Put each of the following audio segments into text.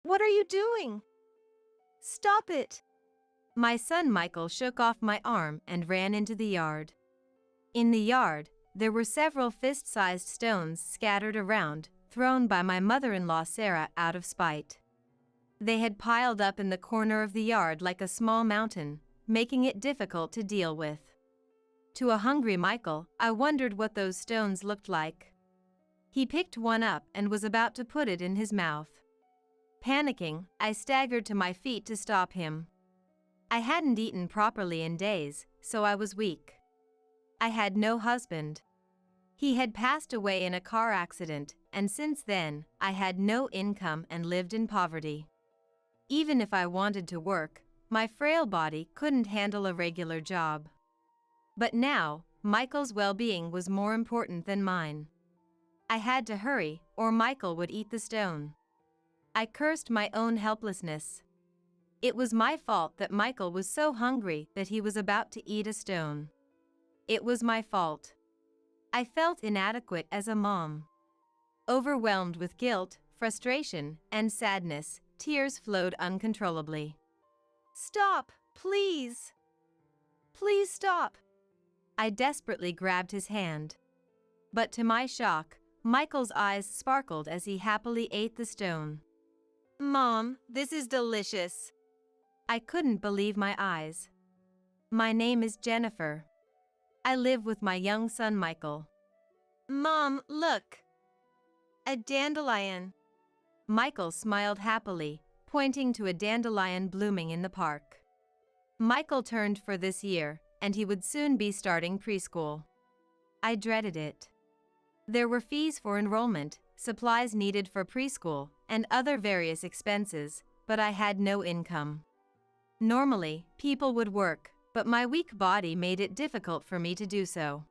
What are you doing? Stop it! My son Michael shook off my arm and ran into the yard. In the yard, there were several fist-sized stones scattered around, thrown by my mother-in-law Sarah out of spite. They had piled up in the corner of the yard like a small mountain, making it difficult to deal with. To a hungry Michael, I wondered what those stones looked like. He picked one up and was about to put it in his mouth. Panicking, I staggered to my feet to stop him. I hadn't eaten properly in days, so I was weak. I had no husband. He had passed away in a car accident, and since then, I had no income and lived in poverty. Even if I wanted to work, my frail body couldn't handle a regular job. But now, Michael's well-being was more important than mine. I had to hurry, or Michael would eat the stone. I cursed my own helplessness. It was my fault that Michael was so hungry that he was about to eat a stone. It was my fault. I felt inadequate as a mom. Overwhelmed with guilt, frustration, and sadness, tears flowed uncontrollably. Stop, please! Please stop! I desperately grabbed his hand. But to my shock, Michael's eyes sparkled as he happily ate the stone. Mom, this is delicious. I couldn't believe my eyes. My name is Jennifer. I live with my young son Michael. Mom, look! A dandelion. Michael smiled happily, pointing to a dandelion blooming in the park. Michael turned 4 this year, and he would soon be starting preschool. I dreaded it. There were fees for enrollment, supplies needed for preschool, and other various expenses, but I had no income. Normally, people would work, but my weak body made it difficult for me to do so.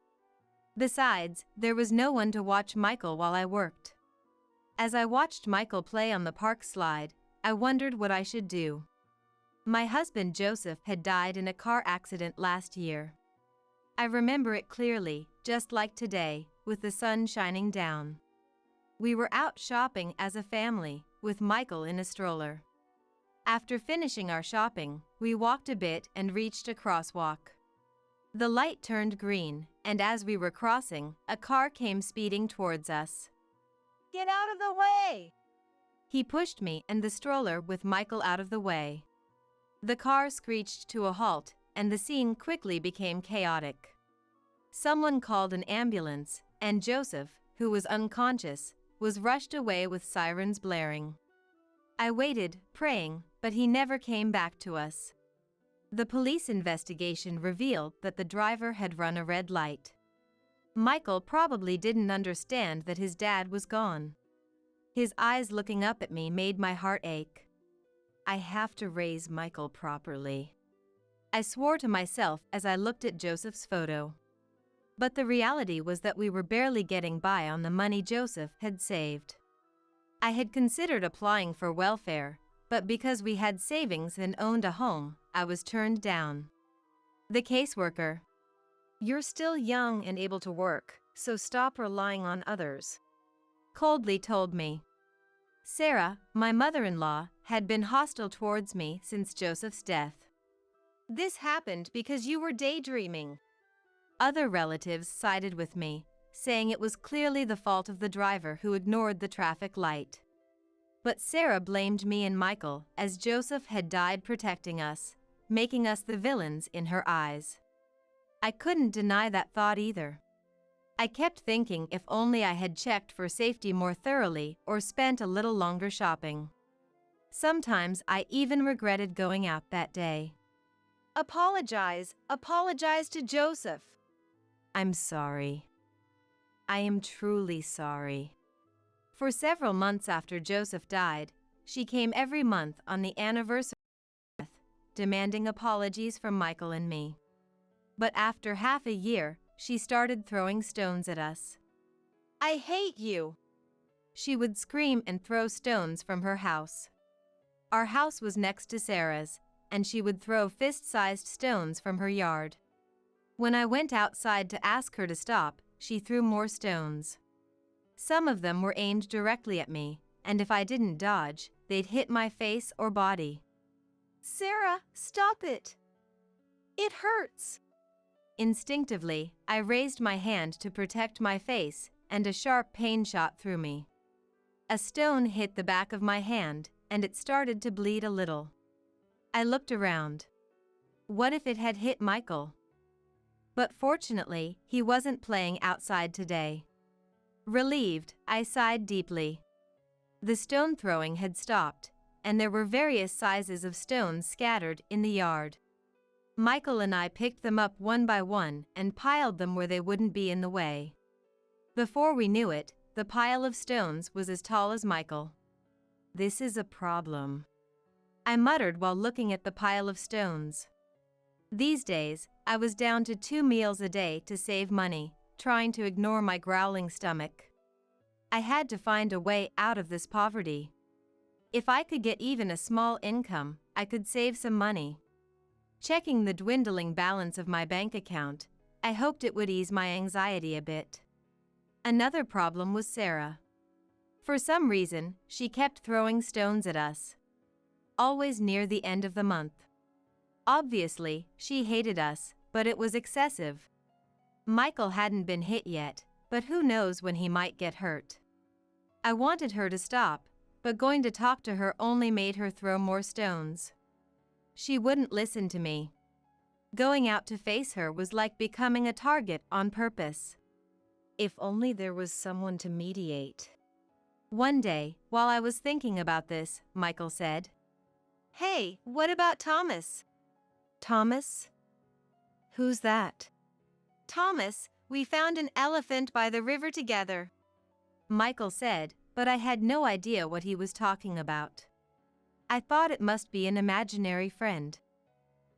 Besides, there was no one to watch Michael while I worked. As I watched Michael play on the park slide, I wondered what I should do. My husband Joseph had died in a car accident last year. I remember it clearly, just like today, with the sun shining down. We were out shopping as a family, with Michael in a stroller. After finishing our shopping, we walked a bit and reached a crosswalk. The light turned green, and as we were crossing, a car came speeding towards us. Get out of the way! He pushed me and the stroller with Michael out of the way. The car screeched to a halt, and the scene quickly became chaotic. Someone called an ambulance, and Joseph, who was unconscious, was rushed away with sirens blaring. I waited, praying, but he never came back to us. The police investigation revealed that the driver had run a red light. Michael probably didn't understand that his dad was gone. His eyes looking up at me made my heart ache. I have to raise Michael properly. I swore to myself as I looked at Joseph's photo. But the reality was that we were barely getting by on the money Joseph had saved. I had considered applying for welfare, but because we had savings and owned a home, I was turned down. The caseworker. You're still young and able to work, so stop relying on others, coldly told me. Sarah, my mother-in-law, had been hostile towards me since Joseph's death. This happened because you were daydreaming. Other relatives sided with me, saying it was clearly the fault of the driver who ignored the traffic light. But Sarah blamed me and Michael, as Joseph had died protecting us, making us the villains in her eyes. I couldn't deny that thought either. I kept thinking if only I had checked for safety more thoroughly or spent a little longer shopping. Sometimes I even regretted going out that day. Apologize to Joseph. I'm sorry. I am truly sorry. For several months after Joseph died, she came every month on the anniversary of his death, demanding apologies from Michael and me. But after half a year, she started throwing stones at us. I hate you! She would scream and throw stones from her house. Our house was next to Sarah's, and she would throw fist-sized stones from her yard. When I went outside to ask her to stop, she threw more stones. Some of them were aimed directly at me, and if I didn't dodge, they'd hit my face or body. Sarah, stop it! It hurts! Instinctively, I raised my hand to protect my face, and a sharp pain shot through me. A stone hit the back of my hand, and it started to bleed a little. I looked around. What if it had hit Michael? But fortunately, he wasn't playing outside today. Relieved, I sighed deeply. The stone throwing had stopped, and there were various sizes of stones scattered in the yard. Michael and I picked them up one by one and piled them where they wouldn't be in the way. Before we knew it, the pile of stones was as tall as Michael. "This is a problem," I muttered while looking at the pile of stones. These days, I was down to 2 meals a day to save money, trying to ignore my growling stomach. I had to find a way out of this poverty. If I could get even a small income, I could save some money. Checking the dwindling balance of my bank account, I hoped it would ease my anxiety a bit. Another problem was Sarah. For some reason, she kept throwing stones at us. Always near the end of the month. Obviously, she hated us, but it was excessive. Michael hadn't been hit yet, but who knows when he might get hurt. I wanted her to stop, but going to talk to her only made her throw more stones. She wouldn't listen to me. Going out to face her was like becoming a target on purpose. If only there was someone to mediate. One day, while I was thinking about this, Michael said, "Hey, what about Thomas?" "Thomas? Who's that?" "Thomas, we found an elephant by the river together," Michael said, but I had no idea what he was talking about. I thought it must be an imaginary friend.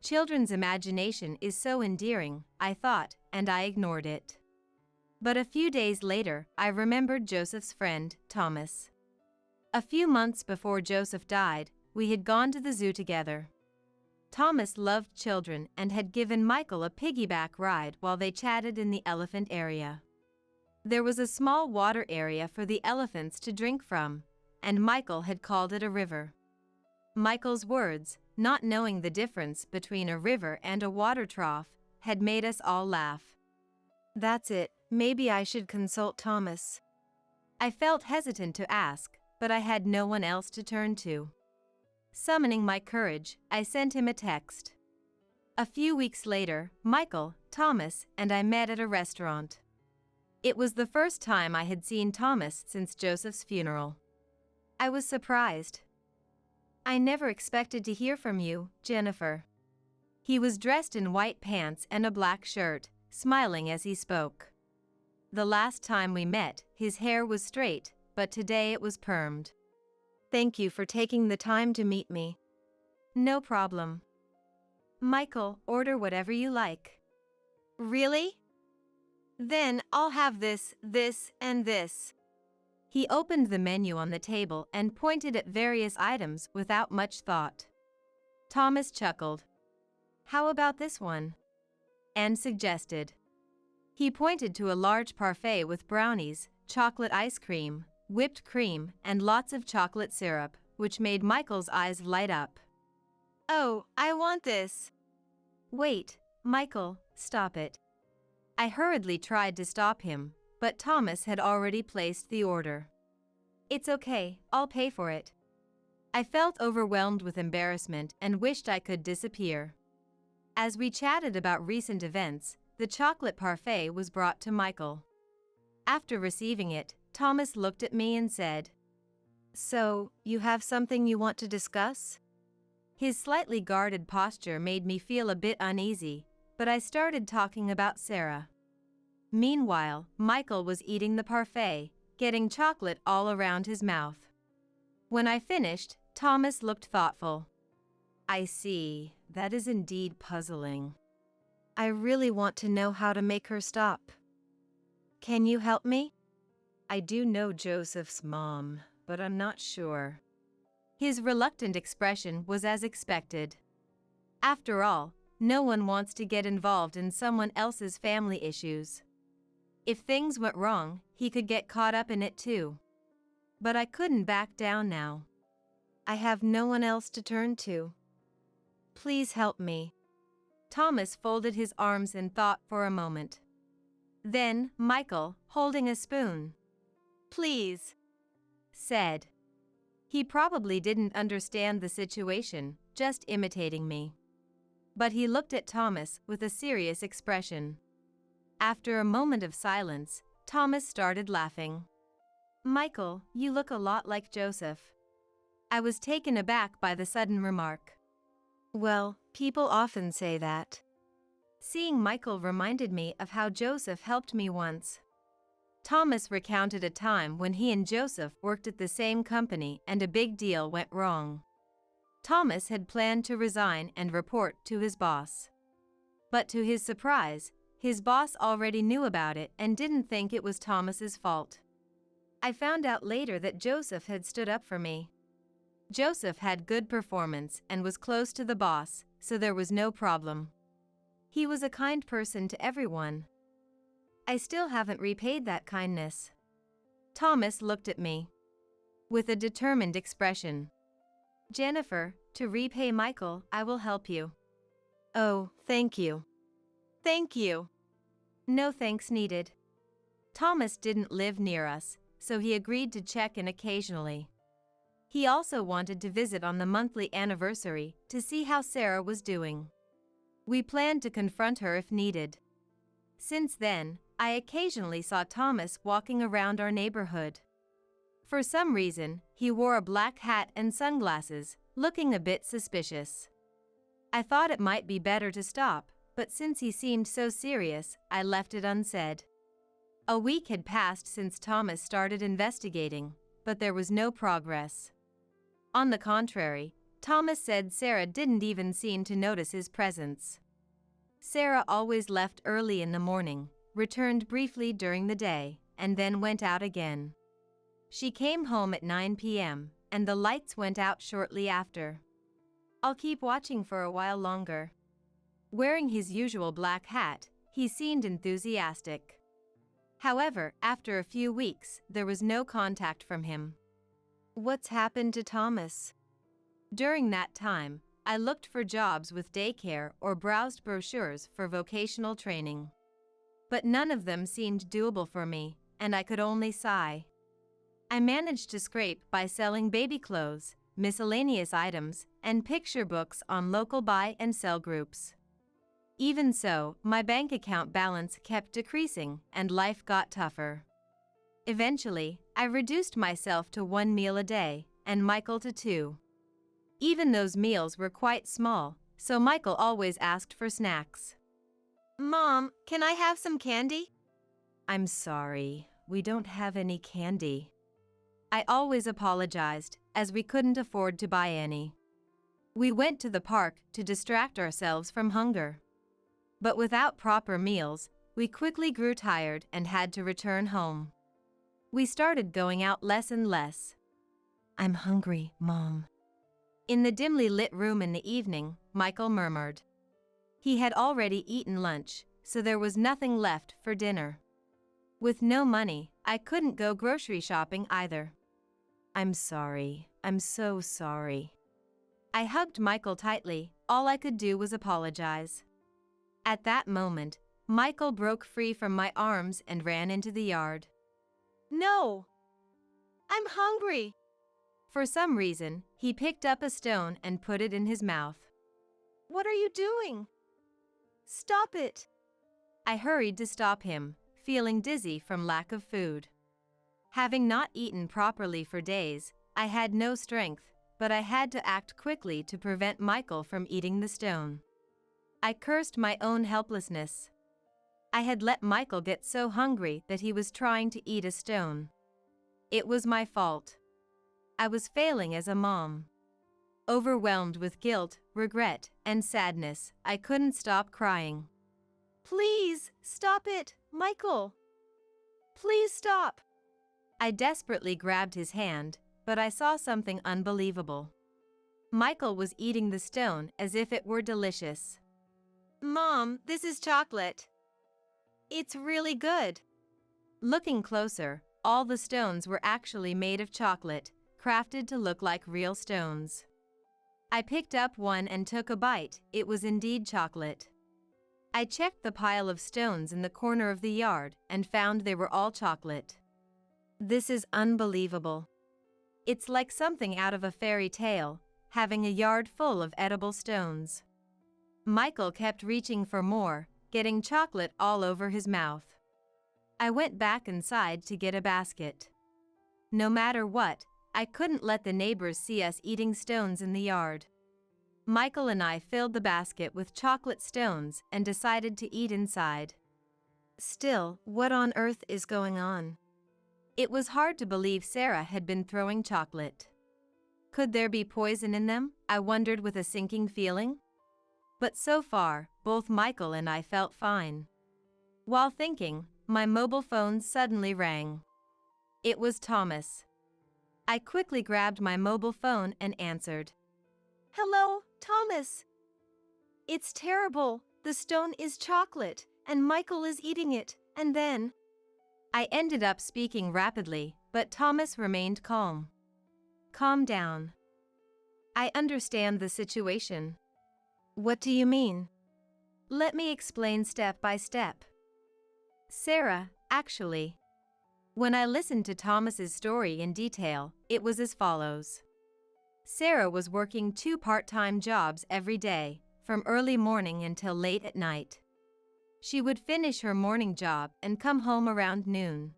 Children's imagination is so endearing, I thought, and I ignored it. But a few days later, I remembered Joseph's friend, Thomas. A few months before Joseph died, we had gone to the zoo together. Thomas loved children and had given Michael a piggyback ride while they chatted in the elephant area. There was a small water area for the elephants to drink from, and Michael had called it a river. Michael's words, not knowing the difference between a river and a water trough, had made us all laugh. "That's it, maybe I should consult Thomas." I felt hesitant to ask, but I had no one else to turn to. Summoning my courage, I sent him a text. A few weeks later, Michael, Thomas, and I met at a restaurant. It was the first time I had seen Thomas since Joseph's funeral. I was surprised. "I never expected to hear from you, Jennifer." He was dressed in white pants and a black shirt, smiling as he spoke. The last time we met, his hair was straight, but today it was permed. "Thank you for taking the time to meet me." "No problem." "Michael, order whatever you like." "Really? Then I'll have this, and this." He opened the menu on the table and pointed at various items without much thought. Thomas chuckled. "How about this one?" and suggested. He pointed to a large parfait with brownies, chocolate ice cream, whipped cream, and lots of chocolate syrup, which made Michael's eyes light up. "Oh, I want this." "Wait, Michael, stop it." I hurriedly tried to stop him, but Thomas had already placed the order. "It's okay, I'll pay for it." I felt overwhelmed with embarrassment and wished I could disappear. As we chatted about recent events, the chocolate parfait was brought to Michael. After receiving it, Thomas looked at me and said, "So, you have something you want to discuss?" His slightly guarded posture made me feel a bit uneasy, but I started talking about Sarah. Meanwhile, Michael was eating the parfait, getting chocolate all around his mouth. When I finished, Thomas looked thoughtful. "I see, that is indeed puzzling. I really want to know how to make her stop. Can you help me?" "I do know Joseph's mom, but I'm not sure." His reluctant expression was as expected. After all, no one wants to get involved in someone else's family issues. If things went wrong, he could get caught up in it too. But I couldn't back down now. I have no one else to turn to. Please help me. Thomas folded his arms and thought for a moment. Then, Michael, holding a spoon, "Please," said. He probably didn't understand the situation, just imitating me. But he looked at Thomas with a serious expression. After a moment of silence, Thomas started laughing. "Michael, you look a lot like Joseph." I was taken aback by the sudden remark. Well, people often say that. Seeing Michael reminded me of how Joseph helped me once. Thomas recounted a time when he and Joseph worked at the same company and a big deal went wrong. Thomas had planned to resign and report to his boss. But to his surprise, his boss already knew about it and didn't think it was Thomas's fault. I found out later that Joseph had stood up for me. Joseph had good performance and was close to the boss, so there was no problem. He was a kind person to everyone. I still haven't repaid that kindness. Thomas looked at me with a determined expression. Jennifer, to repay Michael, I will help you. Oh, thank you. Thank you. No thanks needed. Thomas didn't live near us, so he agreed to check in occasionally. He also wanted to visit on the monthly anniversary to see how Sarah was doing. We planned to confront her if needed. Since then, I occasionally saw Thomas walking around our neighborhood. For some reason, he wore a black hat and sunglasses, looking a bit suspicious. I thought it might be better to stop, but since he seemed so serious, I left it unsaid. A week had passed since Thomas started investigating, but there was no progress. On the contrary, Thomas said Sarah didn't even seem to notice his presence. Sarah always left early in the morning, returned briefly during the day, and then went out again. She came home at 9 p.m., and the lights went out shortly after. I'll keep watching for a while longer. Wearing his usual black hat, he seemed enthusiastic. However, after a few weeks, there was no contact from him. What's happened to Thomas? During that time, I looked for jobs with daycare or browsed brochures for vocational training. But none of them seemed doable for me, and I could only sigh. I managed to scrape by selling baby clothes, miscellaneous items, and picture books on local buy and sell groups. Even so, my bank account balance kept decreasing and life got tougher. Eventually, I reduced myself to 1 meal a day, and Michael to 2. Even those meals were quite small, so Michael always asked for snacks. Mom, can I have some candy? I'm sorry, we don't have any candy. I always apologized, as we couldn't afford to buy any. We went to the park to distract ourselves from hunger. But without proper meals, we quickly grew tired and had to return home. We started going out less and less. I'm hungry, Mom. In the dimly lit room in the evening, Michael murmured. He had already eaten lunch, so there was nothing left for dinner. With no money, I couldn't go grocery shopping either. I'm sorry. I'm so sorry. I hugged Michael tightly. All I could do was apologize. At that moment, Michael broke free from my arms and ran into the yard. No! I'm hungry! For some reason, he picked up a stone and put it in his mouth. What are you doing? Stop it! I hurried to stop him, feeling dizzy from lack of food. Having not eaten properly for days, I had no strength, but I had to act quickly to prevent Michael from eating the stone. I cursed my own helplessness. I had let Michael get so hungry that he was trying to eat a stone. It was my fault. I was failing as a mom. Overwhelmed with guilt, regret, and sadness, I couldn't stop crying. Please, stop it, Michael. Please stop. I desperately grabbed his hand, but I saw something unbelievable. Michael was eating the stone as if it were delicious. Mom, this is chocolate. It's really good. Looking closer, all the stones were actually made of chocolate, crafted to look like real stones. I picked up one and took a bite. It was indeed chocolate. I checked the pile of stones in the corner of the yard and found they were all chocolate. This is unbelievable. It's like something out of a fairy tale, having a yard full of edible stones. Michael kept reaching for more, getting chocolate all over his mouth. I went back inside to get a basket. No matter what, I couldn't let the neighbors see us eating stones in the yard. Michael and I filled the basket with chocolate stones and decided to eat inside. Still, what on earth is going on? It was hard to believe Sarah had been throwing chocolate. Could there be poison in them? I wondered with a sinking feeling. But so far, both Michael and I felt fine. While thinking, my mobile phone suddenly rang. It was Thomas. I quickly grabbed my mobile phone and answered. Hello, Thomas. It's terrible. The stone is chocolate, and Michael is eating it, and then... I ended up speaking rapidly, but Thomas remained calm. Calm down. I understand the situation. What do you mean? Let me explain step by step. Sarah, actually. When I listened to Thomas's story in detail, it was as follows. Sarah was working 2 part-time jobs every day, from early morning until late at night. She would finish her morning job and come home around noon.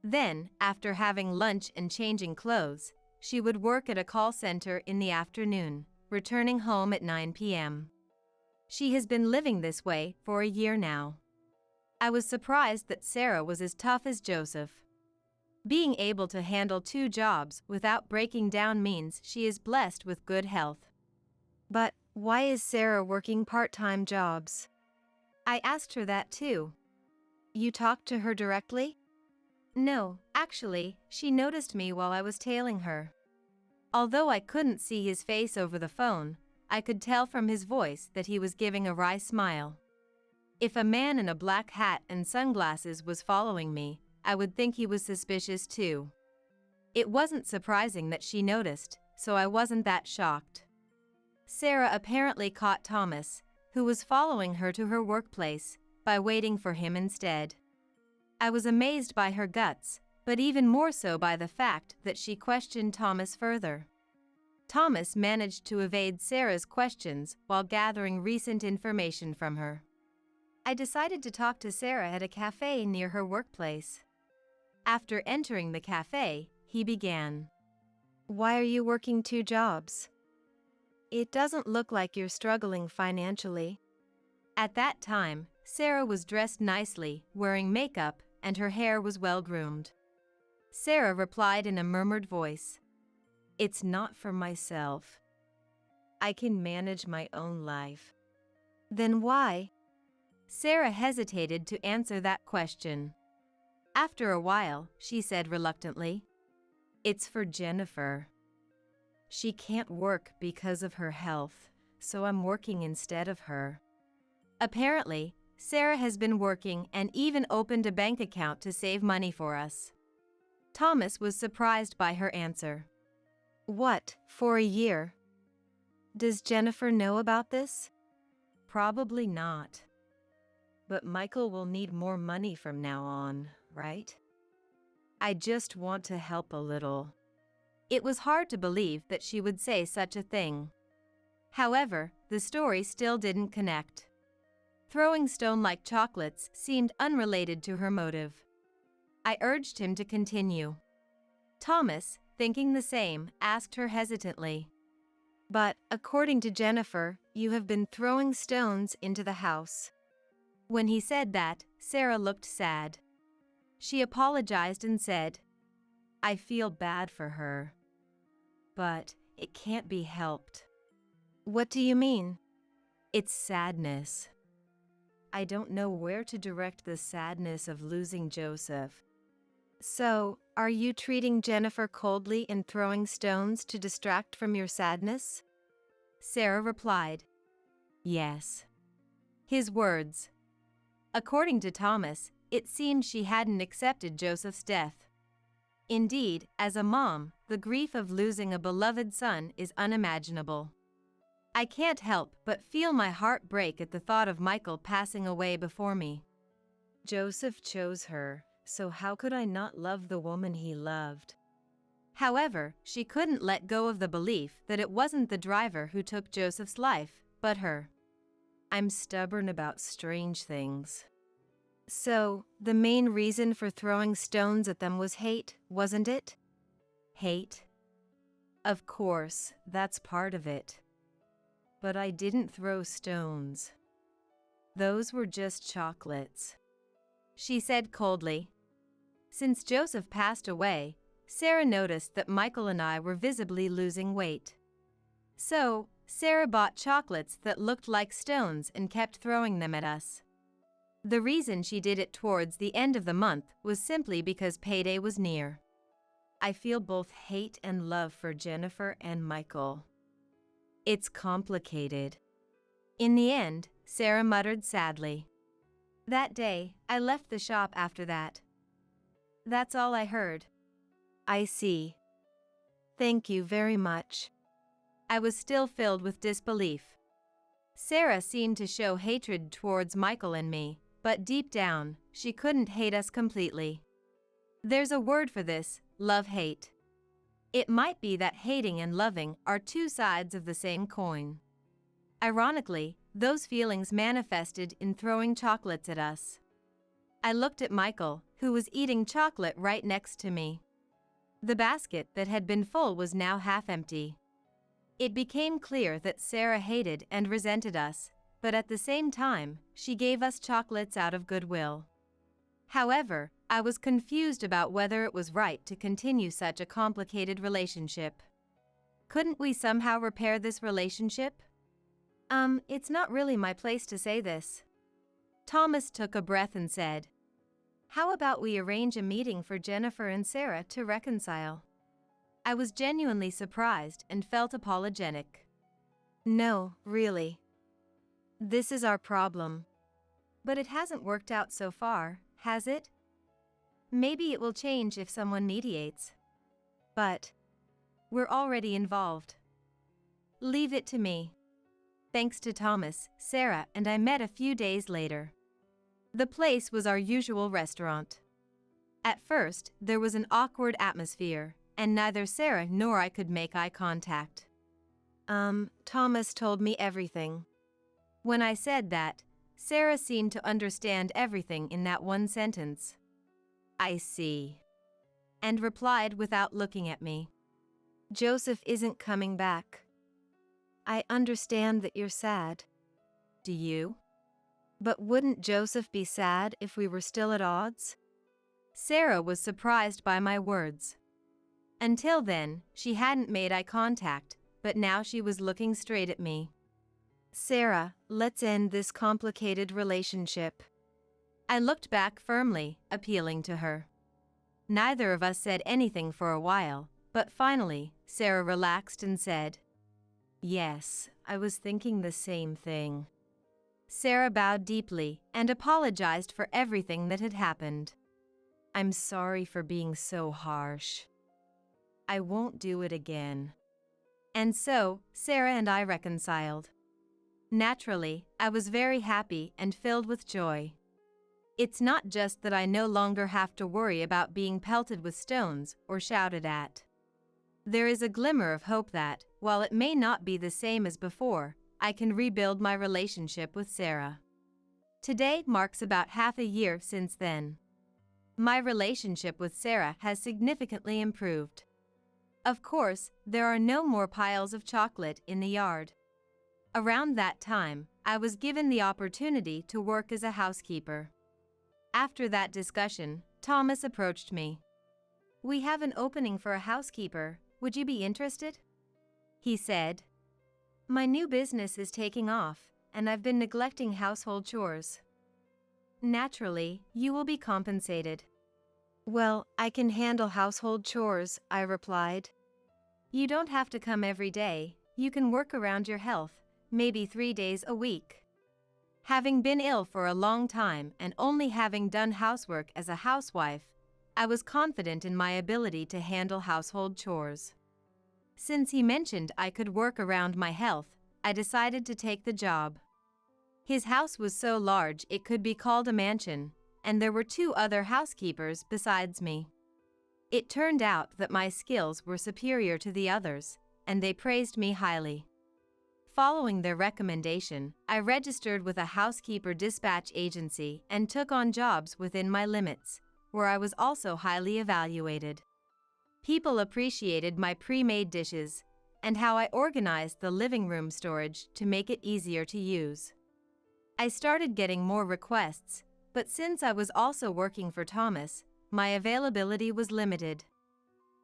Then, after having lunch and changing clothes, she would work at a call center in the afternoon, returning home at 9 p.m. She has been living this way for a year now. I was surprised that Sarah was as tough as Joseph. Being able to handle 2 jobs without breaking down means she is blessed with good health. But why is Sarah working part-time jobs? I asked her that too. You talked to her directly? No, actually, she noticed me while I was tailing her. Although I couldn't see his face over the phone, I could tell from his voice that he was giving a wry smile. If a man in a black hat and sunglasses was following me, I would think he was suspicious too. It wasn't surprising that she noticed, so I wasn't that shocked. Sarah apparently caught Thomas, who was following her to her workplace, by waiting for him instead. I was amazed by her guts, but even more so by the fact that she questioned Thomas further. Thomas managed to evade Sarah's questions while gathering recent information from her. I decided to talk to Sarah at a cafe near her workplace. After entering the cafe, he began. Why are you working 2 jobs? It doesn't look like you're struggling financially. At that time, Sarah was dressed nicely, wearing makeup, and her hair was well groomed. Sarah replied in a murmured voice. It's not for myself. I can manage my own life. Then why? Sarah hesitated to answer that question. After a while, she said reluctantly, It's for Jennifer. She can't work because of her health, so I'm working instead of her. Apparently, Sarah has been working and even opened a bank account to save money for us. Thomas was surprised by her answer. What, for a year? Does Jennifer know about this? Probably not. But Michael will need more money from now on, right? I just want to help a little. It was hard to believe that she would say such a thing. However, the story still didn't connect. Throwing stone-like chocolates seemed unrelated to her motive. I urged him to continue. Thomas, thinking the same, asked her hesitantly. But, according to Jennifer, you have been throwing stones into the house. When he said that, Sarah looked sad. She apologized and said, I feel bad for her. But it can't be helped. What do you mean? It's sadness. I don't know where to direct the sadness of losing Joseph. So, are you treating Jennifer coldly and throwing stones to distract from your sadness? Sarah replied. Yes. His words. According to Thomas, it seemed she hadn't accepted Joseph's death. Indeed, as a mom, the grief of losing a beloved son is unimaginable. I can't help but feel my heart break at the thought of Michael passing away before me. Joseph chose her, so how could I not love the woman he loved? However, she couldn't let go of the belief that it wasn't the driver who took Joseph's life, but her. I'm stubborn about strange things. So, the main reason for throwing stones at them was hate, wasn't it? Hate? Of course, that's part of it. But I didn't throw stones. Those were just chocolates, she said coldly. Since Joseph passed away, Sarah noticed that Michael and I were visibly losing weight. So, Sarah bought chocolates that looked like stones and kept throwing them at us. The reason she did it towards the end of the month was simply because payday was near. I feel both hate and love for Jennifer and Michael. It's complicated. In the end, Sarah muttered sadly. That day, I left the shop after that. That's all I heard. I see. Thank you very much. I was still filled with disbelief. Sarah seemed to show hatred towards Michael and me, but deep down, she couldn't hate us completely. There's a word for this, love-hate. It might be that hating and loving are two sides of the same coin. Ironically, those feelings manifested in throwing chocolates at us. I looked at Michael, who was eating chocolate right next to me. The basket that had been full was now half empty. It became clear that Sarah hated and resented us, but at the same time, she gave us chocolates out of goodwill. However, I was confused about whether it was right to continue such a complicated relationship. Couldn't we somehow repair this relationship? It's not really my place to say this. Thomas took a breath and said, How about we arrange a meeting for Jennifer and Sarah to reconcile? I was genuinely surprised and felt apologetic. No, really. This is our problem. But it hasn't worked out so far, has it? Maybe it will change if someone mediates. But we're already involved. Leave it to me. Thanks to Thomas, Sarah and I met a few days later. The place was our usual restaurant. At first, there was an awkward atmosphere, and neither Sarah nor I could make eye contact. Thomas told me everything. When I said that, Sarah seemed to understand everything in that one sentence. I see. And replied without looking at me. Joseph isn't coming back. I understand that you're sad. Do you? But wouldn't Joseph be sad if we were still at odds? Sarah was surprised by my words. Until then, she hadn't made eye contact, but now she was looking straight at me. Sarah, let's end this complicated relationship. I looked back firmly, appealing to her. Neither of us said anything for a while, but finally, Sarah relaxed and said, Yes, I was thinking the same thing. Sarah bowed deeply and apologized for everything that had happened. I'm sorry for being so harsh. I won't do it again. And so, Sarah and I reconciled. Naturally, I was very happy and filled with joy. It's not just that I no longer have to worry about being pelted with stones or shouted at. There is a glimmer of hope that, while it may not be the same as before, I can rebuild my relationship with Sarah. Today marks about half a year since then. My relationship with Sarah has significantly improved. Of course, there are no more piles of chocolate in the yard. Around that time, I was given the opportunity to work as a housekeeper. After that discussion, Thomas approached me. We have an opening for a housekeeper. Would you be interested? He said. My new business is taking off, and I've been neglecting household chores. Naturally, you will be compensated. Well, I can handle household chores, I replied. You don't have to come every day. You can work around your health, maybe 3 days a week. Having been ill for a long time and only having done housework as a housewife, I was confident in my ability to handle household chores. Since he mentioned I could work around my health, I decided to take the job. His house was so large it could be called a mansion, and there were 2 other housekeepers besides me. It turned out that my skills were superior to the others, and they praised me highly. Following their recommendation, I registered with a housekeeper dispatch agency and took on jobs within my limits, where I was also highly evaluated. People appreciated my pre-made dishes and how I organized the living room storage to make it easier to use. I started getting more requests, but since I was also working for Thomas, my availability was limited.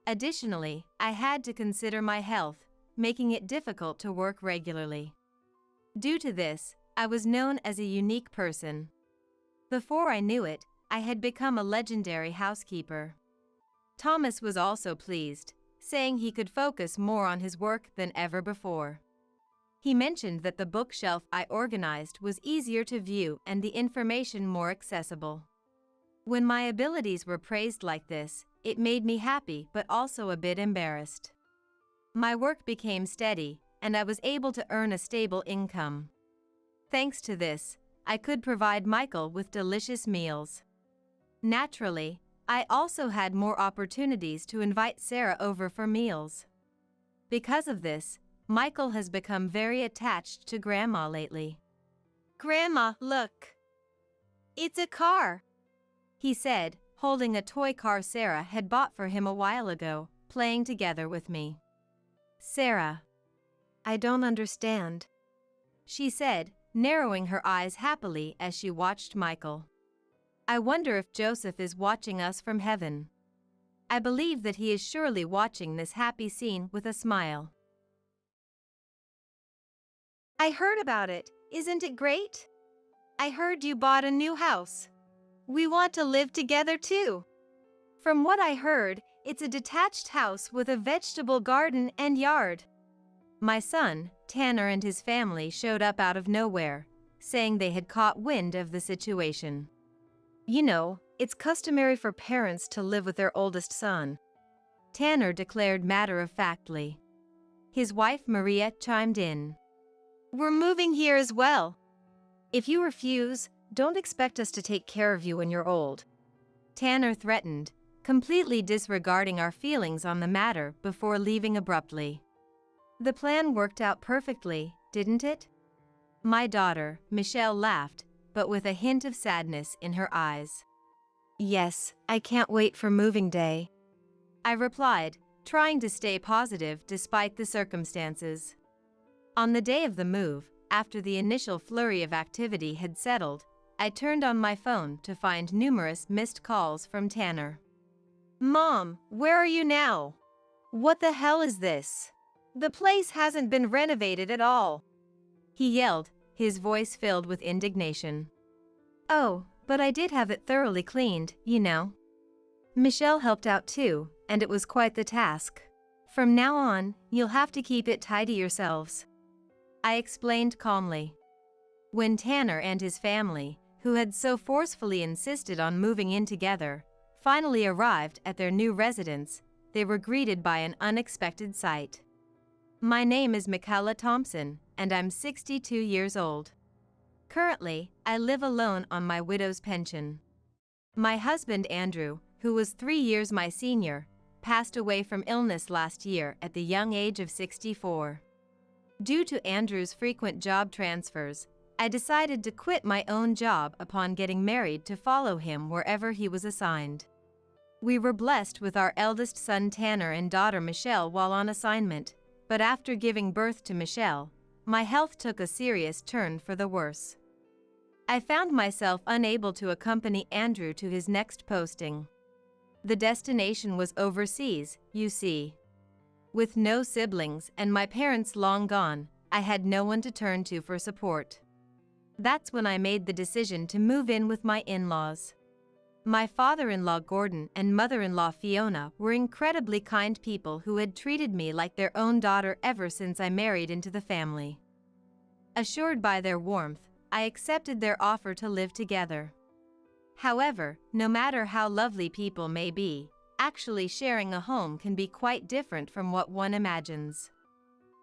Additionally, I had to consider my health, making it difficult to work regularly. Due to this, I was known as a unique person. Before I knew it, I had become a legendary housekeeper. Thomas was also pleased, saying he could focus more on his work than ever before. He mentioned that the bookshelf I organized was easier to view and the information more accessible. When my abilities were praised like this, it made me happy but also a bit embarrassed. My work became steady, and I was able to earn a stable income. Thanks to this, I could provide Michael with delicious meals. Naturally, I also had more opportunities to invite Sarah over for meals. Because of this, Michael has become very attached to Grandma lately. Grandma, look. It's a car, he said, holding a toy car Sarah had bought for him a while ago, playing together with me. Sarah, I don't understand, she said, narrowing her eyes happily as she watched Michael. I wonder if Joseph is watching us from heaven. I believe that he is surely watching this happy scene with a smile. I heard about it. Isn't it great? I heard you bought a new house. We want to live together too. From what I heard, it's a detached house with a vegetable garden and yard. My son, Tanner, and his family showed up out of nowhere, saying they had caught wind of the situation. You know, it's customary for parents to live with their oldest son, Tanner declared matter-of-factly. His wife Maria chimed in. We're moving here as well. If you refuse, don't expect us to take care of you when you're old, Tanner threatened, completely disregarding our feelings on the matter before leaving abruptly. The plan worked out perfectly, didn't it? My daughter, Michelle, laughed, but with a hint of sadness in her eyes. Yes, I can't wait for moving day, I replied, trying to stay positive despite the circumstances. On the day of the move, after the initial flurry of activity had settled, I turned on my phone to find numerous missed calls from Tanner. Mom, where are you now? What the hell is this? The place hasn't been renovated at all, he yelled, his voice filled with indignation. Oh, but I did have it thoroughly cleaned, you know. Michelle helped out too, and it was quite the task. From now on, you'll have to keep it tidy yourselves, I explained calmly. When Tanner and his family, who had so forcefully insisted on moving in together, finally arrived at their new residence, they were greeted by an unexpected sight. My name is Michaela Thompson, and I'm 62 years old. Currently, I live alone on my widow's pension. My husband Andrew, who was 3 years my senior, passed away from illness last year at the young age of 64. Due to Andrew's frequent job transfers, I decided to quit my own job upon getting married to follow him wherever he was assigned. We were blessed with our eldest son Tanner and daughter Michelle while on assignment, but after giving birth to Michelle, my health took a serious turn for the worse. I found myself unable to accompany Andrew to his next posting. The destination was overseas, you see. With no siblings and my parents long gone, I had no one to turn to for support. That's when I made the decision to move in with my in-laws. My father-in-law Gordon and mother-in-law Fiona were incredibly kind people who had treated me like their own daughter ever since I married into the family. Assured by their warmth, I accepted their offer to live together. However, no matter how lovely people may be, actually sharing a home can be quite different from what one imagines.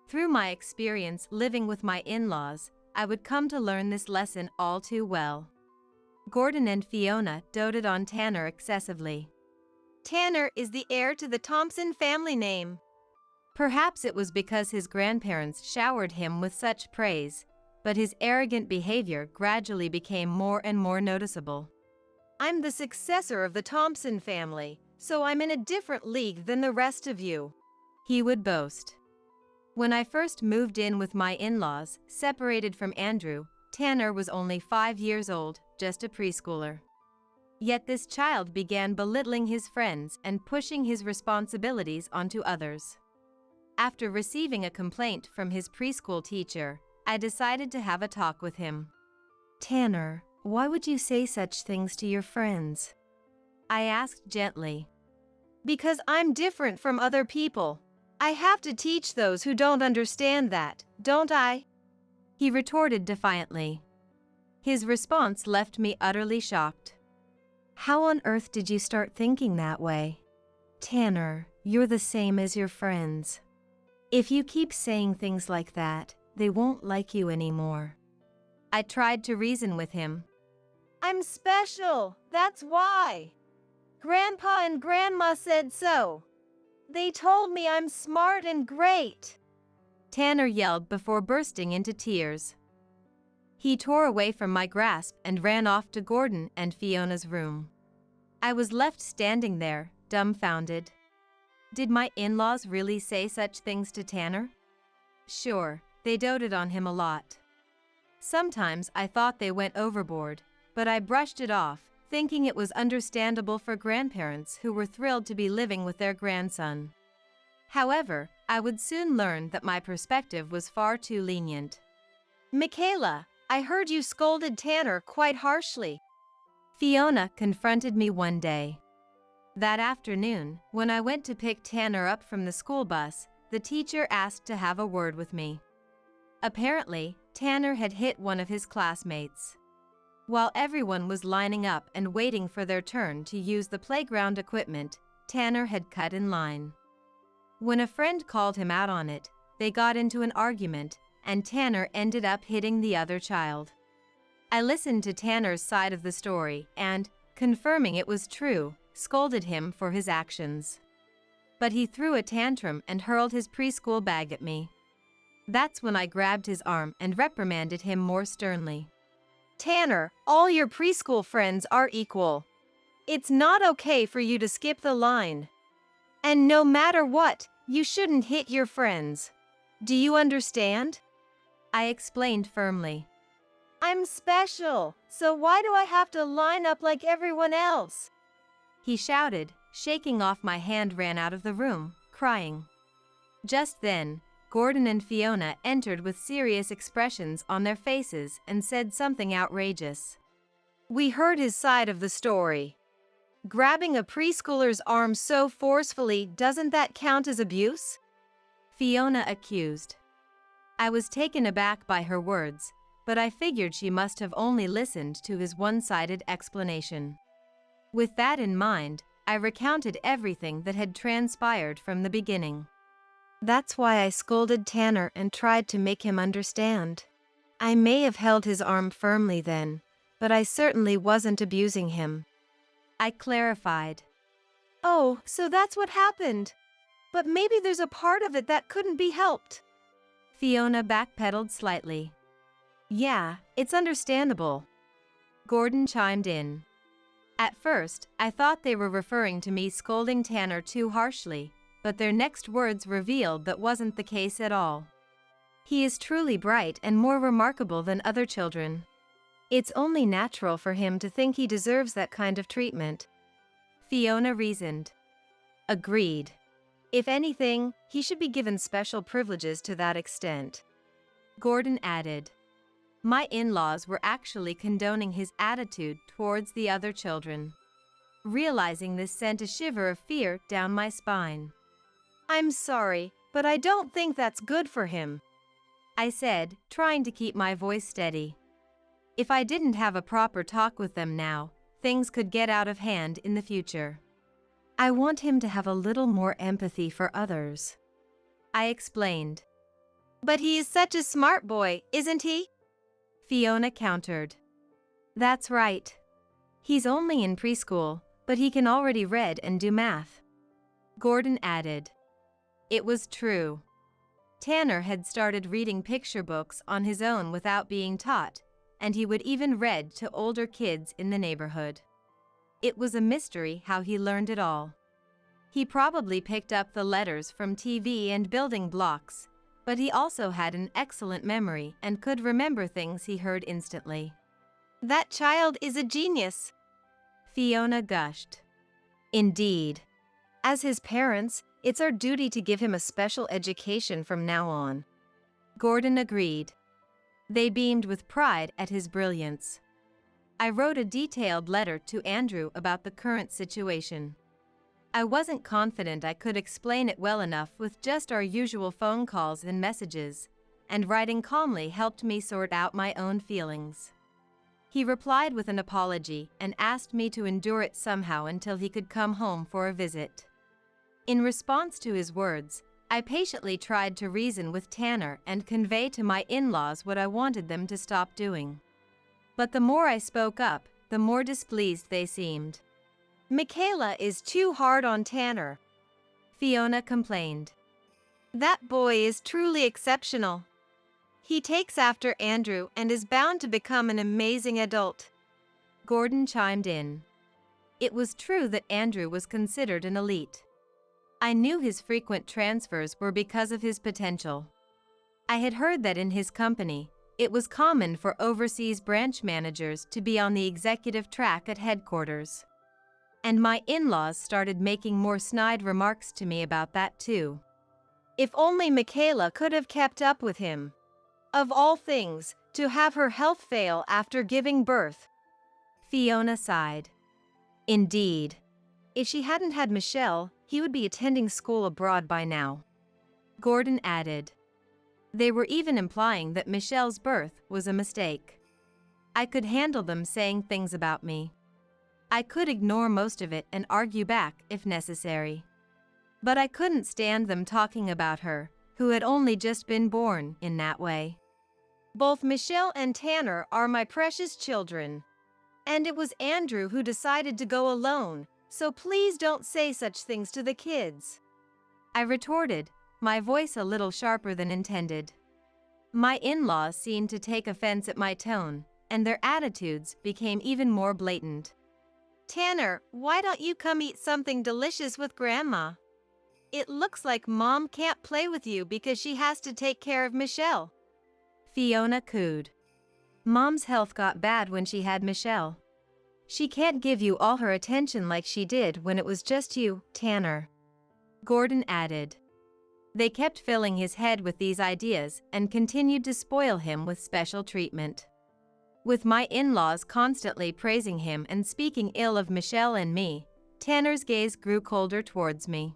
Through my experience living with my in-laws, I would come to learn this lesson all too well. Gordon and Fiona doted on Tanner excessively. Tanner is the heir to the Thompson family name. Perhaps it was because his grandparents showered him with such praise, but his arrogant behavior gradually became more and more noticeable. I'm the successor of the Thompson family, so I'm in a different league than the rest of you, he would boast. When I first moved in with my in-laws, separated from Andrew, Tanner was only 5 years old, just a preschooler. Yet this child began belittling his friends and pushing his responsibilities onto others. After receiving a complaint from his preschool teacher, I decided to have a talk with him. Tanner, why would you say such things to your friends? I asked gently. Because I'm different from other people. I have to teach those who don't understand that, don't I? He retorted defiantly. His response left me utterly shocked. How on earth did you start thinking that way? Tanner, you're the same as your friends. If you keep saying things like that, they won't like you anymore. I tried to reason with him. I'm special, that's why. Grandpa and Grandma said so. They told me I'm smart and great. Tanner yelled before bursting into tears. He tore away from my grasp and ran off to Gordon and Fiona's room. I was left standing there, dumbfounded. Did my in-laws really say such things to Tanner? Sure, they doted on him a lot. Sometimes I thought they went overboard, but I brushed it off, thinking it was understandable for grandparents who were thrilled to be living with their grandson. However, I would soon learn that my perspective was far too lenient. Michaela, I heard you scolded Tanner quite harshly. Fiona confronted me one day. That afternoon, when I went to pick Tanner up from the school bus, the teacher asked to have a word with me. Apparently, Tanner had hit one of his classmates. While everyone was lining up and waiting for their turn to use the playground equipment, Tanner had cut in line. When a friend called him out on it, they got into an argument, and Tanner ended up hitting the other child. I listened to Tanner's side of the story and, confirming it was true, scolded him for his actions. But he threw a tantrum and hurled his preschool bag at me. That's when I grabbed his arm and reprimanded him more sternly. Tanner, all your preschool friends are equal. It's not okay for you to skip the line. And no matter what, you shouldn't hit your friends. Do you understand? I explained firmly. I'm special, so why do I have to line up like everyone else? He shouted, shaking off my hand, ran out of the room, crying. Just then, Gordon and Fiona entered with serious expressions on their faces and said something outrageous. We heard his side of the story. Grabbing a preschooler's arm so forcefully, doesn't that count as abuse? Fiona accused. I was taken aback by her words, but I figured she must have only listened to his one-sided explanation. With that in mind, I recounted everything that had transpired from the beginning. That's why I scolded Tanner and tried to make him understand. I may have held his arm firmly then, but I certainly wasn't abusing him. I clarified. Oh, so that's what happened. But maybe there's a part of it that couldn't be helped. Fiona backpedaled slightly. Yeah, it's understandable. Gordon chimed in. At first, I thought they were referring to me scolding Tanner too harshly, but their next words revealed that wasn't the case at all. He is truly bright and more remarkable than other children. It's only natural for him to think he deserves that kind of treatment. Fiona reasoned. Agreed. If anything, he should be given special privileges to that extent. Gordon added. My in-laws were actually condoning his attitude towards the other children. Realizing this sent a shiver of fear down my spine. I'm sorry, but I don't think that's good for him, I said, trying to keep my voice steady. If I didn't have a proper talk with them now, things could get out of hand in the future. I want him to have a little more empathy for others, I explained. But he is such a smart boy, isn't he? Fiona countered. That's right. He's only in preschool, but he can already read and do math. Gordon added. It was true. Tanner had started reading picture books on his own without being taught, and he would even read to older kids in the neighborhood. It was a mystery how he learned it all. He probably picked up the letters from TV and building blocks, but he also had an excellent memory and could remember things he heard instantly. That child is a genius, Fiona gushed. Indeed. As his parents, it's our duty to give him a special education from now on. Gordon agreed. They beamed with pride at his brilliance. I wrote a detailed letter to Andrew about the current situation. I wasn't confident I could explain it well enough with just our usual phone calls and messages, and writing calmly helped me sort out my own feelings. He replied with an apology and asked me to endure it somehow until he could come home for a visit. In response to his words, I patiently tried to reason with Tanner and convey to my in-laws what I wanted them to stop doing. But the more I spoke up, the more displeased they seemed. Michaela is too hard on Tanner, Fiona complained. That boy is truly exceptional. He takes after Andrew and is bound to become an amazing adult. Gordon chimed in. It was true that Andrew was considered an elite. I knew his frequent transfers were because of his potential. I had heard that in his company, it was common for overseas branch managers to be on the executive track at headquarters. And my in-laws started making more snide remarks to me about that too. If only Michaela could have kept up with him. Of all things, to have her health fail after giving birth. Fiona sighed. Indeed. If she hadn't had Michelle, he would be attending school abroad by now. Gordon added. They were even implying that Michelle's birth was a mistake. I could handle them saying things about me. I could ignore most of it and argue back if necessary. But I couldn't stand them talking about her, who had only just been born, in that way. Both Michelle and Tanner are my precious children. And it was Andrew who decided to go alone, so please don't say such things to the kids. I retorted, my voice a little sharper than intended. My in-laws seemed to take offense at my tone, and their attitudes became even more blatant. Tanner, why don't you come eat something delicious with Grandma? It looks like Mom can't play with you because she has to take care of Michelle. Fiona cooed. Mom's health got bad when she had Michelle. She can't give you all her attention like she did when it was just you, Tanner. Gordon added. They kept filling his head with these ideas and continued to spoil him with special treatment. With my in-laws constantly praising him and speaking ill of Michelle and me, Tanner's gaze grew colder towards me.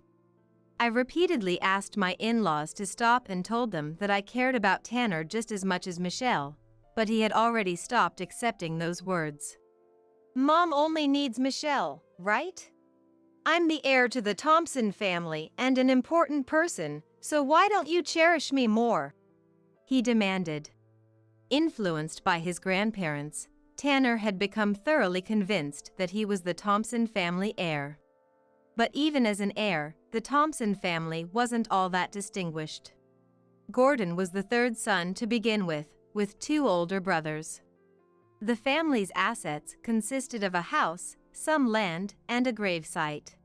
I repeatedly asked my in-laws to stop and told them that I cared about Tanner just as much as Michelle, but he had already stopped accepting those words. Mom only needs Michelle, right? I'm the heir to the Thompson family and an important person, so why don't you cherish me more? He demanded. Influenced by his grandparents, Tanner had become thoroughly convinced that he was the Thompson family heir. But even as an heir, the Thompson family wasn't all that distinguished. Gordon was the third son to begin with 2 older brothers. The family's assets consisted of a house, some land, and a gravesite.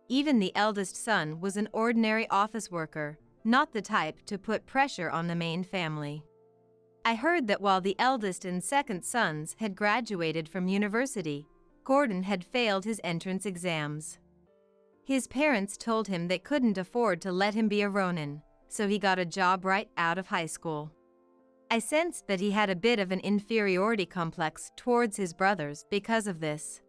Even the eldest son was an ordinary office worker, not the type to put pressure on the main family. I heard that while the eldest and second sons had graduated from university, Gordon had failed his entrance exams. His parents told him they couldn't afford to let him be a Ronin, so he got a job right out of high school. I sensed that he had a bit of an inferiority complex towards his brothers because of this.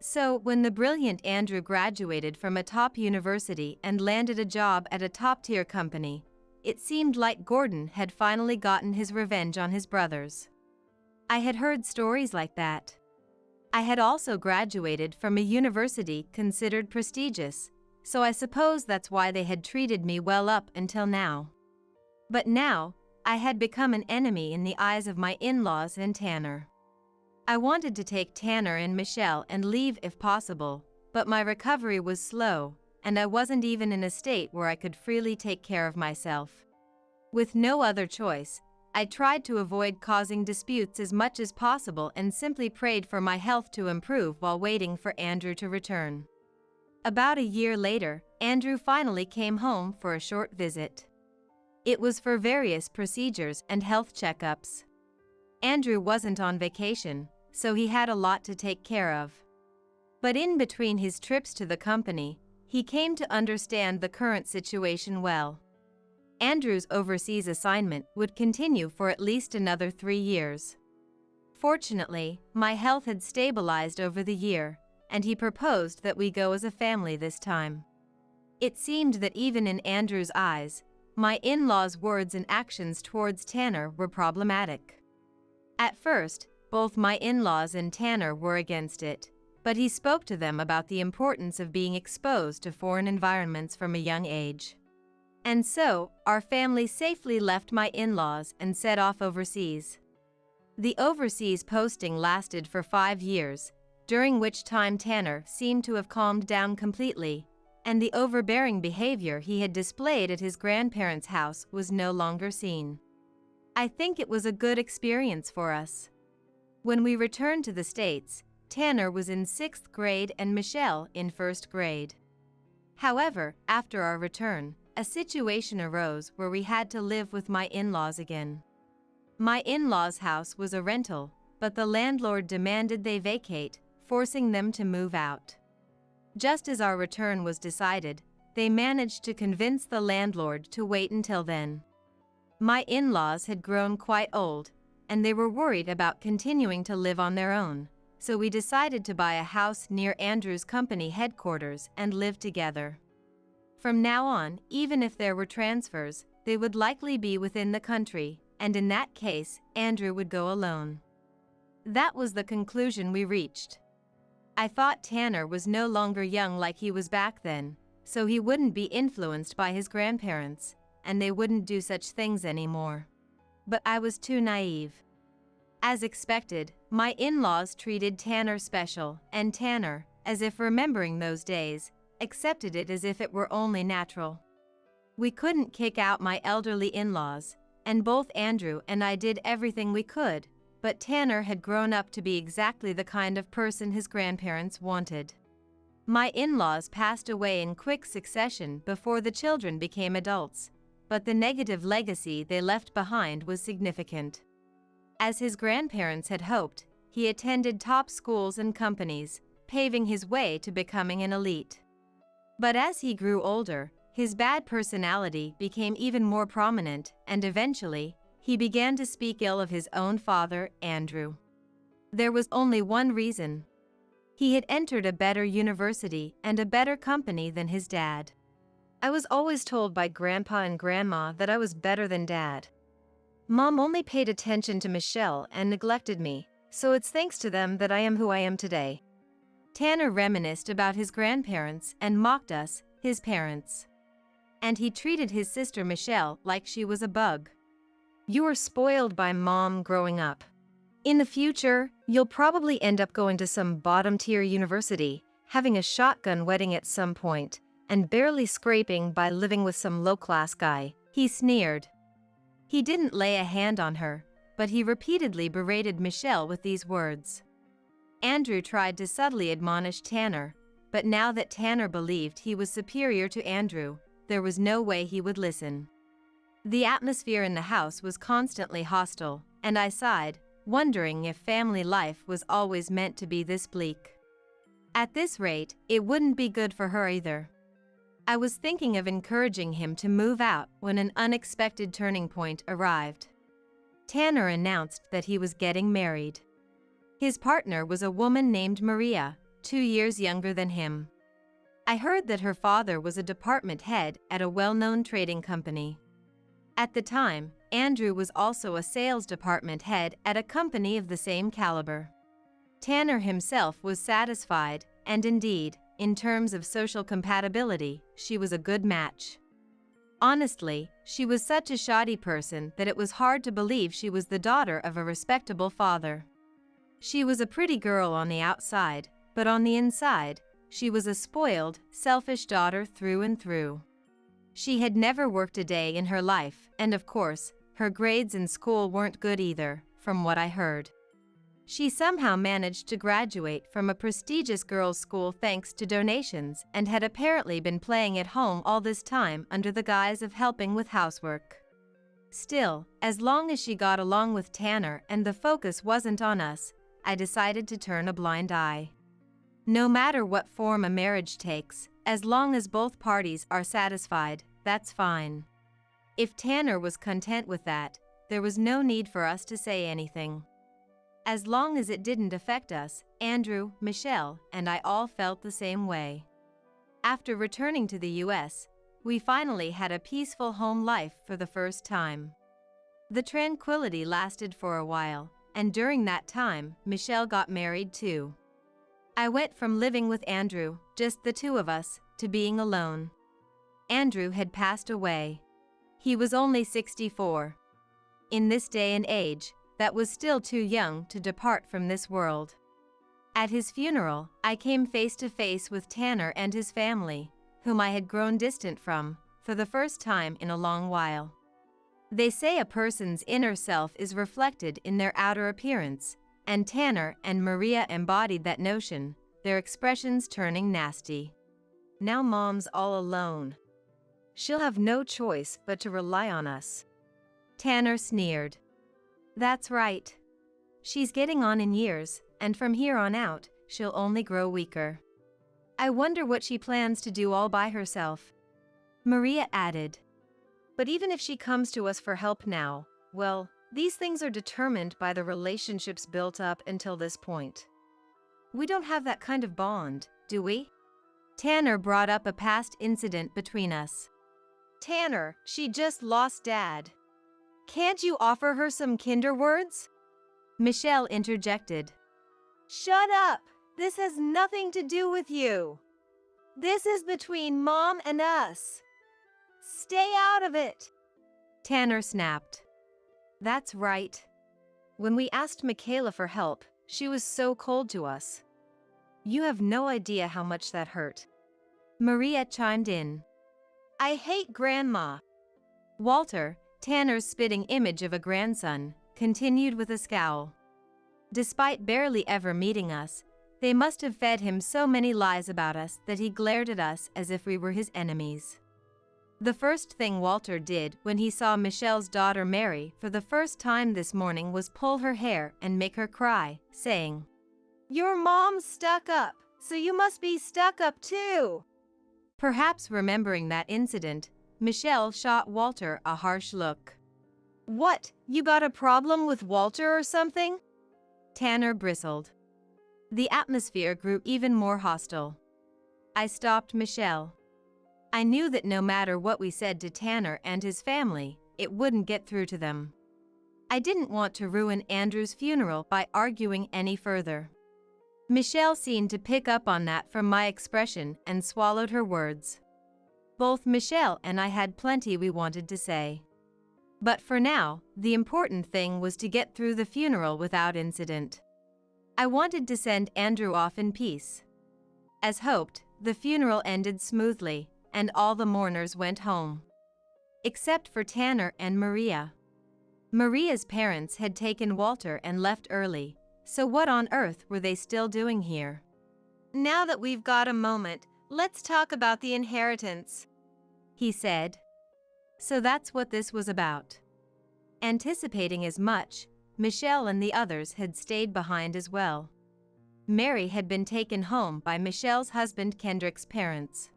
So, when the brilliant Andrew graduated from a top university and landed a job at a top-tier company, it seemed like Gordon had finally gotten his revenge on his brothers. I had heard stories like that. I had also graduated from a university considered prestigious, so I suppose that's why they had treated me well up until now. But now, I had become an enemy in the eyes of my in-laws and Tanner. I wanted to take Tanner and Michelle and leave if possible, but my recovery was slow, and I wasn't even in a state where I could freely take care of myself. With no other choice, I tried to avoid causing disputes as much as possible and simply prayed for my health to improve while waiting for Andrew to return. About a year later, Andrew finally came home for a short visit. It was for various procedures and health checkups. Andrew wasn't on vacation, so he had a lot to take care of. But in between his trips to the company, he came to understand the current situation well. Andrew's overseas assignment would continue for at least another 3 years. Fortunately, my health had stabilized over the year, and he proposed that we go as a family this time. It seemed that even in Andrew's eyes, my in-laws' words and actions towards Tanner were problematic. At first, both my in-laws and Tanner were against it, but he spoke to them about the importance of being exposed to foreign environments from a young age. And so, our family safely left my in-laws and set off overseas. The overseas posting lasted for 5 years, during which time Tanner seemed to have calmed down completely, and the overbearing behavior he had displayed at his grandparents' house was no longer seen. I think it was a good experience for us. When we returned to the States, Tanner was in 6th grade and Michelle in 1st grade. However, after our return, a situation arose where we had to live with my in-laws again. My in-laws' house was a rental, but the landlord demanded they vacate, forcing them to move out. Just as our return was decided, they managed to convince the landlord to wait until then. My in-laws had grown quite old, and they were worried about continuing to live on their own, so we decided to buy a house near Andrew's company headquarters and live together. From now on, even if there were transfers, they would likely be within the country, and in that case, Andrew would go alone. That was the conclusion we reached. I thought Tanner was no longer young like he was back then, so he wouldn't be influenced by his grandparents, and they wouldn't do such things anymore. But I was too naive. As expected, my in-laws treated Tanner special, and Tanner, as if remembering those days, accepted it as if it were only natural. We couldn't kick out my elderly in-laws, and both Andrew and I did everything we could, but Tanner had grown up to be exactly the kind of person his grandparents wanted. My in-laws passed away in quick succession before the children became adults, but the negative legacy they left behind was significant. As his grandparents had hoped, he attended top schools and companies, paving his way to becoming an elite. But as he grew older, his bad personality became even more prominent, and eventually, he began to speak ill of his own father, Andrew. There was only one reason. He had entered a better university and a better company than his dad. I was always told by Grandpa and Grandma that I was better than Dad. Mom only paid attention to Michelle and neglected me, so it's thanks to them that I am who I am today. Tanner reminisced about his grandparents and mocked us, his parents. And he treated his sister Michelle like she was a bug. You were spoiled by Mom growing up. In the future, you'll probably end up going to some bottom-tier university, having a shotgun wedding at some point, and barely scraping by living with some low-class guy, he sneered. He didn't lay a hand on her, but he repeatedly berated Michelle with these words. Andrew tried to subtly admonish Tanner, but now that Tanner believed he was superior to Andrew, there was no way he would listen. The atmosphere in the house was constantly hostile, and I sighed, wondering if family life was always meant to be this bleak. At this rate, it wouldn't be good for her either. I was thinking of encouraging him to move out when an unexpected turning point arrived. Tanner announced that he was getting married. His partner was a woman named Maria, 2 years younger than him. I heard that her father was a department head at a well-known trading company. At the time, Andrew was also a sales department head at a company of the same caliber. Tanner himself was satisfied, and indeed, in terms of social compatibility, she was a good match. Honestly, she was such a shoddy person that it was hard to believe she was the daughter of a respectable father. She was a pretty girl on the outside, but on the inside, she was a spoiled, selfish daughter through and through. She had never worked a day in her life, and of course, her grades in school weren't good either, from what I heard. She somehow managed to graduate from a prestigious girls' school thanks to donations and had apparently been playing at home all this time under the guise of helping with housework. Still, as long as she got along with Tanner and the focus wasn't on us, I decided to turn a blind eye. No matter what form a marriage takes, as long as both parties are satisfied, that's fine. If Tanner was content with that, there was no need for us to say anything. As long as it didn't affect us, Andrew, Michelle, and I all felt the same way. After returning to the US, we finally had a peaceful home life for the first time. The tranquility lasted for a while, and during that time, Michelle got married too. I went from living with Andrew, just the two of us, to being alone. Andrew had passed away. He was only 64. In this day and age, that was still too young to depart from this world. At his funeral, I came face to face with Tanner and his family, whom I had grown distant from, for the first time in a long while. They say a person's inner self is reflected in their outer appearance, and Tanner and Maria embodied that notion, their expressions turning nasty. Now Mom's all alone. She'll have no choice but to rely on us. Tanner sneered. That's right. She's getting on in years, and from here on out, she'll only grow weaker. I wonder what she plans to do all by herself. Maria added. But even if she comes to us for help now, well, these things are determined by the relationships built up until this point. We don't have that kind of bond, do we? Tanner brought up a past incident between us. Tanner, she just lost Dad. Can't you offer her some kinder words? Michelle interjected. Shut up! This has nothing to do with you. This is between Mom and us. Stay out of it! Tanner snapped. That's right. When we asked Michaela for help, she was so cold to us. You have no idea how much that hurt. Maria chimed in. I hate Grandma. Walter, Tanner's spitting image of a grandson, continued with a scowl. Despite barely ever meeting us, they must have fed him so many lies about us that he glared at us as if we were his enemies. The first thing Walter did when he saw Michelle's daughter Mary for the first time this morning was pull her hair and make her cry, saying, Your mom's stuck up, so you must be stuck up too. Perhaps remembering that incident, Michelle shot Walter a harsh look. What, you got a problem with Walter or something? Tanner bristled. The atmosphere grew even more hostile. I stopped Michelle. I knew that no matter what we said to Tanner and his family, it wouldn't get through to them. I didn't want to ruin Andrew's funeral by arguing any further. Michelle seemed to pick up on that from my expression and swallowed her words. Both Michelle and I had plenty we wanted to say. But for now, the important thing was to get through the funeral without incident. I wanted to send Andrew off in peace. As hoped, the funeral ended smoothly, and all the mourners went home. Except for Tanner and Maria. Maria's parents had taken Walter and left early, so what on earth were they still doing here? Now that we've got a moment, let's talk about the inheritance, he said. So that's what this was about. Anticipating as much, Michelle and the others had stayed behind as well. Mary had been taken home by Michelle's husband Kendrick's parents.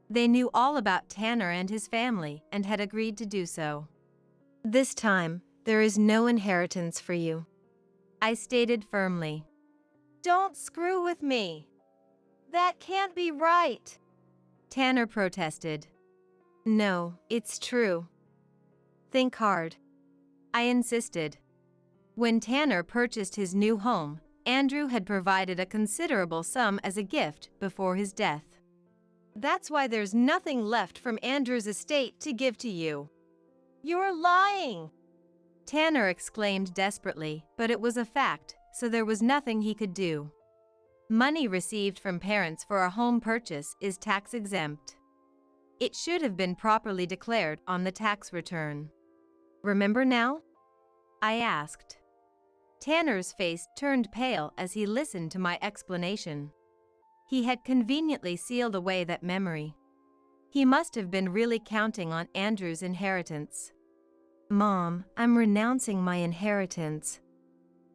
They knew all about Tanner and his family and had agreed to do so. This time, there is no inheritance for you, I stated firmly. Don't screw with me. That can't be right, Tanner protested. No, it's true. Think hard, I insisted. When Tanner purchased his new home, Andrew had provided a considerable sum as a gift before his death. That's why there's nothing left from Andrew's estate to give to you. You're lying! Tanner exclaimed desperately, but it was a fact, so there was nothing he could do. Money received from parents for a home purchase is tax-exempt. It should have been properly declared on the tax return. Remember now? I asked. Tanner's face turned pale as he listened to my explanation. He had conveniently sealed away that memory. He must have been really counting on Andrew's inheritance. Mom, I'm renouncing my inheritance.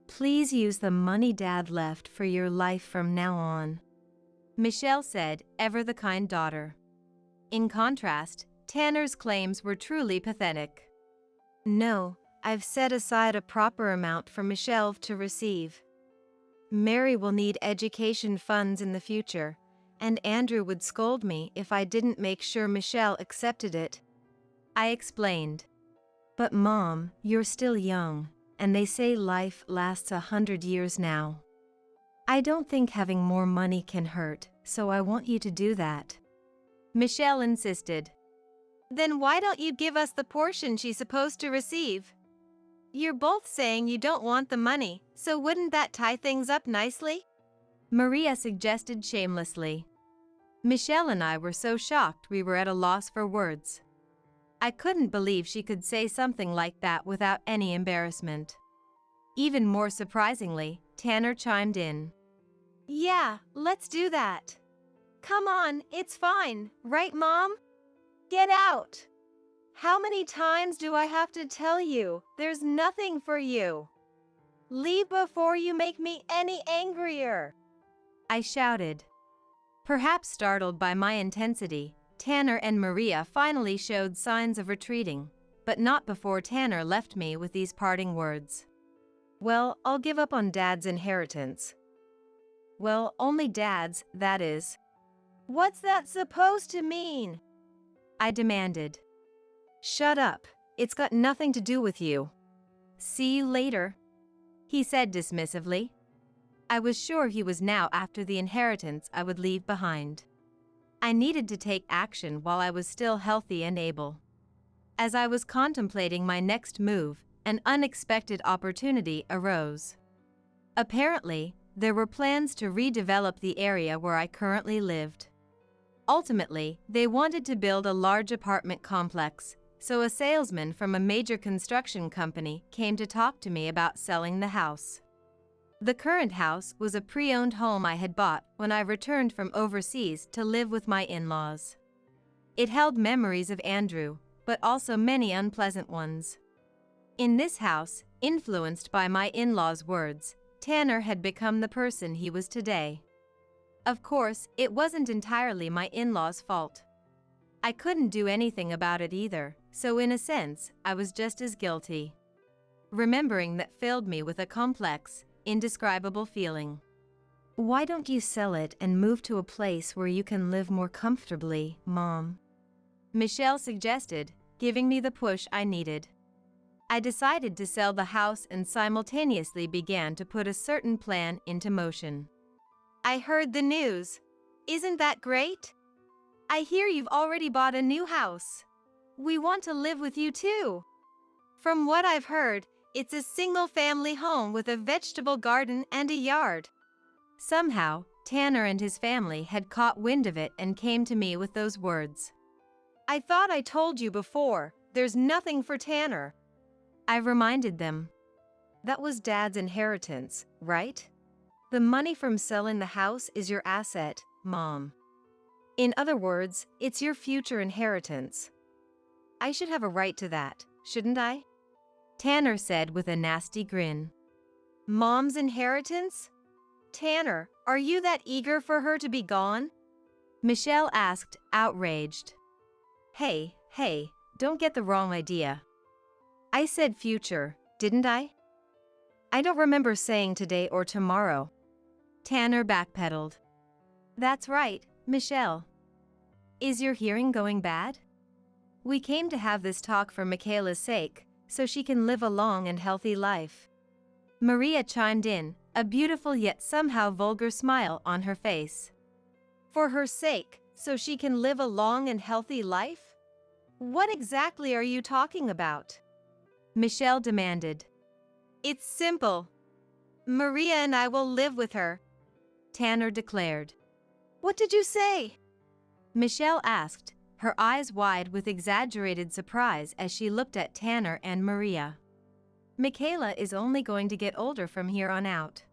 Please use the money Dad left for your life from now on, Michelle said, ever the kind daughter. In contrast, Tanner's claims were truly pathetic. No, I've set aside a proper amount for Michelle to receive. Mary will need education funds in the future, and Andrew would scold me if I didn't make sure Michelle accepted it. I explained. But Mom, you're still young, and they say life lasts 100 years now. I don't think having more money can hurt, so I want you to do that, Michelle insisted. Then why don't you give us the portion she's supposed to receive? You're both saying you don't want the money, so wouldn't that tie things up nicely? Maria suggested shamelessly. Michelle and I were so shocked we were at a loss for words. I couldn't believe she could say something like that without any embarrassment. Even more surprisingly, Tanner chimed in. Yeah, let's do that. Come on, it's fine, right, Mom? Get out! How many times do I have to tell you, there's nothing for you? Leave before you make me any angrier, I shouted. Perhaps startled by my intensity, Tanner and Maria finally showed signs of retreating, but not before Tanner left me with these parting words. Well, I'll give up on Dad's inheritance. Well, only Dad's, that is. What's that supposed to mean? I demanded. Shut up, it's got nothing to do with you. See you later, he said dismissively. I was sure he was now after the inheritance I would leave behind. I needed to take action while I was still healthy and able. As I was contemplating my next move, an unexpected opportunity arose. Apparently, there were plans to redevelop the area where I currently lived. Ultimately, they wanted to build a large apartment complex, so a salesman from a major construction company came to talk to me about selling the house. The current house was a pre-owned home I had bought when I returned from overseas to live with my in-laws. It held memories of Andrew, but also many unpleasant ones. In this house, influenced by my in-laws' words, Tanner had become the person he was today. Of course, it wasn't entirely my in-laws' fault. I couldn't do anything about it either, so in a sense, I was just as guilty. Remembering that filled me with a complex, indescribable feeling. Why don't you sell it and move to a place where you can live more comfortably, Mom? Michelle suggested, giving me the push I needed. I decided to sell the house and simultaneously began to put a certain plan into motion. I heard the news. Isn't that great? I hear you've already bought a new house. We want to live with you too. From what I've heard, it's a single-family home with a vegetable garden and a yard. Somehow, Tanner and his family had caught wind of it and came to me with those words. I thought I told you before, there's nothing for Tanner. I reminded them. That was Dad's inheritance, right? The money from selling the house is your asset, Mom. In other words, it's your future inheritance. I should have a right to that, shouldn't I? Tanner said with a nasty grin. Mom's inheritance? Tanner, are you that eager for her to be gone? Michelle asked, outraged. Hey, don't get the wrong idea. I said future, didn't I? I don't remember saying today or tomorrow. Tanner backpedaled. That's right, Michelle. Is your hearing going bad? We came to have this talk for Michaela's sake, so she can live a long and healthy life. Maria chimed in, a beautiful yet somehow vulgar smile on her face. For her sake, so she can live a long and healthy life? What exactly are you talking about? Michelle demanded. It's simple. Maria and I will live with her, Tanner declared. What did you say? Michelle asked, her eyes wide with exaggerated surprise as she looked at Tanner and Maria. Michaela is only going to get older from here on out.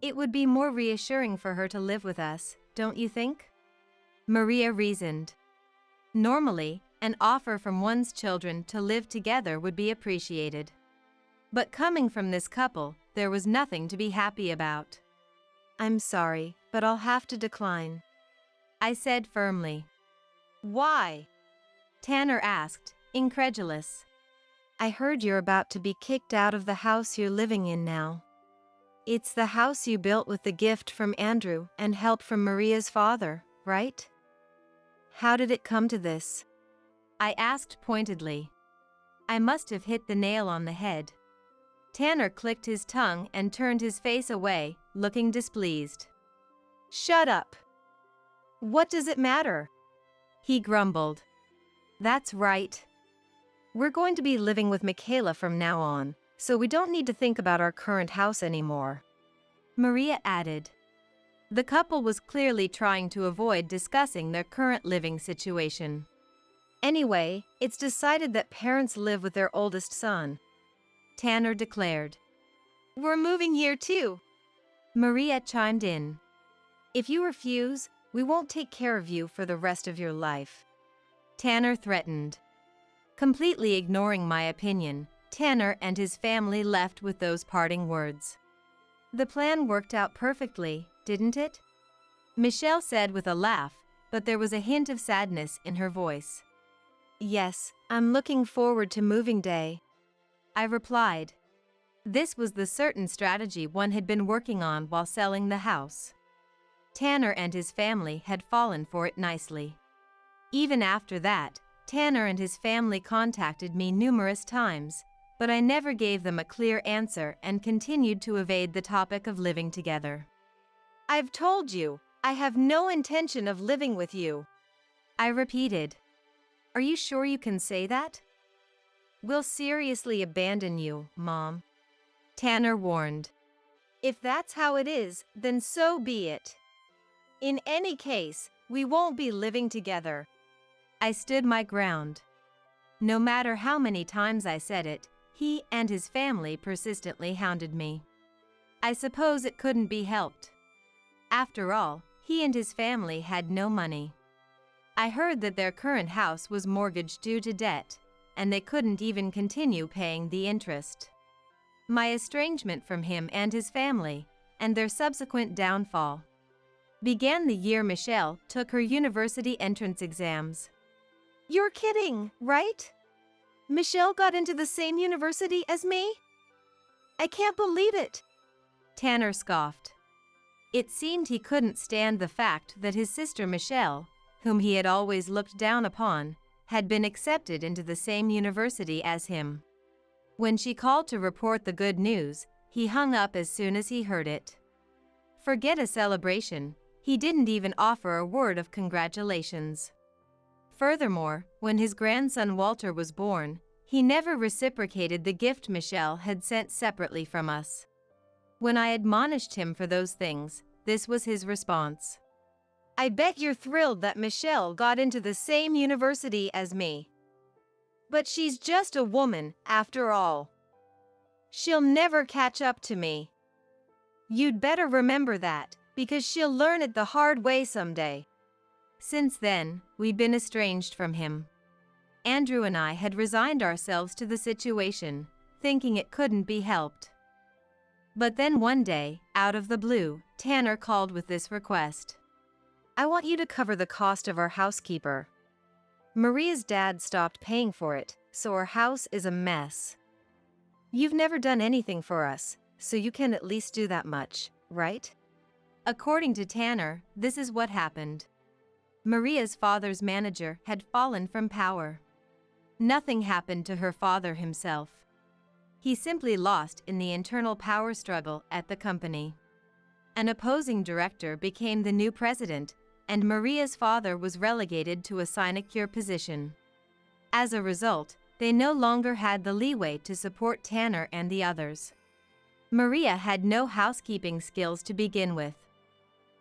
It would be more reassuring for her to live with us, don't you think? Maria reasoned. Normally, an offer from one's children to live together would be appreciated. But coming from this couple, there was nothing to be happy about. I'm sorry, but I'll have to decline, I said firmly. Why? Tanner asked, incredulous. I heard you're about to be kicked out of the house you're living in now. It's the house you built with the gift from Andrew and help from Maria's father, right? How did it come to this? I asked pointedly. I must have hit the nail on the head. Tanner clicked his tongue and turned his face away, looking displeased. Shut up. What does it matter? He grumbled. That's right. We're going to be living with Michaela from now on, so we don't need to think about our current house anymore, Maria added. The couple was clearly trying to avoid discussing their current living situation. Anyway, it's decided that parents live with their oldest son, Tanner declared. We're moving here too, Maria chimed in. If you refuse, we won't take care of you for the rest of your life, Tanner threatened. Completely ignoring my opinion, Tanner and his family left with those parting words. The plan worked out perfectly, didn't it? Michelle said with a laugh, but there was a hint of sadness in her voice. Yes, I'm looking forward to moving day, I replied. This was the certain strategy one had been working on while selling the house. Tanner and his family had fallen for it nicely. Even after that, Tanner and his family contacted me numerous times, but I never gave them a clear answer and continued to evade the topic of living together. I've told you, I have no intention of living with you, I repeated. Are you sure you can say that? We'll seriously abandon you, Mom, Tanner warned. If that's how it is, then so be it. In any case, we won't be living together. I stood my ground. No matter how many times I said it, he and his family persistently hounded me. I suppose it couldn't be helped. After all, he and his family had no money. I heard that their current house was mortgaged due to debt, and they couldn't even continue paying the interest. My estrangement from him and his family, and their subsequent downfall, began the year Michelle took her university entrance exams. You're kidding, right? Michelle got into the same university as me? I can't believe it, Tanner scoffed. It seemed he couldn't stand the fact that his sister Michelle, whom he had always looked down upon, had been accepted into the same university as him. When she called to report the good news, he hung up as soon as he heard it. Forget a celebration, he didn't even offer a word of congratulations. Furthermore, when his grandson Walter was born, he never reciprocated the gift Michelle had sent separately from us. When I admonished him for those things, this was his response. I bet you're thrilled that Michelle got into the same university as me. But she's just a woman, after all. She'll never catch up to me. You'd better remember that, because she'll learn it the hard way someday. Since then, we'd been estranged from him. Andrew and I had resigned ourselves to the situation, thinking it couldn't be helped. But then one day, out of the blue, Tanner called with this request. I want you to cover the cost of our housekeeper. Maria's dad stopped paying for it, so our house is a mess. You've never done anything for us, so you can at least do that much, right? According to Tanner, this is what happened. Maria's father's manager had fallen from power. Nothing happened to her father himself. He simply lost in the internal power struggle at the company. An opposing director became the new president, and Maria's father was relegated to a sinecure position. As a result, they no longer had the leeway to support Tanner and the others. Maria had no housekeeping skills to begin with,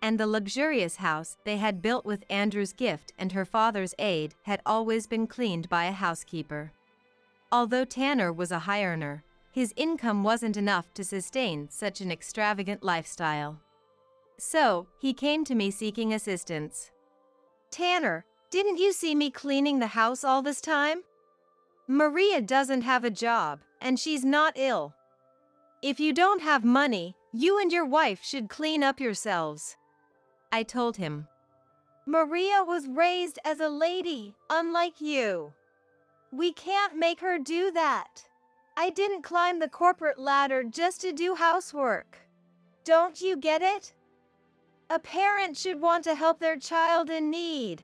and the luxurious house they had built with Andrew's gift and her father's aid had always been cleaned by a housekeeper. Although Tanner was a high earner, his income wasn't enough to sustain such an extravagant lifestyle. So, he came to me seeking assistance. Tanner, didn't you see me cleaning the house all this time? Maria doesn't have a job, and she's not ill. If you don't have money, you and your wife should clean up yourselves, I told him. Maria was raised as a lady, unlike you. We can't make her do that. I didn't climb the corporate ladder just to do housework. Don't you get it? A parent should want to help their child in need,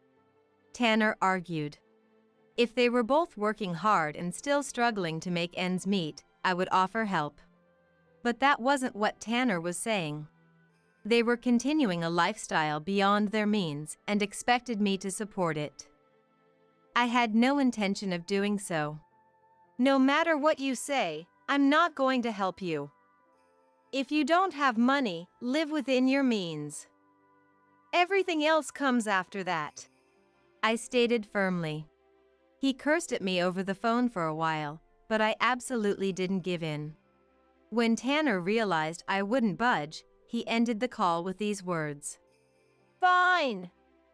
Tanner argued. If they were both working hard and still struggling to make ends meet, I would offer help. But that wasn't what Tanner was saying. They were continuing a lifestyle beyond their means and expected me to support it. I had no intention of doing so. No matter what you say, I'm not going to help you. If you don't have money, live within your means. Everything else comes after that, I stated firmly. He cursed at me over the phone for a while, but I absolutely didn't give in. When Tanner realized I wouldn't budge, he ended the call with these words. Fine,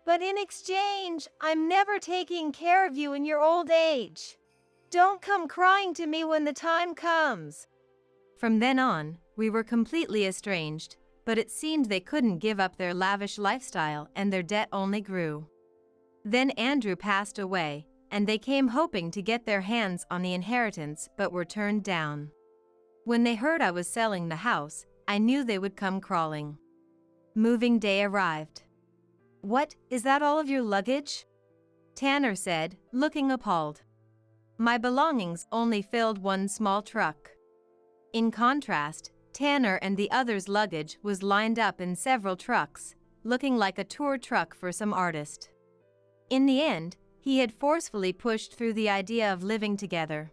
but in exchange, I'm never taking care of you in your old age. Don't come crying to me when the time comes. From then on, we were completely estranged, but it seemed they couldn't give up their lavish lifestyle and their debt only grew. Then Andrew passed away, and they came hoping to get their hands on the inheritance but were turned down. When they heard I was selling the house, I knew they would come crawling. Moving day arrived. What, is that all of your luggage? Tanner said, looking appalled. My belongings only filled one small truck. In contrast, Tanner and the others' luggage was lined up in several trucks, looking like a tour truck for some artist. In the end, he had forcefully pushed through the idea of living together.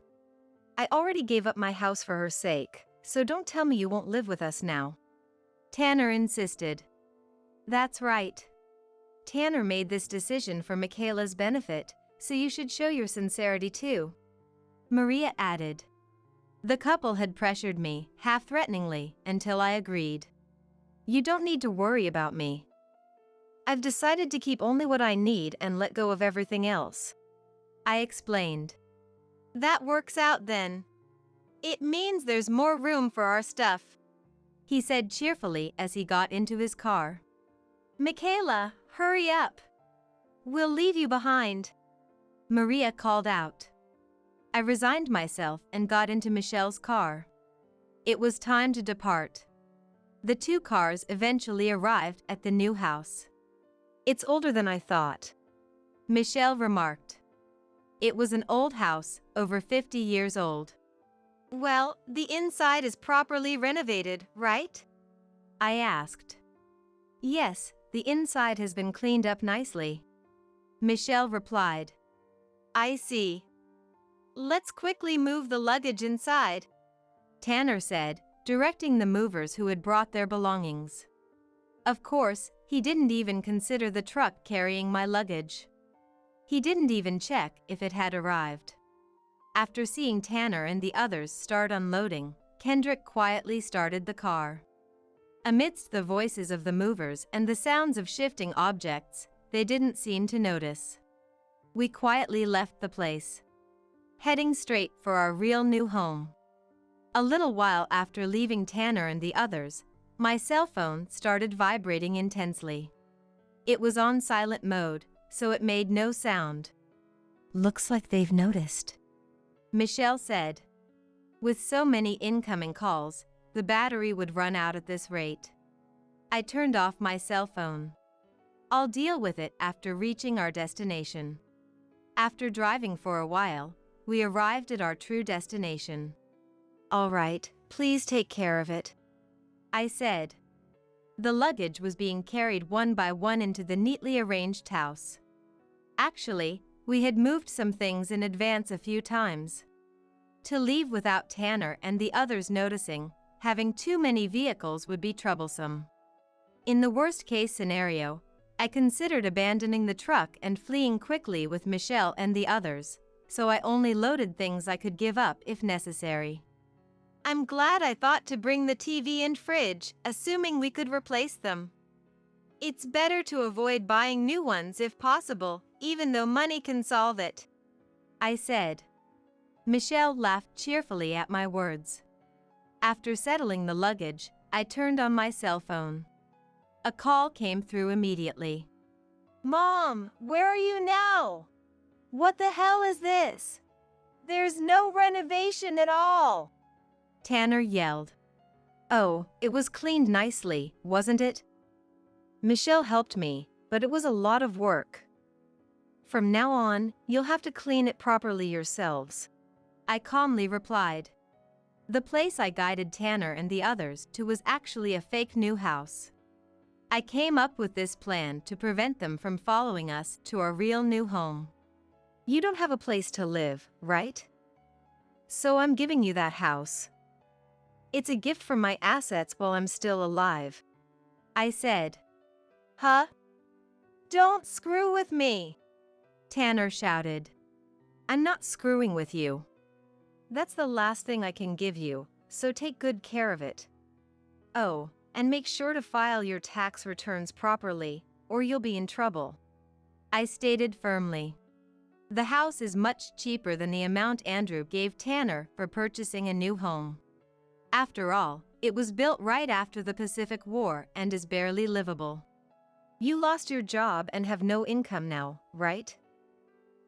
I already gave up my house for her sake, so don't tell me you won't live with us now, Tanner insisted. That's right. Tanner made this decision for Michaela's benefit, so you should show your sincerity too, Maria added. The couple had pressured me, half-threateningly, until I agreed. You don't need to worry about me. I've decided to keep only what I need and let go of everything else, I explained. That works out then. It means there's more room for our stuff, he said cheerfully as he got into his car. Michaela, hurry up. We'll leave you behind, Maria called out. I resigned myself and got into Michelle's car. It was time to depart. The two cars eventually arrived at the new house. It's older than I thought, Michelle remarked. It was an old house, over 50 years old. Well, the inside is properly renovated, right? I asked. Yes, the inside has been cleaned up nicely, Michelle replied. I see. Let's quickly move the luggage inside, Tanner said, directing the movers who had brought their belongings. Of course, he didn't even consider the truck carrying my luggage. He didn't even check if it had arrived. After seeing Tanner and the others start unloading, Kendrick quietly started the car. Amidst the voices of the movers and the sounds of shifting objects, they didn't seem to notice. We quietly left the place, heading straight for our real new home. A little while after leaving Tanner and the others, my cell phone started vibrating intensely. It was on silent mode, so it made no sound. Looks like they've noticed, Michelle said. With so many incoming calls, the battery would run out at this rate. I turned off my cell phone. I'll deal with it after reaching our destination. After driving for a while, we arrived at our true destination. All right, please take care of it, I said. The luggage was being carried one by one into the neatly arranged house. Actually, we had moved some things in advance a few times. To leave without Tanner and the others noticing, having too many vehicles would be troublesome. In the worst-case scenario, I considered abandoning the truck and fleeing quickly with Michelle and the others, so I only loaded things I could give up if necessary. I'm glad I thought to bring the TV and fridge, assuming we could replace them. It's better to avoid buying new ones if possible, even though money can solve it, I said. Michelle laughed cheerfully at my words. After settling the luggage, I turned on my cell phone. A call came through immediately. Mom, where are you now? What the hell is this? There's no renovation at all, Tanner yelled. Oh, it was cleaned nicely, wasn't it? Michelle helped me, but it was a lot of work. From now on, you'll have to clean it properly yourselves, I calmly replied. The place I guided Tanner and the others to was actually a fake new house. I came up with this plan to prevent them from following us to our real new home. You don't have a place to live, right? So I'm giving you that house. It's a gift from my assets while I'm still alive, I said. Huh? Don't screw with me, Tanner shouted. I'm not screwing with you. That's the last thing I can give you, so take good care of it. Oh, and make sure to file your tax returns properly, or you'll be in trouble, I stated firmly. The house is much cheaper than the amount Andrew gave Tanner for purchasing a new home. After all, it was built right after the Pacific War and is barely livable. You lost your job and have no income now, right?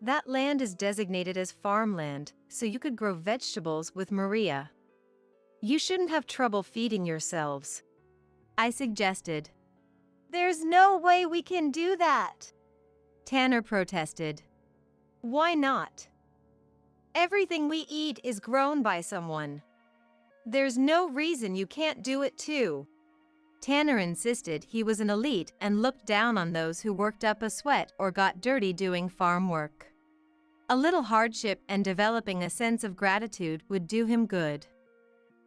That land is designated as farmland, so you could grow vegetables with Maria. You shouldn't have trouble feeding yourselves, I suggested. There's no way we can do that, Tanner protested. Why not? Everything we eat is grown by someone. There's no reason you can't do it too. Tanner insisted he was an elite and looked down on those who worked up a sweat or got dirty doing farm work. A little hardship and developing a sense of gratitude would do him good.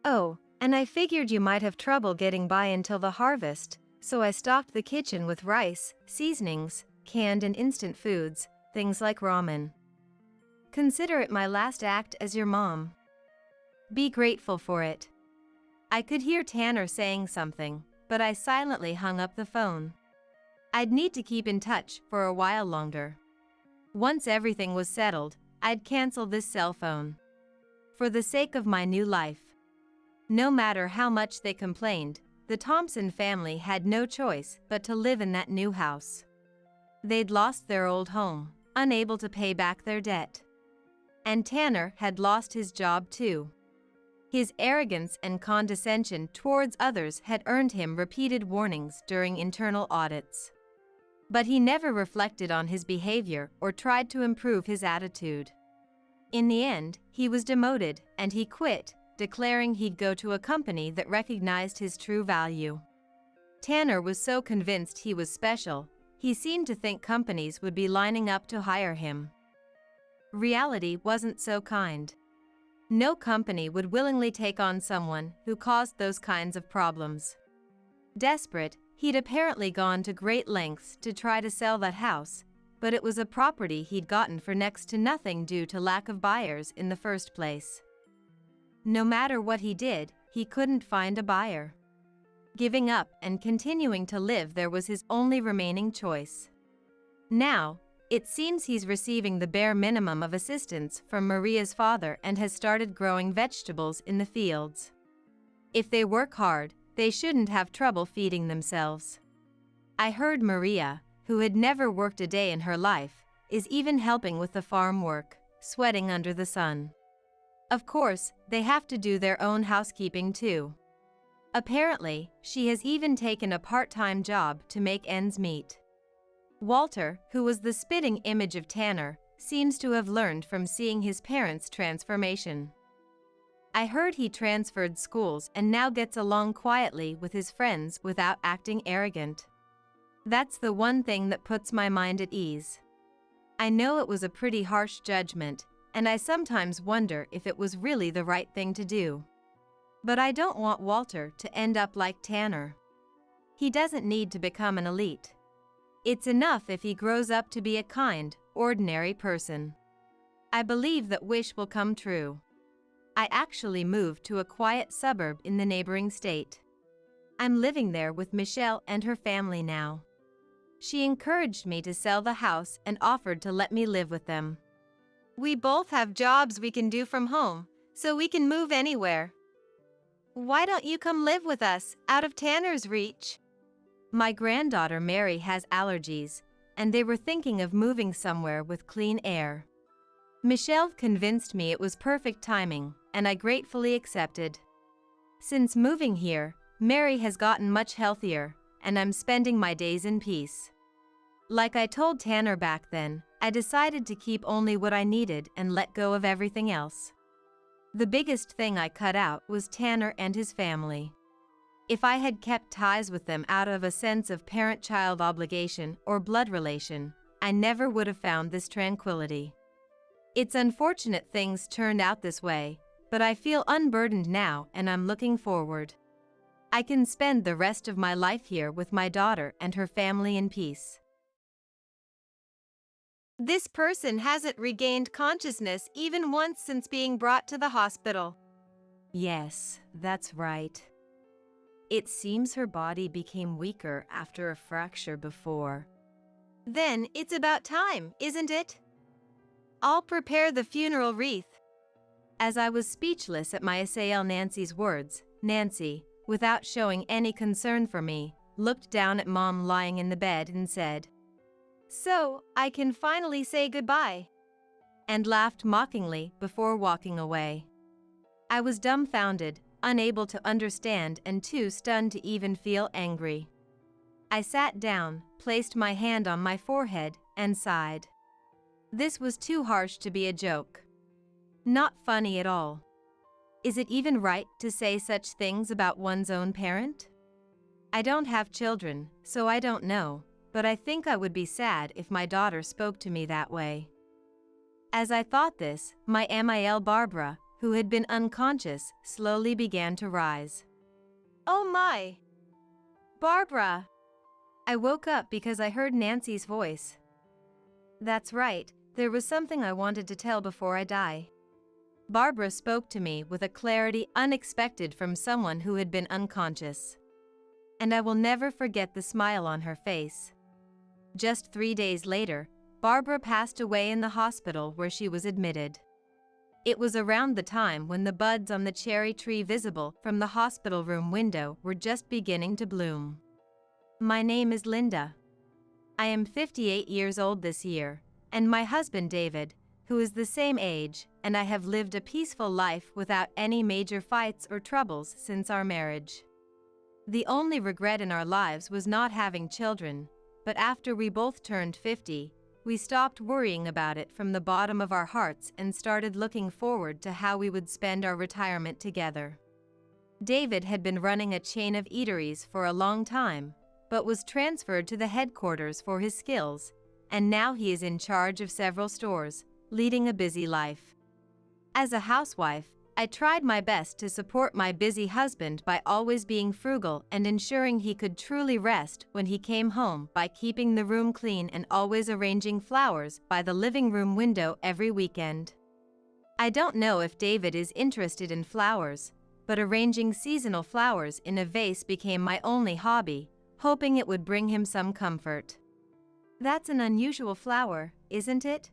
Oh, and I figured you might have trouble getting by until the harvest, so I stocked the kitchen with rice, seasonings, canned and instant foods, things like ramen. Consider it my last act as your mom. Be grateful for it. I could hear Tanner saying something, but I silently hung up the phone. I'd need to keep in touch for a while longer. Once everything was settled, I'd cancel this cell phone. For the sake of my new life. No matter how much they complained, the Thompson family had no choice but to live in that new house. They'd lost their old home, unable to pay back their debt. And Tanner had lost his job too. His arrogance and condescension towards others had earned him repeated warnings during internal audits. But he never reflected on his behavior or tried to improve his attitude. In the end, he was demoted and he quit, declaring he'd go to a company that recognized his true value. Tanner was so convinced he was special, he seemed to think companies would be lining up to hire him. Reality wasn't so kind. No company would willingly take on someone who caused those kinds of problems. Desperate, he'd apparently gone to great lengths to try to sell that house, but it was a property he'd gotten for next to nothing due to lack of buyers in the first place. No matter what he did, he couldn't find a buyer. Giving up and continuing to live there was his only remaining choice. Now, it seems he's receiving the bare minimum of assistance from Maria's father and has started growing vegetables in the fields. If they work hard, they shouldn't have trouble feeding themselves. I heard Maria, who had never worked a day in her life, is even helping with the farm work, sweating under the sun. Of course, they have to do their own housekeeping too. Apparently, she has even taken a part-time job to make ends meet. Walter, who was the spitting image of Tanner, seems to have learned from seeing his parents' transformation. I heard he transferred schools and now gets along quietly with his friends without acting arrogant. That's the one thing that puts my mind at ease. I know it was a pretty harsh judgment, and I sometimes wonder if it was really the right thing to do. But I don't want Walter to end up like Tanner. He doesn't need to become an elite. It's enough if he grows up to be a kind, ordinary person. I believe that wish will come true. I actually moved to a quiet suburb in the neighboring state. I'm living there with Michelle and her family now. She encouraged me to sell the house and offered to let me live with them. We both have jobs we can do from home, so we can move anywhere. Why don't you come live with us, out of Tanner's reach? My granddaughter Mary has allergies, and they were thinking of moving somewhere with clean air. Michelle convinced me it was perfect timing, and I gratefully accepted. Since moving here, Mary has gotten much healthier, and I'm spending my days in peace. Like I told Tanner back then, I decided to keep only what I needed and let go of everything else. The biggest thing I cut out was Tanner and his family. If I had kept ties with them out of a sense of parent-child obligation or blood relation, I never would have found this tranquility. It's unfortunate things turned out this way, but I feel unburdened now and I'm looking forward. I can spend the rest of my life here with my daughter and her family in peace. This person hasn't regained consciousness even once since being brought to the hospital. Yes, that's right. It seems her body became weaker after a fracture before. Then it's about time, isn't it? I'll prepare the funeral wreath. As I was speechless at my assailant Nancy's words, Nancy, without showing any concern for me, looked down at Mom lying in the bed and said, "So, I can finally say goodbye," and laughed mockingly before walking away. I was dumbfounded, unable to understand and too stunned to even feel angry. I sat down, placed my hand on my forehead, and sighed. This was too harsh to be a joke. Not funny at all. Is it even right to say such things about one's own parent? I don't have children, so I don't know, but I think I would be sad if my daughter spoke to me that way. As I thought this, my Mill Barbara, who had been unconscious, slowly began to rise. "Oh my! Barbara!" I woke up because I heard Nancy's voice. That's right, there was something I wanted to tell before I die. Barbara spoke to me with a clarity unexpected from someone who had been unconscious. And I will never forget the smile on her face. Just 3 days later, Barbara passed away in the hospital where she was admitted. It was around the time when the buds on the cherry tree visible from the hospital room window were just beginning to bloom. My name is Linda. I am 58 years old this year, and my husband David, who is the same age, and I have lived a peaceful life without any major fights or troubles since our marriage. The only regret in our lives was not having children, but after we both turned 50, we stopped worrying about it from the bottom of our hearts and started looking forward to how we would spend our retirement together. David had been running a chain of eateries for a long time, but was transferred to the headquarters for his skills, and now he is in charge of several stores, leading a busy life. As a housewife, I tried my best to support my busy husband by always being frugal and ensuring he could truly rest when he came home by keeping the room clean and always arranging flowers by the living room window every weekend. I don't know if David is interested in flowers, but arranging seasonal flowers in a vase became my only hobby, hoping it would bring him some comfort. That's an unusual flower, isn't it?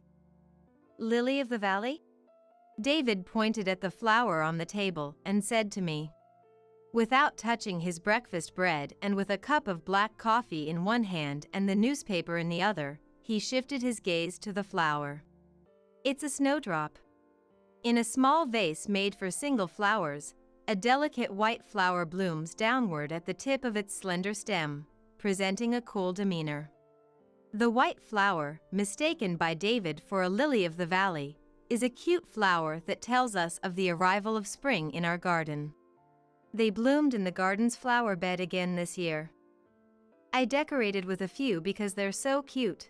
Lily of the valley? David pointed at the flower on the table and said to me. Without touching his breakfast bread and with a cup of black coffee in one hand and the newspaper in the other, he shifted his gaze to the flower. It's a snowdrop. In a small vase made for single flowers, a delicate white flower blooms downward at the tip of its slender stem, presenting a cool demeanor. The white flower, mistaken by David for a lily of the valley, is a cute flower that tells us of the arrival of spring in our garden. They bloomed in the garden's flower bed again this year. I decorated with a few because they're so cute.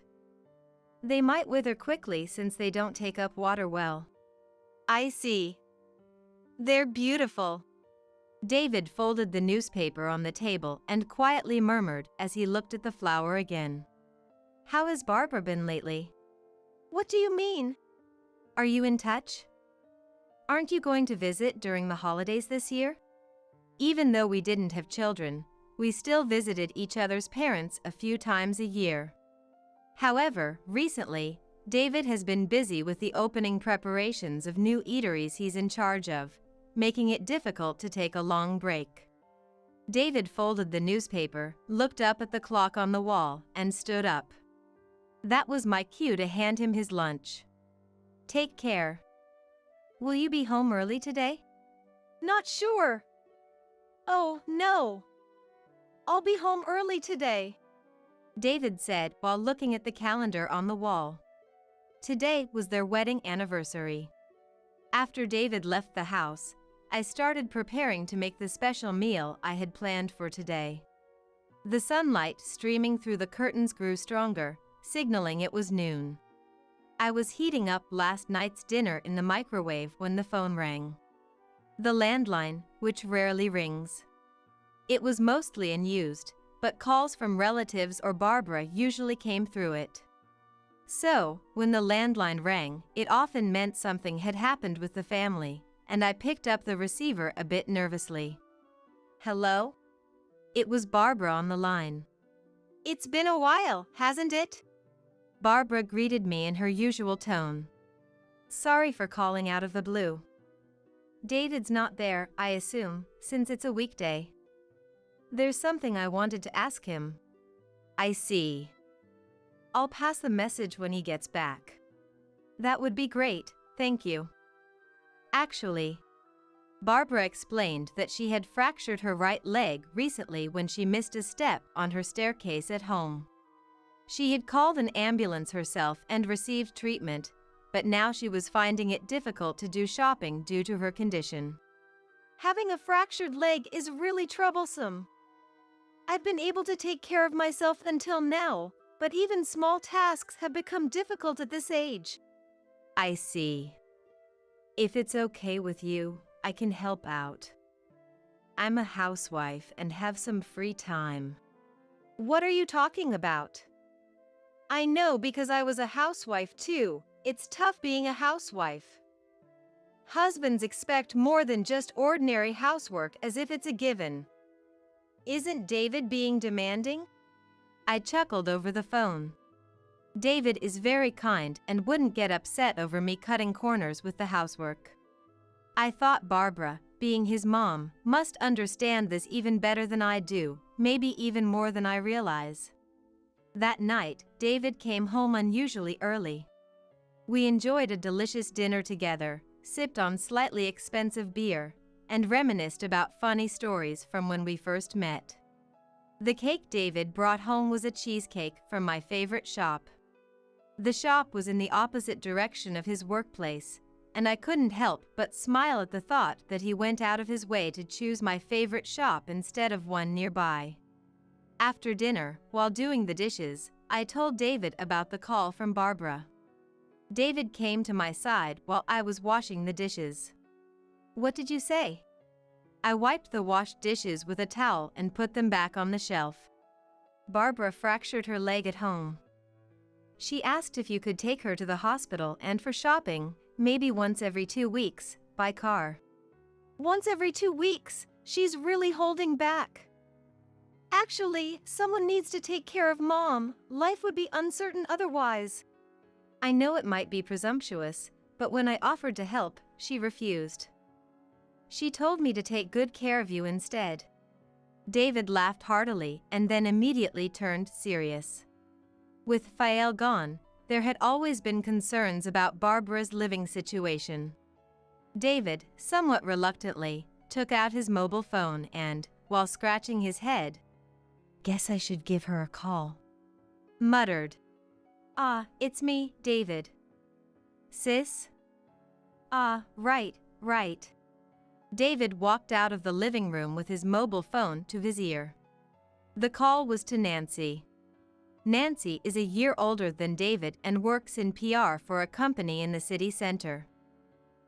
They might wither quickly since they don't take up water well. I see. They're beautiful. David folded the newspaper on the table and quietly murmured as he looked at the flower again. How has Barbara been lately? What do you mean? Are you in touch? Aren't you going to visit during the holidays this year? Even though we didn't have children, we still visited each other's parents a few times a year. However, recently, David has been busy with the opening preparations of new eateries he's in charge of, making it difficult to take a long break. David folded the newspaper, looked up at the clock on the wall, and stood up. That was my cue to hand him his lunch. Take care. Will you be home early today? Not sure. Oh, no. I'll be home early today, David said while looking at the calendar on the wall. Today was their wedding anniversary. After David left the house, I started preparing to make the special meal I had planned for today. The sunlight streaming through the curtains grew stronger, signaling it was noon. I was heating up last night's dinner in the microwave when the phone rang. The landline, which rarely rings. It was mostly unused, but calls from relatives or Barbara usually came through it. So, when the landline rang, it often meant something had happened with the family, and I picked up the receiver a bit nervously. Hello? It was Barbara on the line. It's been a while, hasn't it? Barbara greeted me in her usual tone. Sorry for calling out of the blue. David's not there, I assume, since it's a weekday. There's something I wanted to ask him. I see. I'll pass the message when he gets back. That would be great, thank you. Actually, Barbara explained that she had fractured her right leg recently when she missed a step on her staircase at home. She had called an ambulance herself and received treatment, but now she was finding it difficult to do shopping due to her condition. Having a fractured leg is really troublesome. I've been able to take care of myself until now, but even small tasks have become difficult at this age. I see. If it's okay with you, I can help out. I'm a housewife and have some free time. What are you talking about? I know because I was a housewife too. It's tough being a housewife. Husbands expect more than just ordinary housework as if it's a given. Isn't David being demanding? I chuckled over the phone. David is very kind and wouldn't get upset over me cutting corners with the housework. I thought Barbara, being his mom, must understand this even better than I do, maybe even more than I realize. That night, David came home unusually early. We enjoyed a delicious dinner together, sipped on slightly expensive beer, and reminisced about funny stories from when we first met. The cake David brought home was a cheesecake from my favorite shop. The shop was in the opposite direction of his workplace, and I couldn't help but smile at the thought that he went out of his way to choose my favorite shop instead of one nearby. After dinner, while doing the dishes, I told David about the call from Barbara. David came to my side while I was washing the dishes. What did you say? I wiped the washed dishes with a towel and put them back on the shelf. Barbara fractured her leg at home. She asked if you could take her to the hospital and for shopping, maybe once every 2 weeks, by car. Once every 2 weeks? She's really holding back. Actually, someone needs to take care of Mom. Life would be uncertain otherwise. I know it might be presumptuous, but when I offered to help, she refused. She told me to take good care of you instead. David laughed heartily and then immediately turned serious. With Fael gone, there had always been concerns about Barbara's living situation. David, somewhat reluctantly, took out his mobile phone and, while scratching his head, "Guess I should give her a call," muttered. "Ah, it's me, David." "Sis? Ah, right. David walked out of the living room with his mobile phone to his ear. The call was to Nancy. Nancy is a year older than David and works in PR for a company in the city center.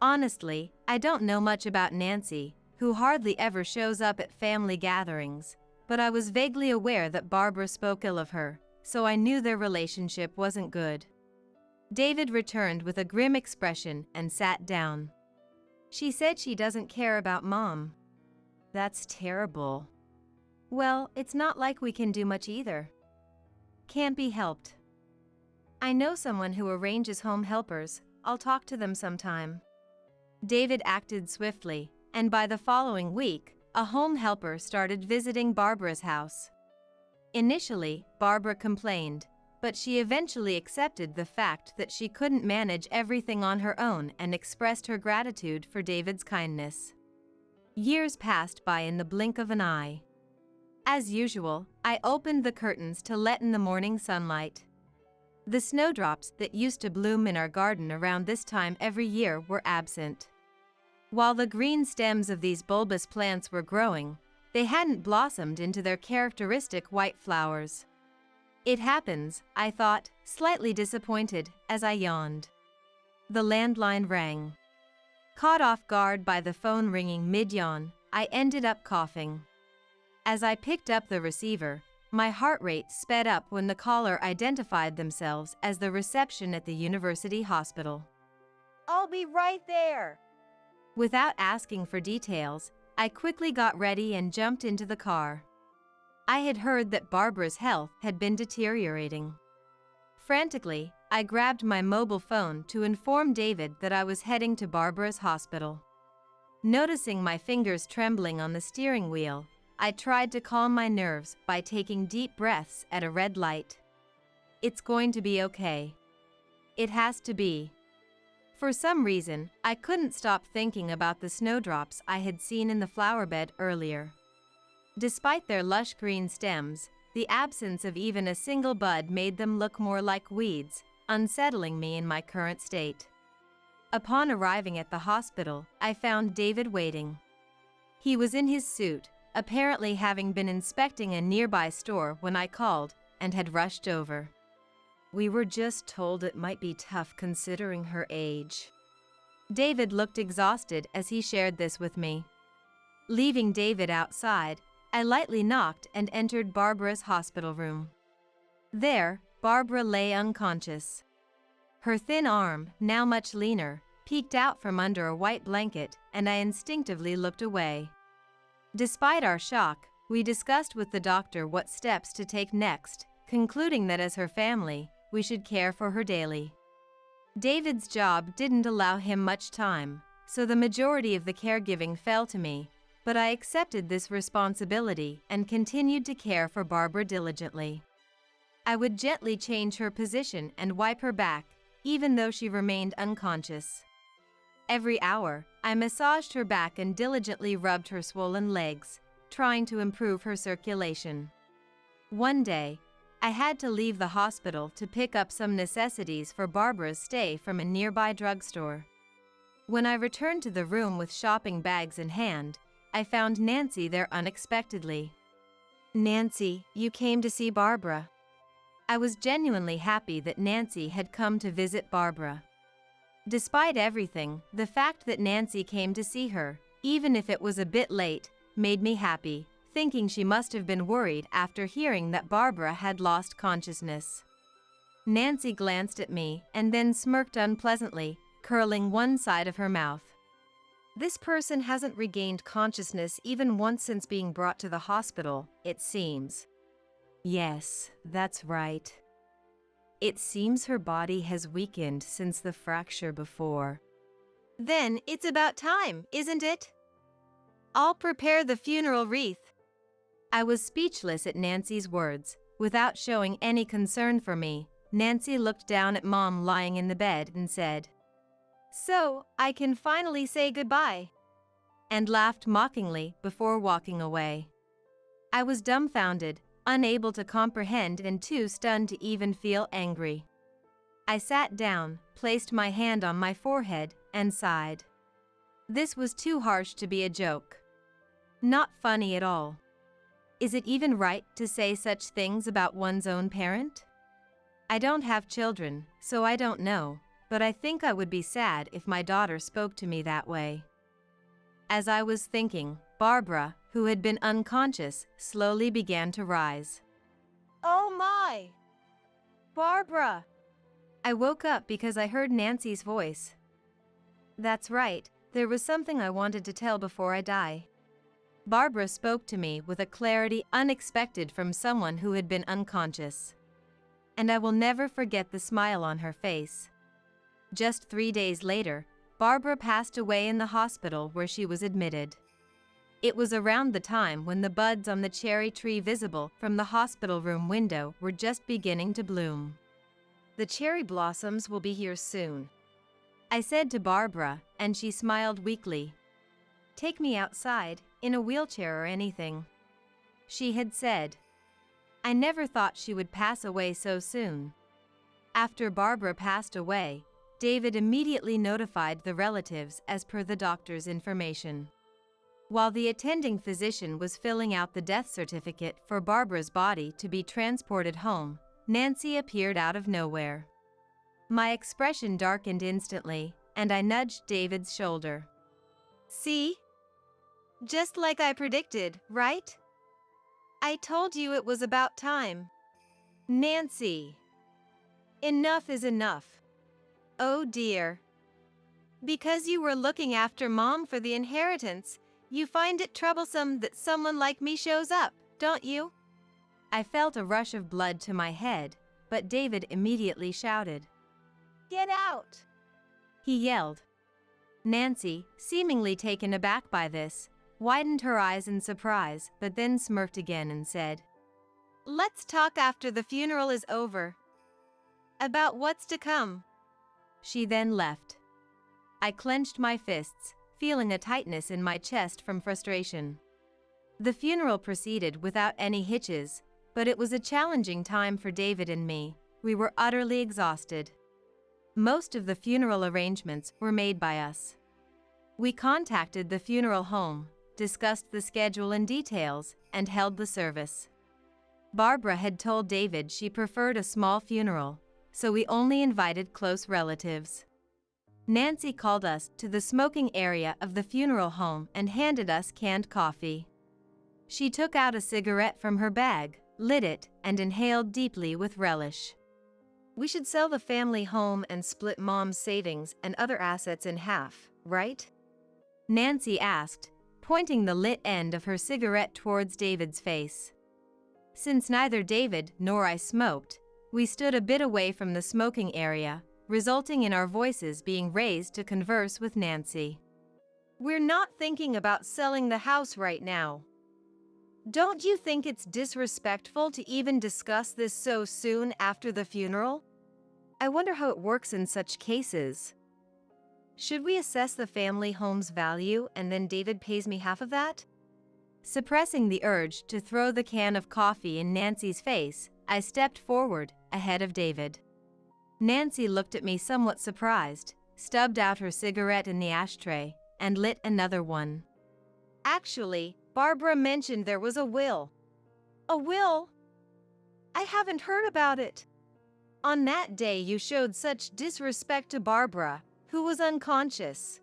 Honestly, I don't know much about Nancy, who hardly ever shows up at family gatherings, but I was vaguely aware that Barbara spoke ill of her, so I knew their relationship wasn't good. David returned with a grim expression and sat down. She said she doesn't care about Mom. That's terrible. Well, it's not like we can do much either. Can't be helped. I know someone who arranges home helpers. I'll talk to them sometime. David acted swiftly, and by the following week, a home helper started visiting Barbara's house. Initially, Barbara complained, but she eventually accepted the fact that she couldn't manage everything on her own and expressed her gratitude for David's kindness. Years passed by in the blink of an eye. As usual, I opened the curtains to let in the morning sunlight. The snowdrops that used to bloom in our garden around this time every year were absent. While the green stems of these bulbous plants were growing, they hadn't blossomed into their characteristic white flowers. It happens, I thought, slightly disappointed, as I yawned. The landline rang. Caught off guard by the phone ringing mid-yawn, I ended up coughing. As I picked up the receiver, my heart rate sped up when the caller identified themselves as the reception at the university hospital. I'll be right there. Without asking for details, I quickly got ready and jumped into the car. I had heard that Barbara's health had been deteriorating. Frantically, I grabbed my mobile phone to inform David that I was heading to Barbara's hospital. Noticing my fingers trembling on the steering wheel, I tried to calm my nerves by taking deep breaths at a red light. It's going to be okay. It has to be. For some reason, I couldn't stop thinking about the snowdrops I had seen in the flower bed earlier. Despite their lush green stems, the absence of even a single bud made them look more like weeds, unsettling me in my current state. Upon arriving at the hospital, I found David waiting. He was in his suit, apparently having been inspecting a nearby store when I called, and had rushed over. We were just told it might be tough considering her age. David looked exhausted as he shared this with me. Leaving David outside, I lightly knocked and entered Barbara's hospital room. There, Barbara lay unconscious. Her thin arm, now much leaner, peeked out from under a white blanket, and I instinctively looked away. Despite our shock, we discussed with the doctor what steps to take next, concluding that as her family, we should care for her daily. David's job didn't allow him much time, so the majority of the caregiving fell to me, but I accepted this responsibility and continued to care for Barbara diligently. I would gently change her position and wipe her back, even though she remained unconscious. Every hour, I massaged her back and diligently rubbed her swollen legs, trying to improve her circulation. One day, I had to leave the hospital to pick up some necessities for Barbara's stay from a nearby drugstore. When I returned to the room with shopping bags in hand, I found Nancy there unexpectedly. "Nancy, you came to see Barbara." I was genuinely happy that Nancy had come to visit Barbara. Despite everything, the fact that Nancy came to see her, even if it was a bit late, made me happy, thinking she must have been worried after hearing that Barbara had lost consciousness. Nancy glanced at me and then smirked unpleasantly, curling one side of her mouth. "This person hasn't regained consciousness even once since being brought to the hospital, it seems." "Yes, that's right. It seems her body has weakened since the fracture before." "Then it's about time, isn't it? I'll prepare the funeral wreath." I was speechless at Nancy's words. Without showing any concern for me, Nancy looked down at Mom lying in the bed and said, "So, I can finally say goodbye," and laughed mockingly before walking away. I was dumbfounded, unable to comprehend and too stunned to even feel angry. I sat down, placed my hand on my forehead, and sighed. This was too harsh to be a joke. Not funny at all. Is it even right to say such things about one's own parent? I don't have children, so I don't know, but I think I would be sad if my daughter spoke to me that way. As I was thinking, Barbara, who had been unconscious, slowly began to rise. Oh my! Barbara! I woke up because I heard Nancy's voice. That's right, there was something I wanted to tell before I die. Barbara spoke to me with a clarity unexpected from someone who had been unconscious. And I will never forget the smile on her face. Just 3 days later, Barbara passed away in the hospital where she was admitted. It was around the time when the buds on the cherry tree visible from the hospital room window were just beginning to bloom. The cherry blossoms will be here soon, I said to Barbara, and she smiled weakly. Take me outside, in a wheelchair or anything, she had said. I never thought she would pass away so soon. After Barbara passed away, David immediately notified the relatives as per the doctor's information. While the attending physician was filling out the death certificate for Barbara's body to be transported home, Nancy appeared out of nowhere. My expression darkened instantly, and I nudged David's shoulder. See? Just like I predicted, right? I told you it was about time. Nancy. Enough is enough. Oh dear. Because you were looking after Mom for the inheritance, you find it troublesome that someone like me shows up, don't you? I felt a rush of blood to my head, but David immediately shouted. Get out! He yelled. Nancy, seemingly taken aback by this, widened her eyes in surprise, but then smirked again and said, Let's talk after the funeral is over. About what's to come. She then left. I clenched my fists, feeling a tightness in my chest from frustration. The funeral proceeded without any hitches, but it was a challenging time for David and me. We were utterly exhausted. Most of the funeral arrangements were made by us. We contacted the funeral home, discussed the schedule and details, and held the service. Barbara had told David she preferred a small funeral, so we only invited close relatives. Nancy called us to the smoking area of the funeral home and handed us canned coffee. She took out a cigarette from her bag, lit it, and inhaled deeply with relish. We should sell the family home and split Mom's savings and other assets in half, right? Nancy asked, pointing the lit end of her cigarette towards David's face. Since neither David nor I smoked, we stood a bit away from the smoking area, resulting in our voices being raised to converse with Nancy. We're not thinking about selling the house right now. Don't you think it's disrespectful to even discuss this so soon after the funeral? I wonder how it works in such cases. Should we assess the family home's value and then David pays me half of that? Suppressing the urge to throw the can of coffee in Nancy's face, I stepped forward, ahead of David. Nancy looked at me somewhat surprised, stubbed out her cigarette in the ashtray, and lit another one. Actually, Barbara mentioned there was a will. A will? I haven't heard about it. On that day you showed such disrespect to Barbara, who was unconscious.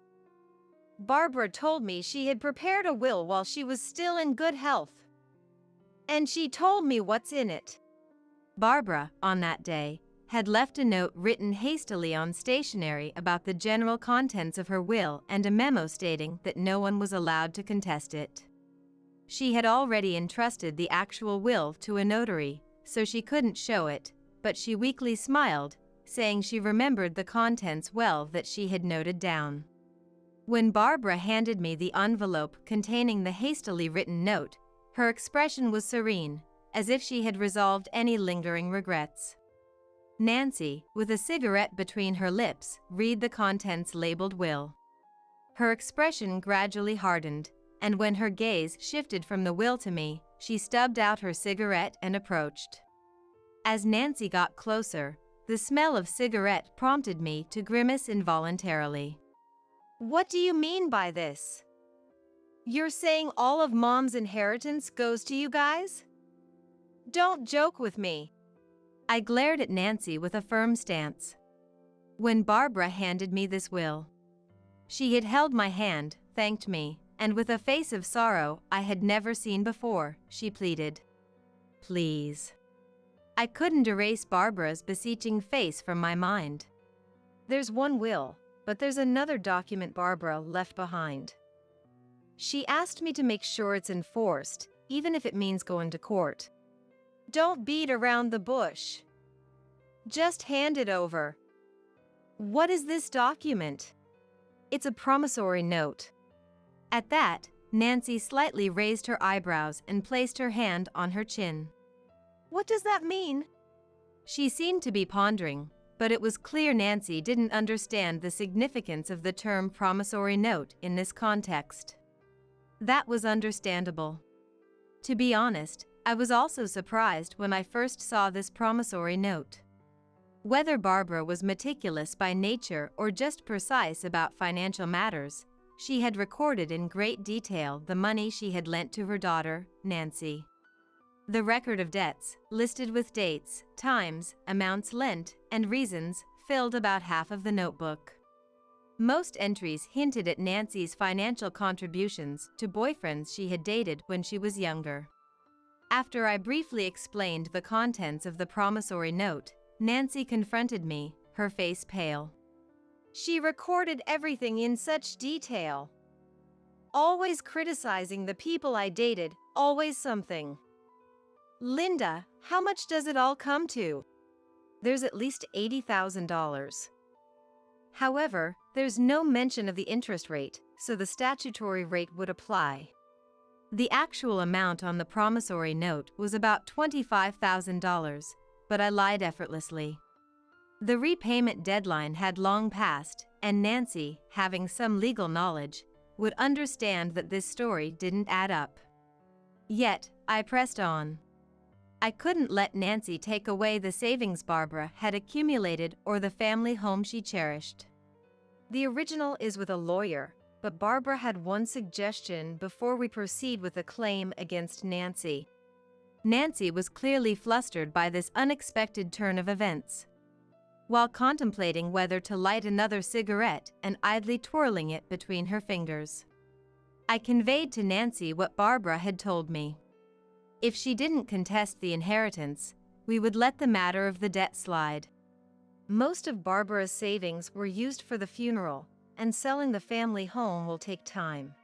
Barbara told me she had prepared a will while she was still in good health. And she told me what's in it. Barbara, on that day, had left a note written hastily on stationery about the general contents of her will and a memo stating that no one was allowed to contest it. She had already entrusted the actual will to a notary, so she couldn't show it, but she weakly smiled, saying she remembered the contents well that she had noted down. When Barbara handed me the envelope containing the hastily written note, her expression was serene, as if she had resolved any lingering regrets. Nancy, with a cigarette between her lips, read the contents labeled will. Her expression gradually hardened, and when her gaze shifted from the will to me, she stubbed out her cigarette and approached. As Nancy got closer, The smell of cigarette prompted me to grimace involuntarily. What do you mean by this? You're saying all of Mom's inheritance goes to you guys? Don't joke with me. I glared at Nancy with a firm stance. When Barbara handed me this will, she had held my hand, thanked me, and with a face of sorrow I had never seen before, she pleaded. Please. I couldn't erase Barbara's beseeching face from my mind. There's one will, but there's another document Barbara left behind. She asked me to make sure it's enforced, even if it means going to court. Don't beat around the bush. Just hand it over. What is this document? It's a promissory note. At that, Nancy slightly raised her eyebrows and placed her hand on her chin. What does that mean? She seemed to be pondering, but it was clear Nancy didn't understand the significance of the term promissory note in this context. That was understandable. To be honest, I was also surprised when I first saw this promissory note. Whether Barbara was meticulous by nature or just precise about financial matters, she had recorded in great detail the money she had lent to her daughter, Nancy. The record of debts, listed with dates, times, amounts lent, and reasons, filled about half of the notebook. Most entries hinted at Nancy's financial contributions to boyfriends she had dated when she was younger. After I briefly explained the contents of the promissory note, Nancy confronted me, her face pale. She recorded everything in such detail. Always criticizing the people I dated, always something. Linda, how much does it all come to? There's at least $80,000. However, there's no mention of the interest rate, so the statutory rate would apply. The actual amount on the promissory note was about $25,000, but I lied effortlessly. The repayment deadline had long passed, and Nancy, having some legal knowledge, would understand that this story didn't add up. Yet, I pressed on. I couldn't let Nancy take away the savings Barbara had accumulated or the family home she cherished. The original is with a lawyer, but Barbara had one suggestion before we proceed with a claim against Nancy. Nancy was clearly flustered by this unexpected turn of events. While contemplating whether to light another cigarette and idly twirling it between her fingers, I conveyed to Nancy what Barbara had told me. If she didn't contest the inheritance, we would let the matter of the debt slide. Most of Barbara's savings were used for the funeral, and selling the family home will take time.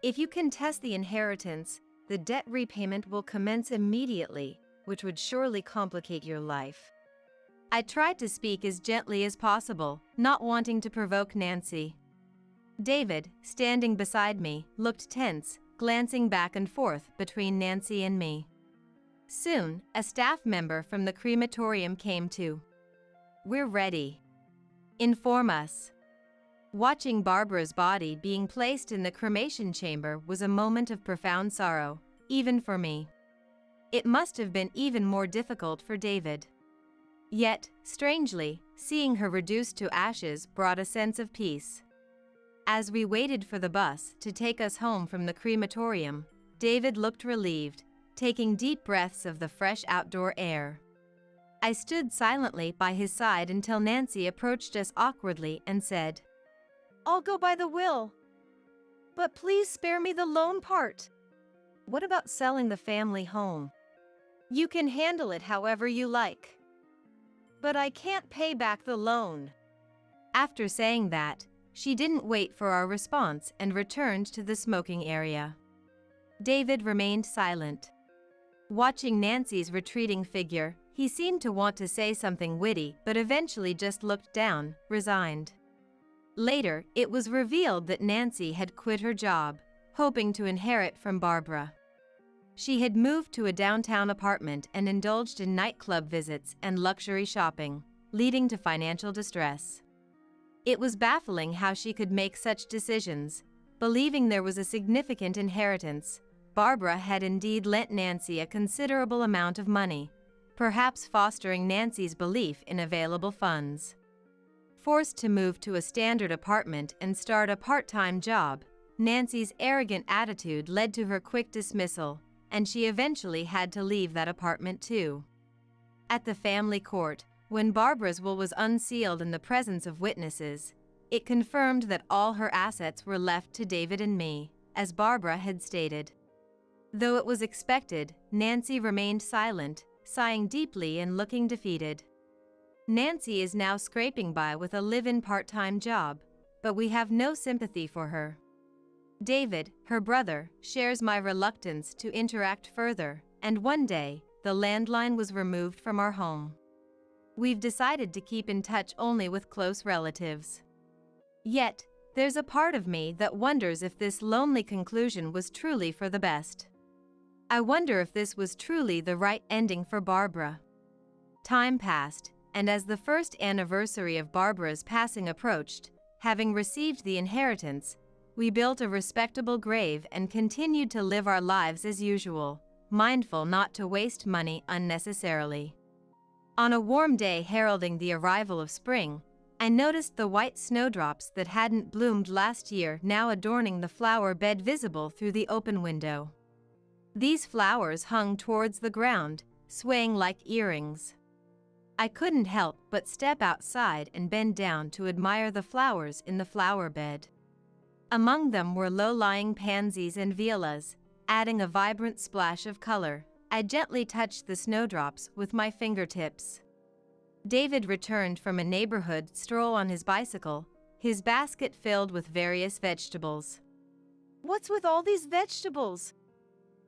If you contest the inheritance, the debt repayment will commence immediately, which would surely complicate your life. I tried to speak as gently as possible, not wanting to provoke Nancy. David, standing beside me, looked tense, glancing back and forth between Nancy and me. Soon, a staff member from the crematorium came too. We're ready. Inform us. Watching Barbara's body being placed in the cremation chamber was a moment of profound sorrow, even for me. It must have been even more difficult for David. Yet, strangely, seeing her reduced to ashes brought a sense of peace. As we waited for the bus to take us home from the crematorium, David looked relieved, taking deep breaths of the fresh outdoor air. I stood silently by his side until Nancy approached us awkwardly and said, I'll go by the will. But please spare me the loan part. What about selling the family home? You can handle it however you like. But I can't pay back the loan. After saying that, she didn't wait for our response and returned to the smoking area. David remained silent. Watching Nancy's retreating figure, he seemed to want to say something witty but eventually just looked down, resigned. Later, it was revealed that Nancy had quit her job, hoping to inherit from Barbara. She had moved to a downtown apartment and indulged in nightclub visits and luxury shopping, leading to financial distress. It was baffling how she could make such decisions. Believing there was a significant inheritance, Barbara had indeed lent Nancy a considerable amount of money, perhaps fostering Nancy's belief in available funds. Forced to move to a standard apartment and start a part-time job, Nancy's arrogant attitude led to her quick dismissal, and she eventually had to leave that apartment too. At the family court, when Barbara's will was unsealed in the presence of witnesses, it confirmed that all her assets were left to David and me, as Barbara had stated. Though it was expected, Nancy remained silent, sighing deeply and looking defeated. Nancy is now scraping by with a live-in part-time job, but we have no sympathy for her. David, her brother, shares my reluctance to interact further, and one day, the landline was removed from our home. We've decided to keep in touch only with close relatives. Yet, there's a part of me that wonders if this lonely conclusion was truly for the best. I wonder if this was truly the right ending for Barbara. Time passed, and as the first anniversary of Barbara's passing approached, having received the inheritance, we built a respectable grave and continued to live our lives as usual, mindful not to waste money unnecessarily. On a warm day heralding the arrival of spring, I noticed the white snowdrops that hadn't bloomed last year now adorning the flower bed visible through the open window. These flowers hung towards the ground, swaying like earrings. I couldn't help but step outside and bend down to admire the flowers in the flower bed. Among them were low-lying pansies and violas, adding a vibrant splash of color. I gently touched the snowdrops with my fingertips. David returned from a neighborhood stroll on his bicycle, his basket filled with various vegetables. What's with all these vegetables?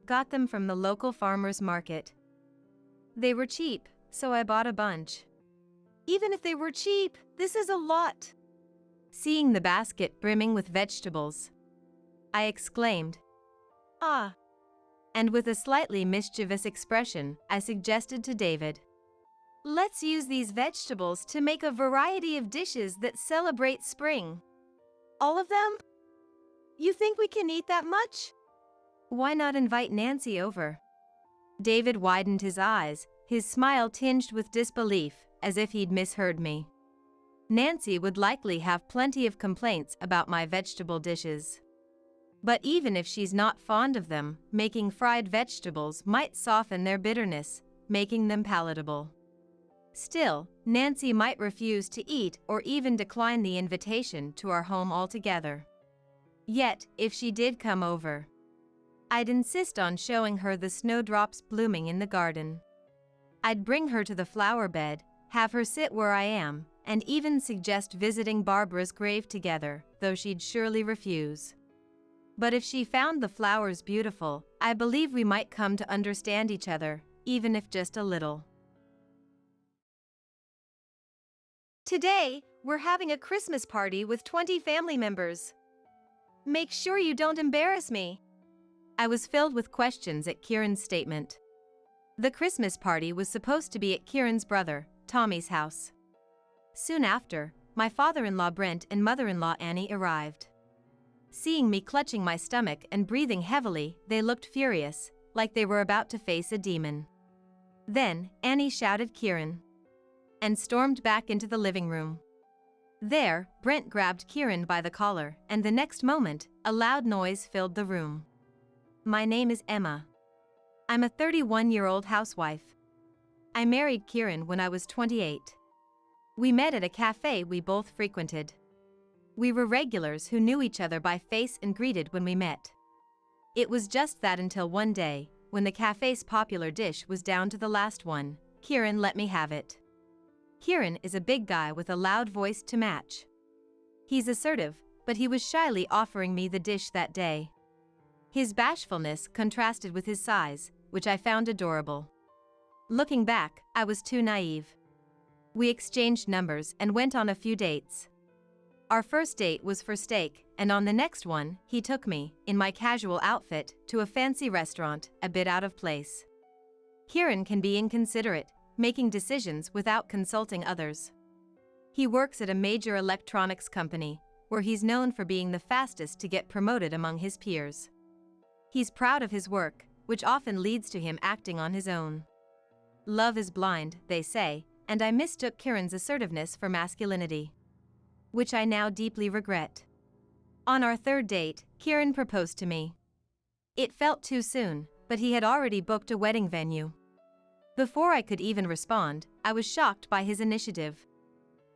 Got them from the local farmer's market. They were cheap, so I bought a bunch. Even if they were cheap, this is a lot. Seeing the basket brimming with vegetables, I exclaimed, "Ah!" And with a slightly mischievous expression, I suggested to David, "Let's use these vegetables to make a variety of dishes that celebrate spring." "All of them? You think we can eat that much?" "Why not invite Nancy over?" David widened his eyes, his smile tinged with disbelief, as if he'd misheard me. Nancy would likely have plenty of complaints about my vegetable dishes. But even if she's not fond of them, making fried vegetables might soften their bitterness, making them palatable. Still, Nancy might refuse to eat or even decline the invitation to our home altogether. Yet, if she did come over, I'd insist on showing her the snowdrops blooming in the garden. I'd bring her to the flower bed, have her sit where I am, and even suggest visiting Barbara's grave together, though she'd surely refuse. But if she found the flowers beautiful, I believe we might come to understand each other, even if just a little. Today, we're having a Christmas party with 20 family members. Make sure you don't embarrass me. I was filled with questions at Kieran's statement. The Christmas party was supposed to be at Kieran's brother, Tommy's house. Soon after, my father-in-law Brent and mother-in-law Annie arrived. Seeing me clutching my stomach and breathing heavily, they looked furious, like they were about to face a demon. Then, Annie shouted Kieran, and stormed back into the living room. There, Brent grabbed Kieran by the collar, and the next moment, a loud noise filled the room. My name is Emma. I'm a 31-year-old housewife. I married Kieran when I was 28. We met at a cafe we both frequented. We were regulars who knew each other by face and greeted when we met. It was just that until one day, when the cafe's popular dish was down to the last one, Kieran let me have it. Kieran is a big guy with a loud voice to match. He's assertive, but he was shyly offering me the dish that day. His bashfulness contrasted with his size, which I found adorable. Looking back, I was too naive. We exchanged numbers and went on a few dates. Our first date was for steak, and on the next one, he took me, in my casual outfit, to a fancy restaurant, a bit out of place. Kieran can be inconsiderate, making decisions without consulting others. He works at a major electronics company, where he's known for being the fastest to get promoted among his peers. He's proud of his work, which often leads to him acting on his own. Love is blind, they say, and I mistook Kieran's assertiveness for masculinity, which I now deeply regret. On our third date, Kieran proposed to me. It felt too soon, but he had already booked a wedding venue. Before I could even respond, I was shocked by his initiative.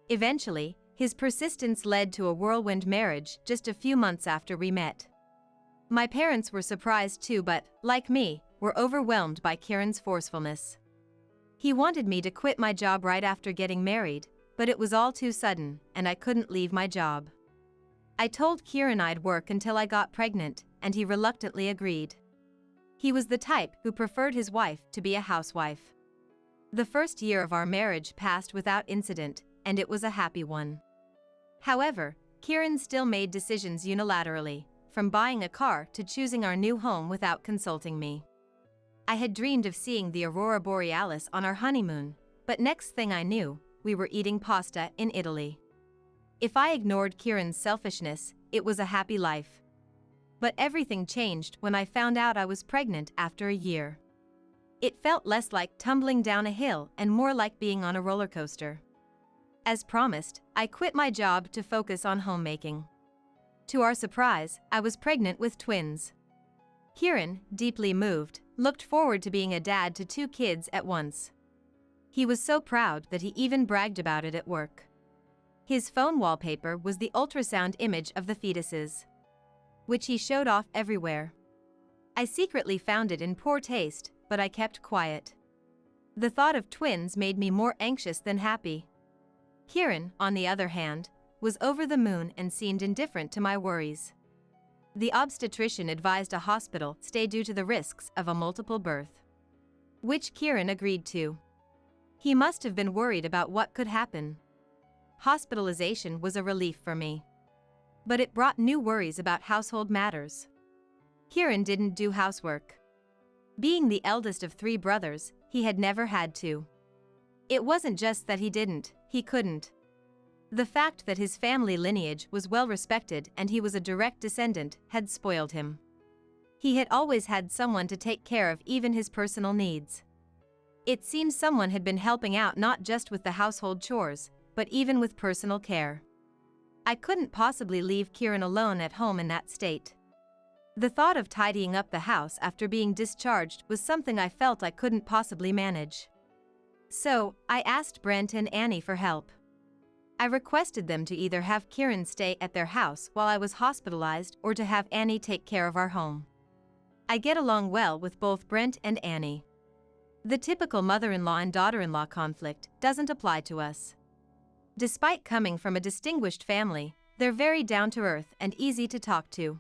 Eventually, his persistence led to a whirlwind marriage just a few months after we met. My parents were surprised too, but, like me, were overwhelmed by Kieran's forcefulness. He wanted me to quit my job right after getting married, but it was all too sudden, and I couldn't leave my job. I told Kieran I'd work until I got pregnant, and he reluctantly agreed. He was the type who preferred his wife to be a housewife. The first year of our marriage passed without incident, and it was a happy one. However, Kieran still made decisions unilaterally, from buying a car to choosing our new home without consulting me. I had dreamed of seeing the aurora borealis on our honeymoon, but next thing I knew, we were eating pasta in Italy. If I ignored Kieran's selfishness, it was a happy life. But everything changed when I found out I was pregnant after a year. It felt less like tumbling down a hill and more like being on a roller coaster. As promised, I quit my job to focus on homemaking. To our surprise, I was pregnant with twins. Kieran, deeply moved, looked forward to being a dad to 2 kids at once. He was so proud that he even bragged about it at work. His phone wallpaper was the ultrasound image of the fetuses, which he showed off everywhere. I secretly found it in poor taste, but I kept quiet. The thought of twins made me more anxious than happy. Kieran, on the other hand, was over the moon and seemed indifferent to my worries. The obstetrician advised a hospital stay due to the risks of a multiple birth, which Kieran agreed to. He must have been worried about what could happen. Hospitalization was a relief for me, but it brought new worries about household matters. Kieran didn't do housework. Being the eldest of 3 brothers, he had never had to. It wasn't just that he didn't, he couldn't. The fact that his family lineage was well respected and he was a direct descendant had spoiled him. He had always had someone to take care of even his personal needs. It seemed someone had been helping out not just with the household chores, but even with personal care. I couldn't possibly leave Kieran alone at home in that state. The thought of tidying up the house after being discharged was something I felt I couldn't possibly manage. So, I asked Brent and Annie for help. I requested them to either have Kieran stay at their house while I was hospitalized or to have Annie take care of our home. I get along well with both Brent and Annie. The typical mother-in-law and daughter-in-law conflict doesn't apply to us. Despite coming from a distinguished family, they're very down-to-earth and easy to talk to.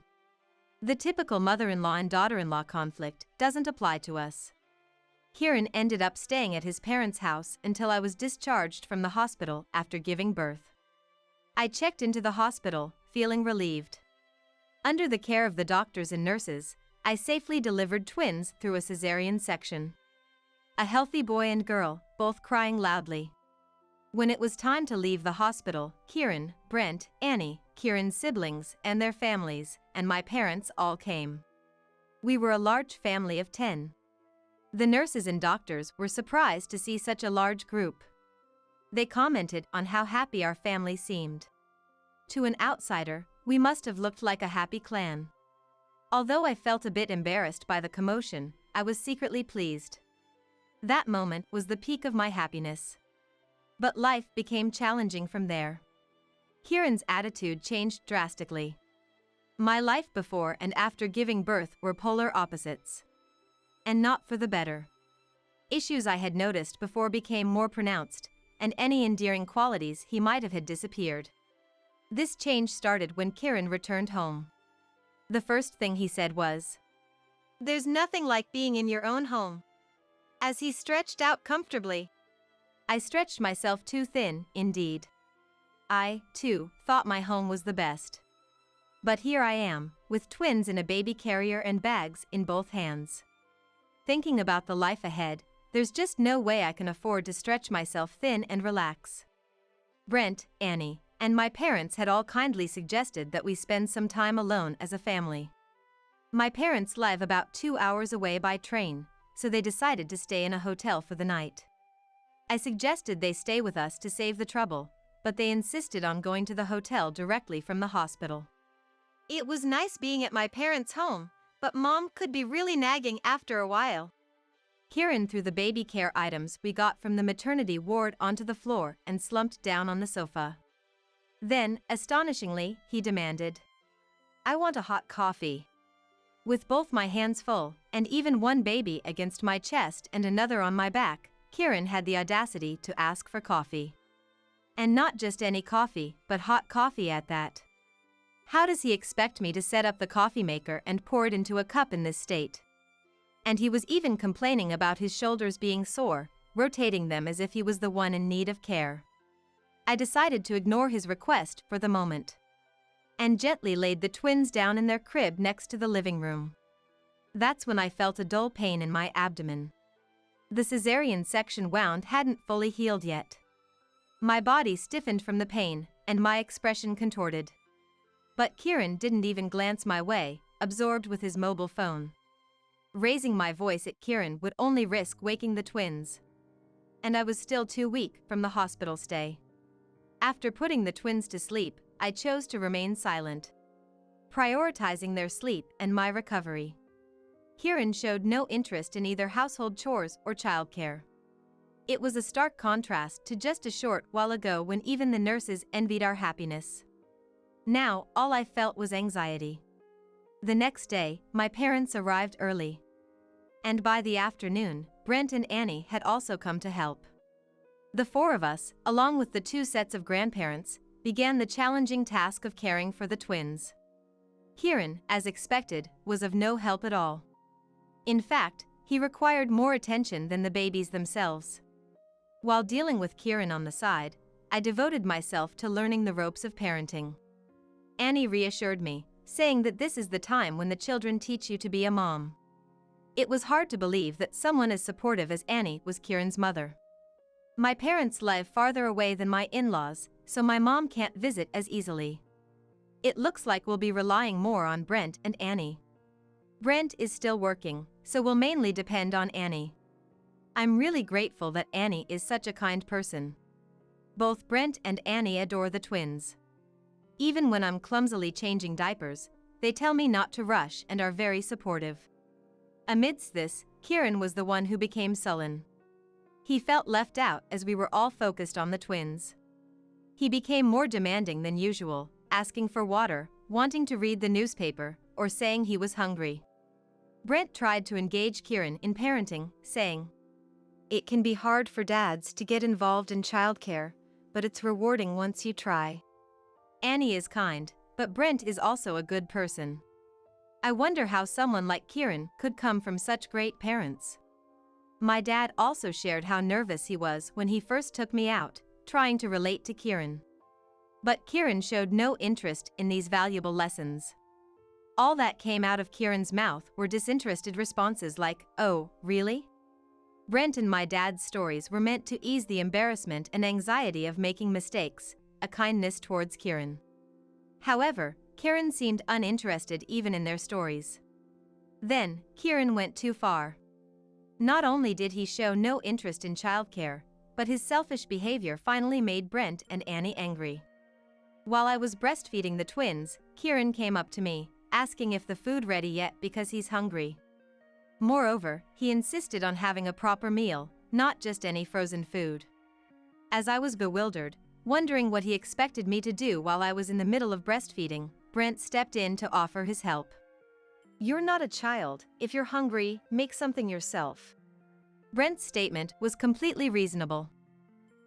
The typical mother-in-law and daughter-in-law conflict doesn't apply to us. Kieran ended up staying at his parents' house until I was discharged from the hospital after giving birth. I checked into the hospital, feeling relieved. Under the care of the doctors and nurses, I safely delivered twins through a cesarean section. A healthy boy and girl, both crying loudly. When it was time to leave the hospital, Kieran, Brent, Annie, Kieran's siblings and their families, and my parents all came. We were a large family of 10. The nurses and doctors were surprised to see such a large group. They commented on how happy our family seemed. To an outsider, we must have looked like a happy clan. Although I felt a bit embarrassed by the commotion, I was secretly pleased. That moment was the peak of my happiness. But life became challenging from there. Kieran's attitude changed drastically. My life before and after giving birth were polar opposites. And not for the better. Issues I had noticed before became more pronounced, and any endearing qualities he might have had disappeared. This change started when Kieran returned home. The first thing he said was, "There's nothing like being in your own home." As he stretched out comfortably. I stretched myself too thin, indeed. I, too, thought my home was the best. But here I am, with twins in a baby carrier and bags in both hands. Thinking about the life ahead, there's just no way I can afford to stretch myself thin and relax. Brent, Annie, and my parents had all kindly suggested that we spend some time alone as a family. My parents live about 2 hours away by train, so they decided to stay in a hotel for the night. I suggested they stay with us to save the trouble, but they insisted on going to the hotel directly from the hospital. It was nice being at my parents' home, but Mom could be really nagging after a while. Kieran threw the baby care items we got from the maternity ward onto the floor and slumped down on the sofa. Then, astonishingly, he demanded, "I want a hot coffee." With both my hands full, and even one baby against my chest and another on my back, Kieran had the audacity to ask for coffee. And not just any coffee, but hot coffee at that. How does he expect me to set up the coffee maker and pour it into a cup in this state? And he was even complaining about his shoulders being sore, rotating them as if he was the one in need of care. I decided to ignore his request for the moment, and gently laid the twins down in their crib next to the living room. That's when I felt a dull pain in my abdomen. The cesarean section wound hadn't fully healed yet. My body stiffened from the pain, and my expression contorted. But Kieran didn't even glance my way, absorbed with his mobile phone. Raising my voice at Kieran would only risk waking the twins. And I was still too weak from the hospital stay. After putting the twins to sleep, I chose to remain silent, prioritizing their sleep and my recovery. Kieran showed no interest in either household chores or childcare. It was a stark contrast to just a short while ago when even the nurses envied our happiness. Now, all I felt was anxiety. The next day, my parents arrived early. And by the afternoon, Brent and Annie had also come to help. The four of us, along with the two sets of grandparents, began the challenging task of caring for the twins. Kieran, as expected, was of no help at all. In fact, he required more attention than the babies themselves. While dealing with Kieran on the side, I devoted myself to learning the ropes of parenting. Annie reassured me, saying that this is the time when the children teach you to be a mom. It was hard to believe that someone as supportive as Annie was Kieran's mother. My parents live farther away than my in-laws, so my mom can't visit as easily. It looks like we'll be relying more on Brent and Annie. Brent is still working, so we'll mainly depend on Annie. I'm really grateful that Annie is such a kind person. Both Brent and Annie adore the twins. Even when I'm clumsily changing diapers, they tell me not to rush and are very supportive. Amidst this, Kieran was the one who became sullen. He felt left out as we were all focused on the twins. He became more demanding than usual, asking for water, wanting to read the newspaper, or saying he was hungry. Brent tried to engage Kieran in parenting, saying, "It can be hard for dads to get involved in childcare, but it's rewarding once you try." Annie is kind, but Brent is also a good person. I wonder how someone like Kieran could come from such great parents. My dad also shared how nervous he was when he first took me out, trying to relate to Kieran. But Kieran showed no interest in these valuable lessons. All that came out of Kieran's mouth were disinterested responses like, "Oh, really?" Brent and my dad's stories were meant to ease the embarrassment and anxiety of making mistakes, a kindness towards Kieran. However, Kieran seemed uninterested even in their stories. Then, Kieran went too far. Not only did he show no interest in childcare, but his selfish behavior finally made Brent and Annie angry. While I was breastfeeding the twins, Kieran came up to me, asking if the food ready yet because he's hungry. Moreover, he insisted on having a proper meal, not just any frozen food. As I was bewildered, wondering what he expected me to do while I was in the middle of breastfeeding, Brent stepped in to offer his help. "You're not a child. If you're hungry, make something yourself." Brent's statement was completely reasonable.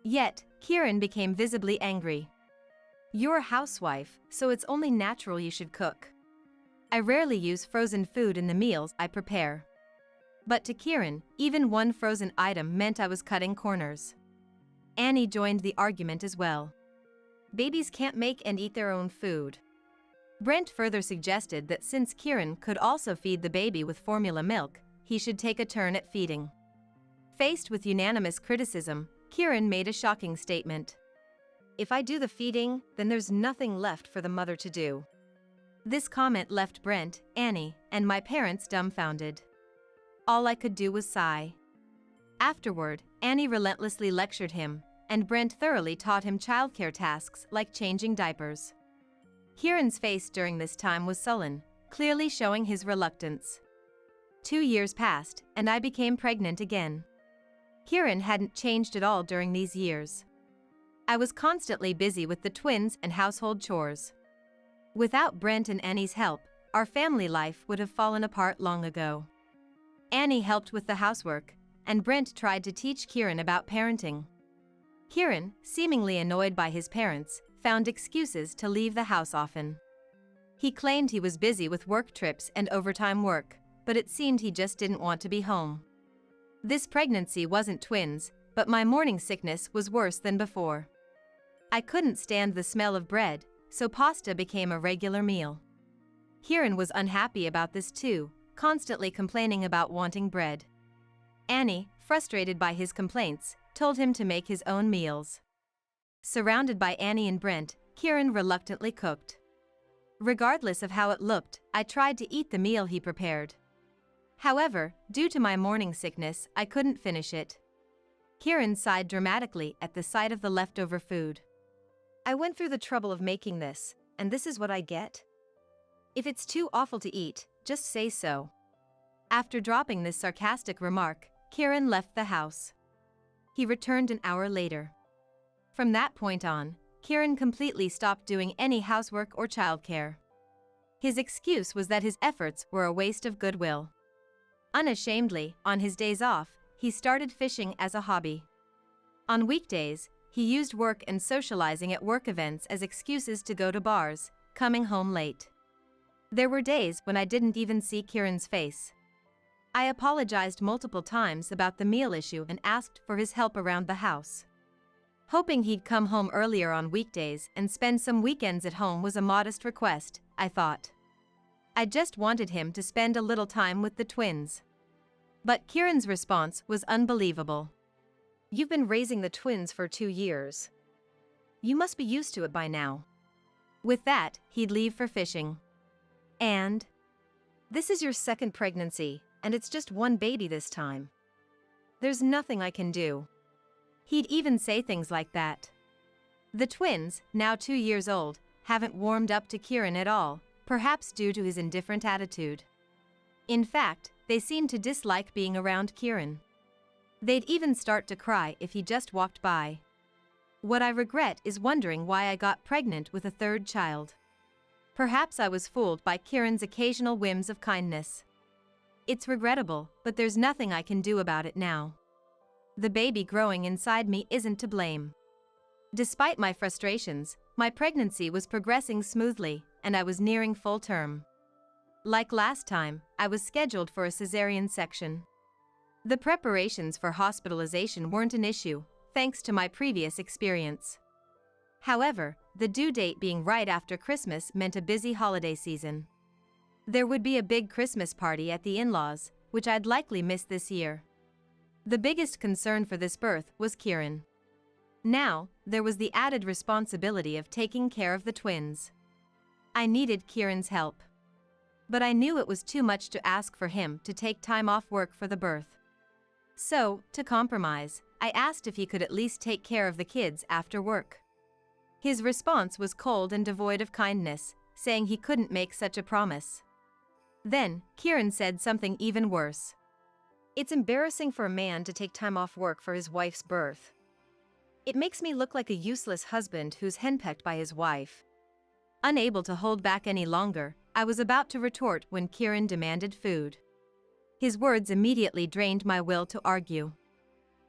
Yet, Kieran became visibly angry. "You're a housewife, so it's only natural you should cook. I rarely use frozen food in the meals I prepare." But to Kieran, even one frozen item meant I was cutting corners. Annie joined the argument as well. "Babies can't make and eat their own food." Brent further suggested that since Kieran could also feed the baby with formula milk, he should take a turn at feeding. Faced with unanimous criticism, Kieran made a shocking statement. "If I do the feeding, then there's nothing left for the mother to do." This comment left Brent, Annie, and my parents dumbfounded. All I could do was sigh. Afterward, Annie relentlessly lectured him, and Brent thoroughly taught him childcare tasks like changing diapers. Kieran's face during this time was sullen, clearly showing his reluctance. 2 years passed, and I became pregnant again. Kieran hadn't changed at all during these years. I was constantly busy with the twins and household chores. Without Brent and Annie's help, our family life would have fallen apart long ago. Annie helped with the housework, and Brent tried to teach Kieran about parenting. Kieran, seemingly annoyed by his parents, found excuses to leave the house often. He claimed he was busy with work trips and overtime work, but it seemed he just didn't want to be home. This pregnancy wasn't twins, but my morning sickness was worse than before. I couldn't stand the smell of bread, so pasta became a regular meal. Kieran was unhappy about this too, constantly complaining about wanting bread. Annie, frustrated by his complaints, told him to make his own meals. Surrounded by Annie and Brent, Kieran reluctantly cooked. Regardless of how it looked, I tried to eat the meal he prepared. However, due to my morning sickness, I couldn't finish it. Kieran sighed dramatically at the sight of the leftover food. I went through the trouble of making this, and this is what I get? If it's too awful to eat, just say so. After dropping this sarcastic remark, Kieran left the house. He returned an hour later. From that point on, Kieran completely stopped doing any housework or childcare. His excuse was that his efforts were a waste of goodwill. Unashamedly, on his days off, he started fishing as a hobby. On weekdays, he used work and socializing at work events as excuses to go to bars, coming home late. There were days when I didn't even see Kieran's face. I apologized multiple times about the meal issue and asked for his help around the house. Hoping he'd come home earlier on weekdays and spend some weekends at home was a modest request, I thought. I just wanted him to spend a little time with the twins. But Kieran's response was unbelievable. You've been raising the twins for 2 years. You must be used to it by now. With that, he'd leave for fishing. And this is your second pregnancy, and it's just one baby this time. There's nothing I can do. He'd even say things like that. The twins, now 2 years old, haven't warmed up to Kieran at all, perhaps due to his indifferent attitude. In fact, they seem to dislike being around Kieran. They'd even start to cry if he just walked by. What I regret is wondering why I got pregnant with a third child. Perhaps I was fooled by Kieran's occasional whims of kindness. It's regrettable, but there's nothing I can do about it now. The baby growing inside me isn't to blame. Despite my frustrations, my pregnancy was progressing smoothly, and I was nearing full term. Like last time, I was scheduled for a cesarean section. The preparations for hospitalization weren't an issue, thanks to my previous experience. However, the due date being right after Christmas meant a busy holiday season. There would be a big Christmas party at the in-laws, which I'd likely miss this year. The biggest concern for this birth was Kieran. Now, there was the added responsibility of taking care of the twins. I needed Kieran's help. But I knew it was too much to ask for him to take time off work for the birth. So, to compromise, I asked if he could at least take care of the kids after work. His response was cold and devoid of kindness, saying he couldn't make such a promise. Then, Kieran said something even worse. It's embarrassing for a man to take time off work for his wife's birth. It makes me look like a useless husband who's henpecked by his wife. Unable to hold back any longer, I was about to retort when Kieran demanded food. His words immediately drained my will to argue.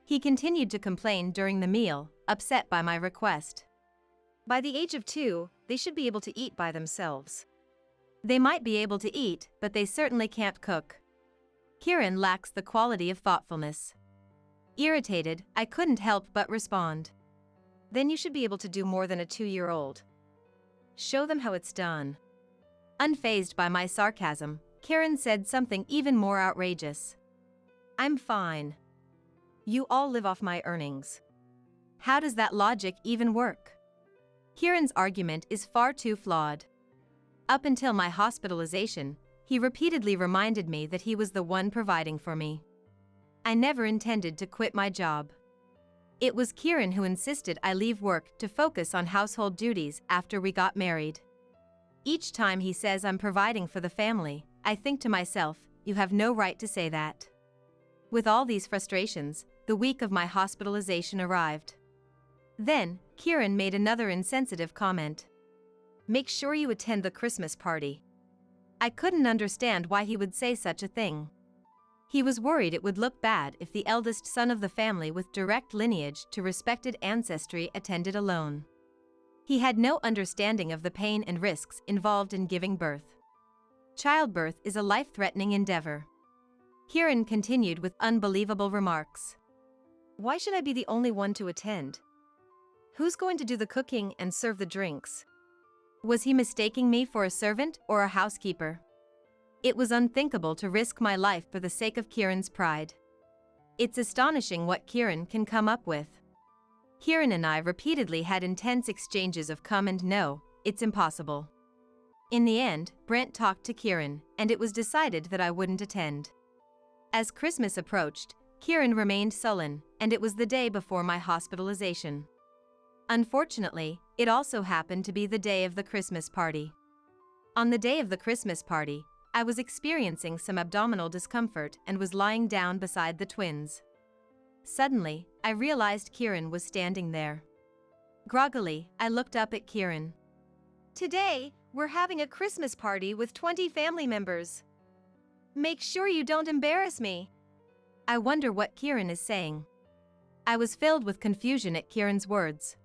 He continued to complain during the meal, upset by my request. By the age of 2, they should be able to eat by themselves. They might be able to eat, but they certainly can't cook. Kieran lacks the quality of thoughtfulness. Irritated, I couldn't help but respond. Then you should be able to do more than a 2-year-old. Show them how it's done. Unfazed by my sarcasm, Kieran said something even more outrageous. I'm fine. You all live off my earnings. How does that logic even work? Kieran's argument is far too flawed. Up until my hospitalization, he He repeatedly reminded me that he was the one providing for me. I never intended to quit my job. It was Kieran who insisted I leave work to focus on household duties after we got married. Each time he says I'm providing for the family, I think to myself, you have no right to say that. With all these frustrations, the week of my hospitalization arrived. Then, Kieran made another insensitive comment. Make sure you attend the Christmas party. I couldn't understand why he would say such a thing. He was worried it would look bad if the eldest son of the family with direct lineage to respected ancestry attended alone. He had no understanding of the pain and risks involved in giving birth. Childbirth is a life-threatening endeavor. Kieran continued with unbelievable remarks. Why should I be the only one to attend? Who's going to do the cooking and serve the drinks? Was he mistaking me for a servant or a housekeeper? It was unthinkable to risk my life for the sake of Kieran's pride. It's astonishing what Kieran can come up with. Kieran and I repeatedly had intense exchanges of come and no, it's impossible. In the end, Brent talked to Kieran, and it was decided that I wouldn't attend. As Christmas approached, Kieran remained sullen, and it was the day before my hospitalization. Unfortunately, it also happened to be the day of the Christmas party. On the day of the Christmas party, I was experiencing some abdominal discomfort and was lying down beside the twins. Suddenly, I realized Kieran was standing there. Groggily, I looked up at Kieran. Today, we're having a Christmas party with 20 family members. Make sure you don't embarrass me. I wonder what Kieran is saying. I was filled with confusion at Kieran's words.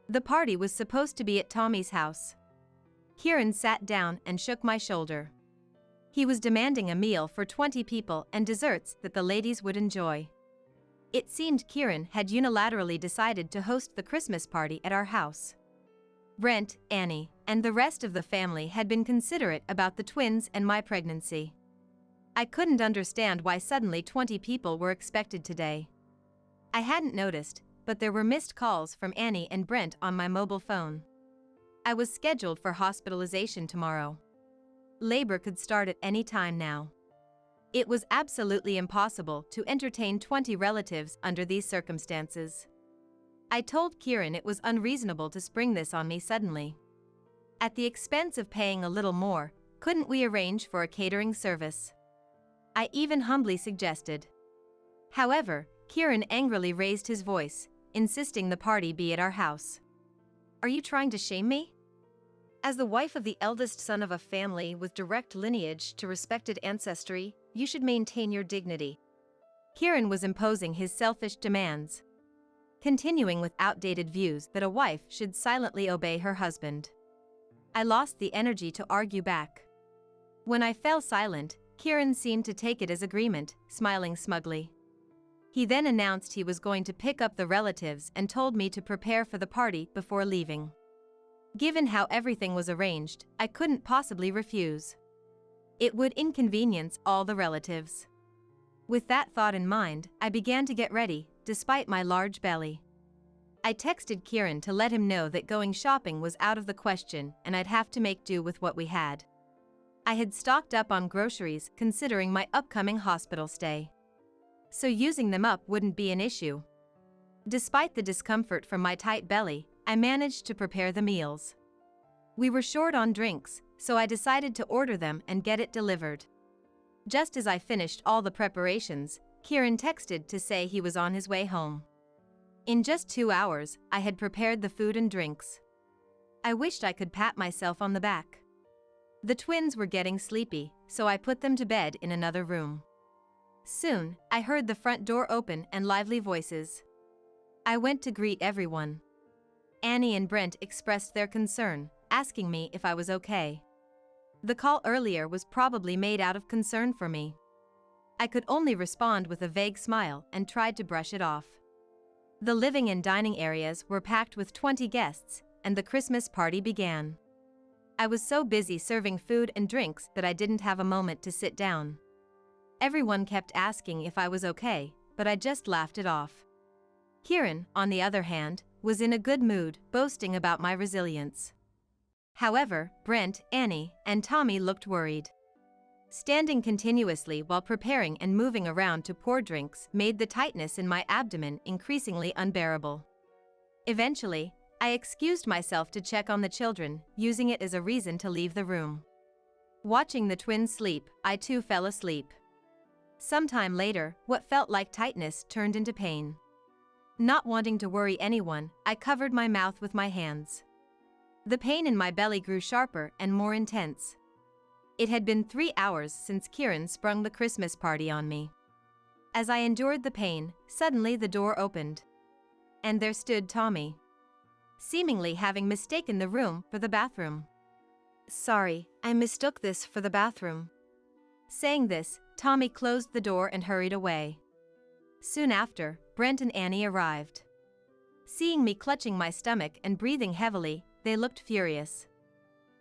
The party was supposed to be at Tommy's house. Kieran sat down and shook my shoulder. He was demanding a meal for 20 people and desserts that the ladies would enjoy. It seemed Kieran had unilaterally decided to host the Christmas party at our house. Brent, Annie, and the rest of the family had been considerate about the twins and my pregnancy. I couldn't understand why suddenly 20 people were expected today. I hadn't noticed, but there were missed calls from Annie and Brent on my mobile phone. I was scheduled for hospitalization tomorrow. Labor could start at any time now. It was absolutely impossible to entertain 20 relatives under these circumstances. I told Kieran it was unreasonable to spring this on me suddenly. At the expense of paying a little more, couldn't we arrange for a catering service? I even humbly suggested. However, Kieran angrily raised his voice, insisting the party be at our house. Are you trying to shame me? As the wife of the eldest son of a family with direct lineage to respected ancestry, you should maintain your dignity. Kieran was imposing his selfish demands, continuing with outdated views that a wife should silently obey her husband. I lost the energy to argue back. When I fell silent, Kieran seemed to take it as agreement, smiling smugly. He then announced he was going to pick up the relatives and told me to prepare for the party before leaving. Given how everything was arranged, I couldn't possibly refuse. It would inconvenience all the relatives. With that thought in mind, I began to get ready, despite my large belly. I texted Kieran to let him know that going shopping was out of the question and I'd have to make do with what we had. I had stocked up on groceries considering my upcoming hospital stay, so using them up wouldn't be an issue. Despite the discomfort from my tight belly, I managed to prepare the meals. We were short on drinks, so I decided to order them and get it delivered. Just as I finished all the preparations, Kieran texted to say he was on his way home. In just 2 hours, I had prepared the food and drinks. I wished I could pat myself on the back. The twins were getting sleepy, so I put them to bed in another room. Soon, I heard the front door open and lively voices. I went to greet everyone. Annie and Brent expressed their concern, asking me if I was okay. The call earlier was probably made out of concern for me. I could only respond with a vague smile and tried to brush it off. The living and dining areas were packed with 20 guests, and the Christmas party began. I was so busy serving food and drinks that I didn't have a moment to sit down. Everyone kept asking if I was okay, but I just laughed it off. Kieran, on the other hand, was in a good mood, boasting about my resilience. However, Brent, Annie, and Tommy looked worried. Standing continuously while preparing and moving around to pour drinks made the tightness in my abdomen increasingly unbearable. Eventually, I excused myself to check on the children, using it as a reason to leave the room. Watching the twins sleep, I too fell asleep. Sometime later, what felt like tightness turned into pain. Not wanting to worry anyone, I covered my mouth with my hands. The pain in my belly grew sharper and more intense. It had been 3 hours since Kieran sprung the Christmas party on me. As I endured the pain, suddenly the door opened. And there stood Tommy, seemingly having mistaken the room for the bathroom. Sorry, I mistook this for the bathroom. Saying this, Tommy closed the door and hurried away. Soon after, Brent and Annie arrived. Seeing me clutching my stomach and breathing heavily, they looked furious.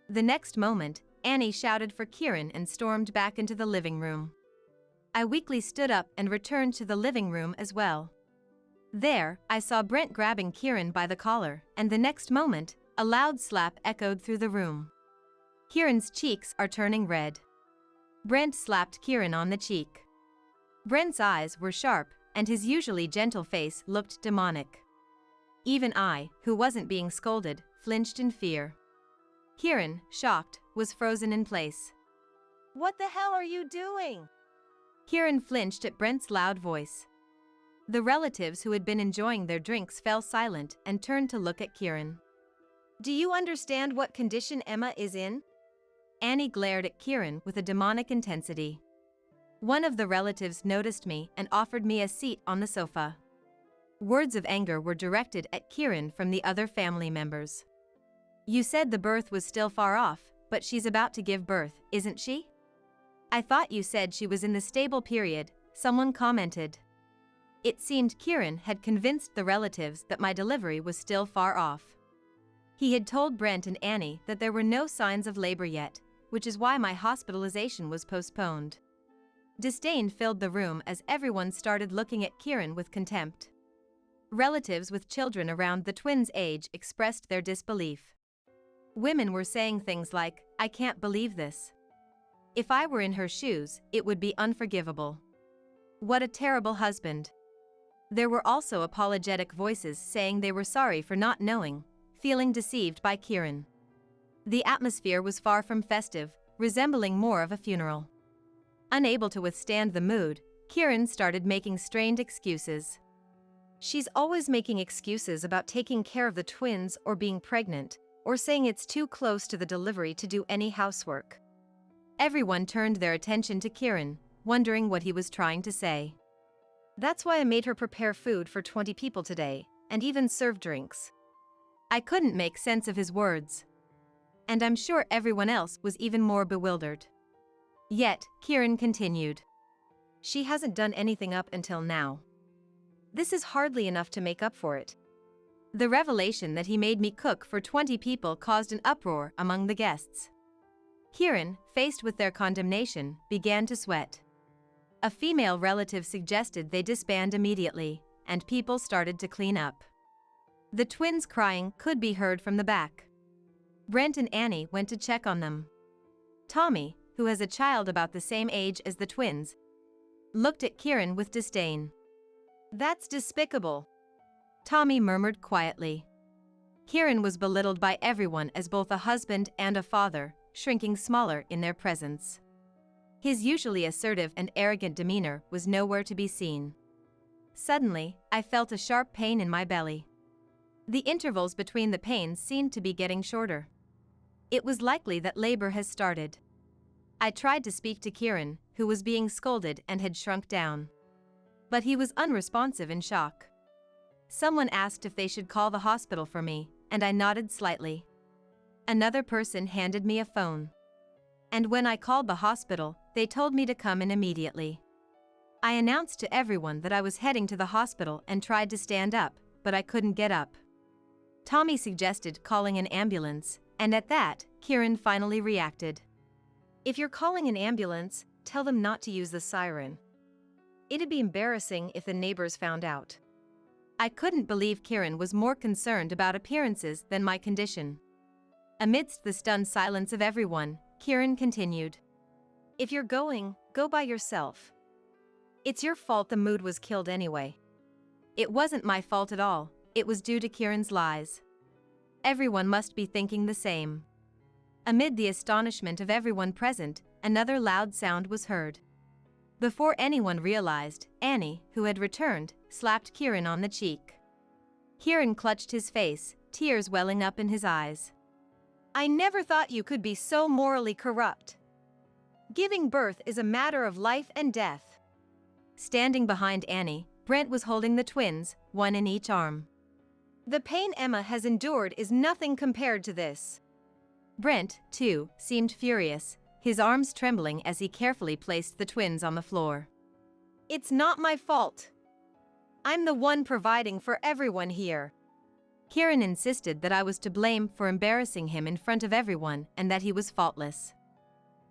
The next moment, Annie shouted for Kieran and stormed back into the living room. I weakly stood up and returned to the living room as well. There, I saw Brent grabbing Kieran by the collar, and the next moment, a loud slap echoed through the room. Kieran's cheeks are turning red. Brent slapped Kieran on the cheek. Brent's eyes were sharp, and his usually gentle face looked demonic. Even I, who wasn't being scolded, flinched in fear. Kieran, shocked, was frozen in place. What the hell are you doing? Kieran flinched at Brent's loud voice. The relatives who had been enjoying their drinks fell silent and turned to look at Kieran. Do you understand what condition Emma is in? Annie glared at Kieran with a demonic intensity. One of the relatives noticed me and offered me a seat on the sofa. Words of anger were directed at Kieran from the other family members. You said the birth was still far off, but she's about to give birth, isn't she? I thought you said she was in the stable period, someone commented. It seemed Kieran had convinced the relatives that my delivery was still far off. He had told Brent and Annie that there were no signs of labor yet, which is why my hospitalization was postponed. Disdain filled the room as everyone started looking at Kieran with contempt. Relatives with children around the twins' age expressed their disbelief. Women were saying things like, "I can't believe this. If I were in her shoes, it would be unforgivable. What a terrible husband." There were also apologetic voices saying they were sorry for not knowing, feeling deceived by Kieran. The atmosphere was far from festive, resembling more of a funeral. Unable to withstand the mood, Kieran started making strained excuses. She's always making excuses about taking care of the twins or being pregnant, or saying it's too close to the delivery to do any housework. Everyone turned their attention to Kieran, wondering what he was trying to say. That's why I made her prepare food for 20 people today, and even serve drinks. I couldn't make sense of his words. And I'm sure everyone else was even more bewildered. Yet, Kieran continued. She hasn't done anything up until now. This is hardly enough to make up for it. The revelation that he made me cook for 20 people caused an uproar among the guests. Kieran, faced with their condemnation, began to sweat. A female relative suggested they disband immediately, and people started to clean up. The twins' crying could be heard from the back. Brent and Annie went to check on them. Tommy, who has a child about the same age as the twins, looked at Kieran with disdain. That's despicable, Tommy murmured quietly. Kieran was belittled by everyone as both a husband and a father, shrinking smaller in their presence. His usually assertive and arrogant demeanor was nowhere to be seen. Suddenly, I felt a sharp pain in my belly. The intervals between the pains seemed to be getting shorter. It was likely that labor has started. I tried to speak to Kieran, who was being scolded and had shrunk down. But he was unresponsive in shock. Someone asked if they should call the hospital for me, and I nodded slightly. Another person handed me a phone. And when I called the hospital, they told me to come in immediately. I announced to everyone that I was heading to the hospital and tried to stand up, but I couldn't get up. Tommy suggested calling an ambulance, and at that, Kieran finally reacted. If you're calling an ambulance, tell them not to use the siren. It'd be embarrassing if the neighbors found out. I couldn't believe Kieran was more concerned about appearances than my condition. Amidst the stunned silence of everyone, Kieran continued. If you're going, go by yourself. It's your fault the mood was killed anyway. It wasn't my fault at all, it was due to Kieran's lies. Everyone must be thinking the same. Amid the astonishment of everyone present, another loud sound was heard. Before anyone realized, Annie, who had returned, slapped Kieran on the cheek. Kieran clutched his face, tears welling up in his eyes. I never thought you could be so morally corrupt. Giving birth is a matter of life and death. Standing behind Annie, Brent was holding the twins, one in each arm. The pain Emma has endured is nothing compared to this. Brent, too, seemed furious, his arms trembling as he carefully placed the twins on the floor. It's not my fault. I'm the one providing for everyone here. Kieran insisted that I was to blame for embarrassing him in front of everyone and that he was faultless.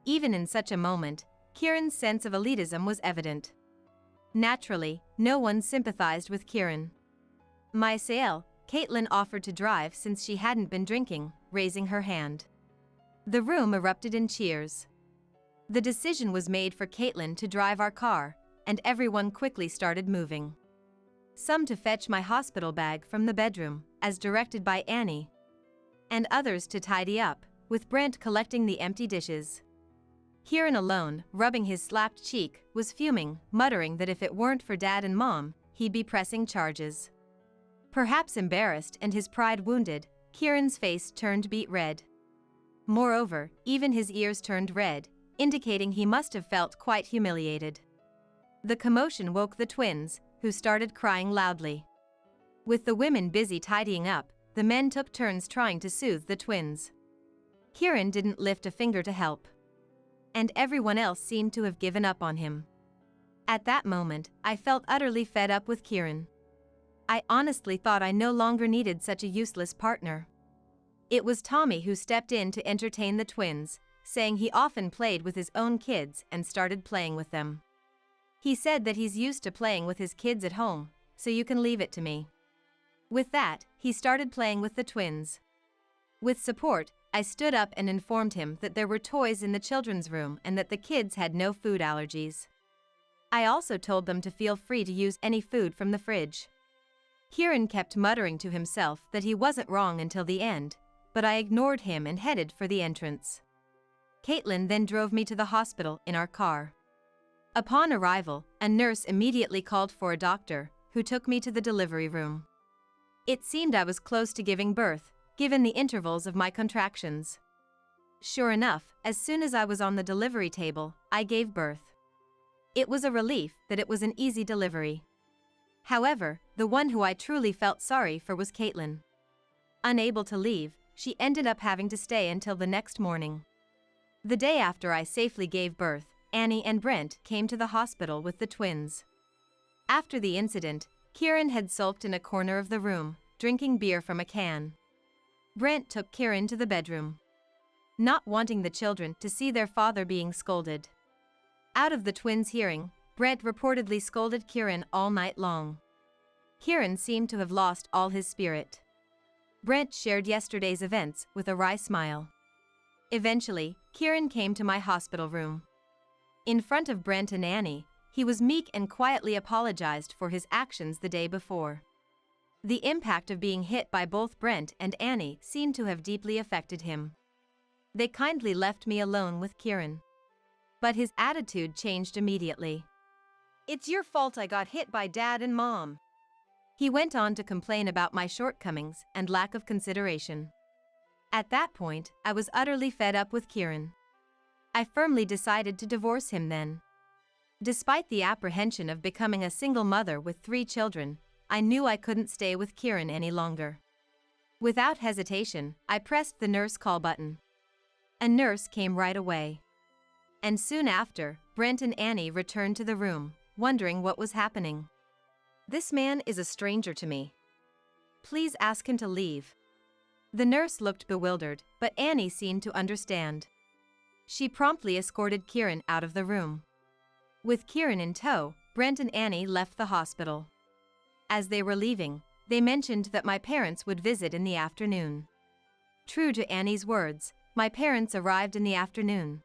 Even in such a moment, Kieran's sense of elitism was evident. Naturally, no one sympathized with Kieran. Myself, Caitlin offered to drive since she hadn't been drinking, raising her hand. The room erupted in cheers. The decision was made for Caitlin to drive our car, and everyone quickly started moving. Some to fetch my hospital bag from the bedroom, as directed by Annie, and others to tidy up, with Brent collecting the empty dishes. Kieran alone, rubbing his slapped cheek, was fuming, muttering that if it weren't for Dad and Mom, he'd be pressing charges. Perhaps embarrassed and his pride wounded, Kieran's face turned beet red. Moreover, even his ears turned red, indicating he must have felt quite humiliated. The commotion woke the twins, who started crying loudly. With the women busy tidying up, the men took turns trying to soothe the twins. Kieran didn't lift a finger to help. And everyone else seemed to have given up on him. At that moment, I felt utterly fed up with Kieran. I honestly thought I no longer needed such a useless partner. It was Tommy who stepped in to entertain the twins, saying he often played with his own kids and started playing with them. He said that he's used to playing with his kids at home, so you can leave it to me. With that, he started playing with the twins. With support, I stood up and informed him that there were toys in the children's room and that the kids had no food allergies. I also told them to feel free to use any food from the fridge. Kieran kept muttering to himself that he wasn't wrong until the end, but I ignored him and headed for the entrance. Caitlin then drove me to the hospital in our car. Upon arrival, a nurse immediately called for a doctor, who took me to the delivery room. It seemed I was close to giving birth, given the intervals of my contractions. Sure enough, as soon as I was on the delivery table, I gave birth. It was a relief that it was an easy delivery. However, the one who I truly felt sorry for was Caitlin. Unable to leave, she ended up having to stay until the next morning. The day after I safely gave birth, Annie and Brent came to the hospital with the twins. After the incident, Kieran had sulked in a corner of the room, drinking beer from a can. Brent took Kieran to the bedroom, not wanting the children to see their father being scolded. Out of the twins' hearing, Brent reportedly scolded Kieran all night long. Kieran seemed to have lost all his spirit. Brent shared yesterday's events with a wry smile. Eventually, Kieran came to my hospital room. In front of Brent and Annie, he was meek and quietly apologized for his actions the day before. The impact of being hit by both Brent and Annie seemed to have deeply affected him. They kindly left me alone with Kieran. But his attitude changed immediately. It's your fault I got hit by Dad and Mom. He went on to complain about my shortcomings and lack of consideration. At that point, I was utterly fed up with Kieran. I firmly decided to divorce him then. Despite the apprehension of becoming a single mother with 3 children, I knew I couldn't stay with Kieran any longer. Without hesitation, I pressed the nurse call button. A nurse came right away. And soon after, Brent and Annie returned to the room, wondering what was happening. This man is a stranger to me. Please ask him to leave. The nurse looked bewildered, but Annie seemed to understand. She promptly escorted Kieran out of the room. With Kieran in tow, Brent and Annie left the hospital. As they were leaving, they mentioned that my parents would visit in the afternoon. True to Annie's words, my parents arrived in the afternoon.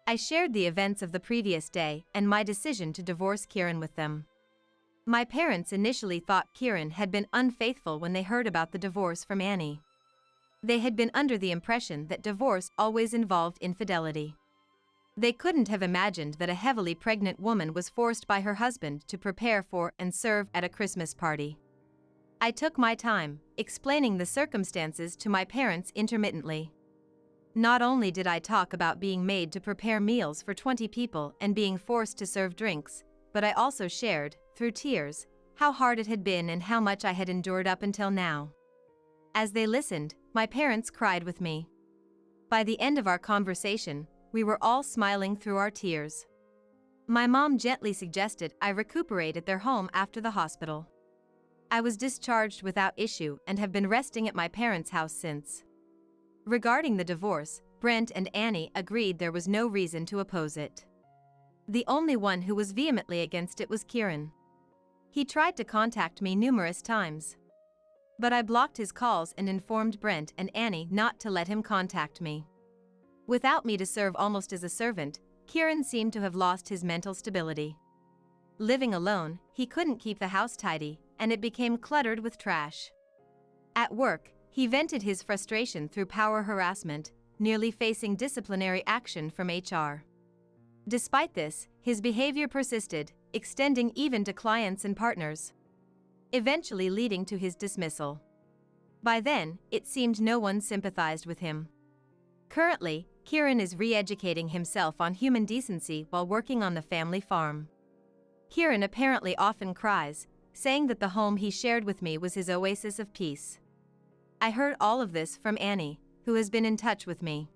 I shared the events of the previous day and my decision to divorce Kieran with them. My parents initially thought Kieran had been unfaithful when they heard about the divorce from Annie. They had been under the impression that divorce always involved infidelity. They couldn't have imagined that a heavily pregnant woman was forced by her husband to prepare for and serve at a Christmas party. I took my time, explaining the circumstances to my parents intermittently. Not only did I talk about being made to prepare meals for 20 people and being forced to serve drinks, but I also shared, through tears, how hard it had been and how much I had endured up until now. As they listened, my parents cried with me. By the end of our conversation, we were all smiling through our tears. My mom gently suggested I recuperate at their home after the hospital. I was discharged without issue and have been resting at my parents' house since. Regarding the divorce, Brent and Annie agreed there was no reason to oppose it. The only one who was vehemently against it was Kieran. He tried to contact me numerous times. But I blocked his calls and informed Brent and Annie not to let him contact me. Without me to serve almost as a servant, Kieran seemed to have lost his mental stability. Living alone, he couldn't keep the house tidy, and it became cluttered with trash. At work, he vented his frustration through power harassment, nearly facing disciplinary action from HR. Despite this, his behavior persisted, extending even to clients and partners, eventually leading to his dismissal. By then, it seemed no one sympathized with him. Currently, Kieran is re-educating himself on human decency while working on the family farm. Kieran apparently often cries, saying that the home he shared with me was his oasis of peace. I heard all of this from Annie, who has been in touch with me.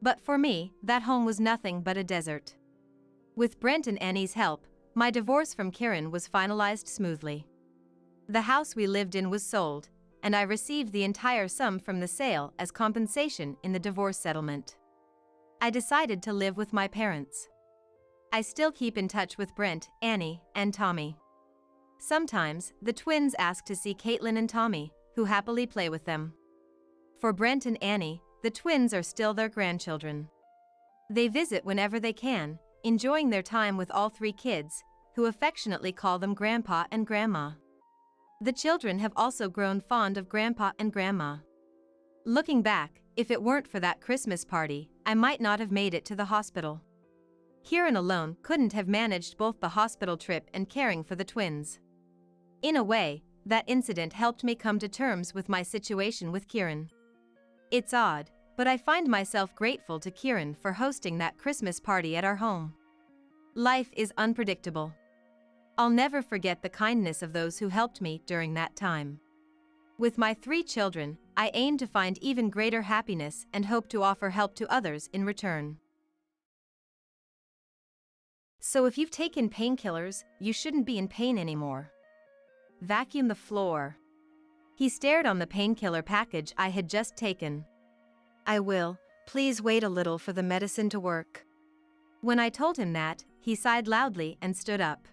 But for me, that home was nothing but a desert. With Brent and Annie's help, my divorce from Kieran was finalized smoothly. The house we lived in was sold, and I received the entire sum from the sale as compensation in the divorce settlement. I decided to live with my parents. I still keep in touch with Brent, Annie, and Tommy. Sometimes, the twins ask to see Caitlin and Tommy, who happily play with them. For Brent and Annie, the twins are still their grandchildren. They visit whenever they can, enjoying their time with all three kids, who affectionately call them Grandpa and Grandma. The children have also grown fond of Grandpa and Grandma. Looking back, if it weren't for that Christmas party, I might not have made it to the hospital. Kieran alone couldn't have managed both the hospital trip and caring for the twins. In a way, that incident helped me come to terms with my situation with Kieran. It's odd, but I find myself grateful to Kieran for hosting that Christmas party at our home. Life is unpredictable. I'll never forget the kindness of those who helped me during that time. With my 3 children, I aim to find even greater happiness and hope to offer help to others in return. So if you've taken painkillers, you shouldn't be in pain anymore. Vacuum the floor. He stared on the painkiller package I had just taken. I will. Please wait a little for the medicine to work. When I told him that, he sighed loudly and stood up.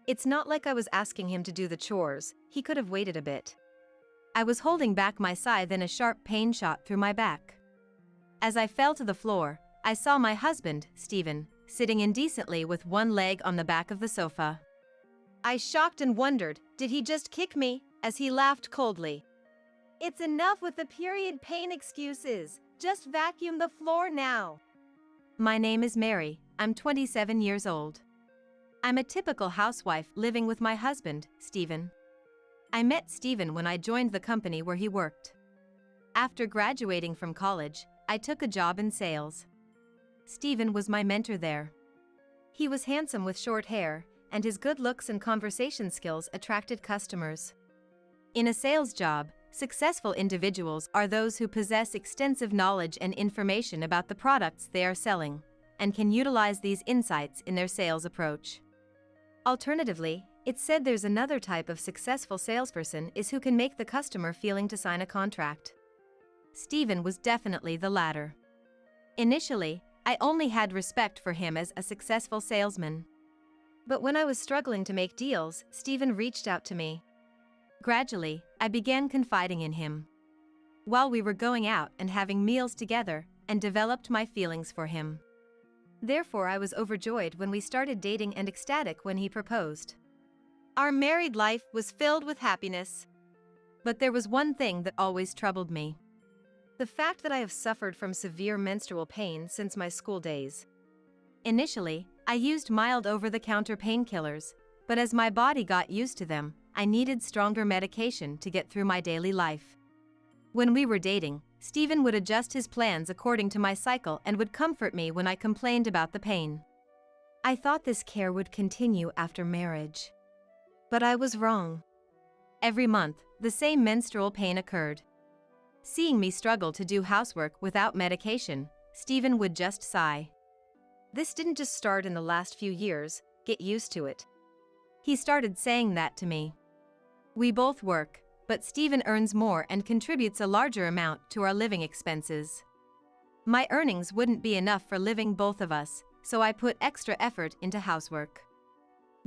It's not like I was asking him to do the chores, he could have waited a bit. I was holding back my sigh, then a sharp pain shot through my back. As I fell to the floor, I saw my husband, Stephen, sitting indecently with one leg on the back of the sofa. I shocked and wondered, did he just kick me, as he laughed coldly. It's enough with the period pain excuses, just vacuum the floor now. My name is Mary, I'm 27 years old. I'm a typical housewife living with my husband, Stephen. I met Stephen when I joined the company where he worked. After graduating from college, I took a job in sales. Stephen was my mentor there. He was handsome with short hair, and his good looks and conversation skills attracted customers. In a sales job, successful individuals are those who possess extensive knowledge and information about the products they are selling, and can utilize these insights in their sales approach. Alternatively, it's said there's another type of successful salesperson is who can make the customer feeling to sign a contract. Stephen was definitely the latter. Initially, I only had respect for him as a successful salesman. But when I was struggling to make deals, Stephen reached out to me. Gradually, I began confiding in him. While we were going out and having meals together, and developed my feelings for him. Therefore, I was overjoyed when we started dating and ecstatic when he proposed. Our married life was filled with happiness. But there was one thing that always troubled me. The fact that I have suffered from severe menstrual pain since my school days. Initially, I used mild over-the-counter painkillers, but as my body got used to them, I needed stronger medication to get through my daily life. When we were dating, Stephen would adjust his plans according to my cycle and would comfort me when I complained about the pain. I thought this care would continue after marriage. But I was wrong. Every month, the same menstrual pain occurred. Seeing me struggle to do housework without medication, Stephen would just sigh. This didn't just start in the last few years, get used to it. He started saying that to me. We both work, but Stephen earns more and contributes a larger amount to our living expenses. My earnings wouldn't be enough for living both of us, so I put extra effort into housework.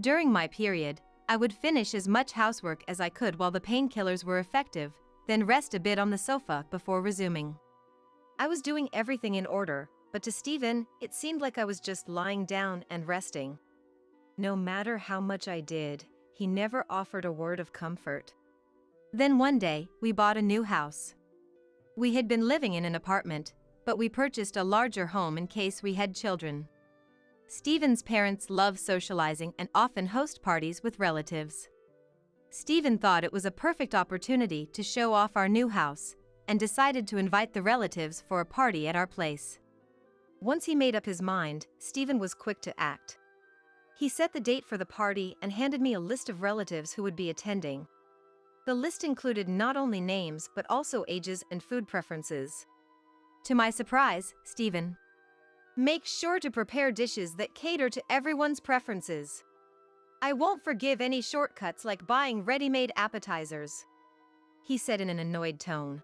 During my period, I would finish as much housework as I could while the painkillers were effective, then rest a bit on the sofa before resuming. I was doing everything in order, but to Stephen, it seemed like I was just lying down and resting. No matter how much I did, he never offered a word of comfort. Then one day, we bought a new house. We had been living in an apartment, but we purchased a larger home in case we had children. Stephen's parents love socializing and often host parties with relatives. Stephen thought it was a perfect opportunity to show off our new house, and decided to invite the relatives for a party at our place. Once he made up his mind, Stephen was quick to act. He set the date for the party and handed me a list of relatives who would be attending. The list included not only names but also ages and food preferences. To my surprise, Stephen, "Make sure to prepare dishes that cater to everyone's preferences. I won't forgive any shortcuts like buying ready-made appetizers," he said in an annoyed tone.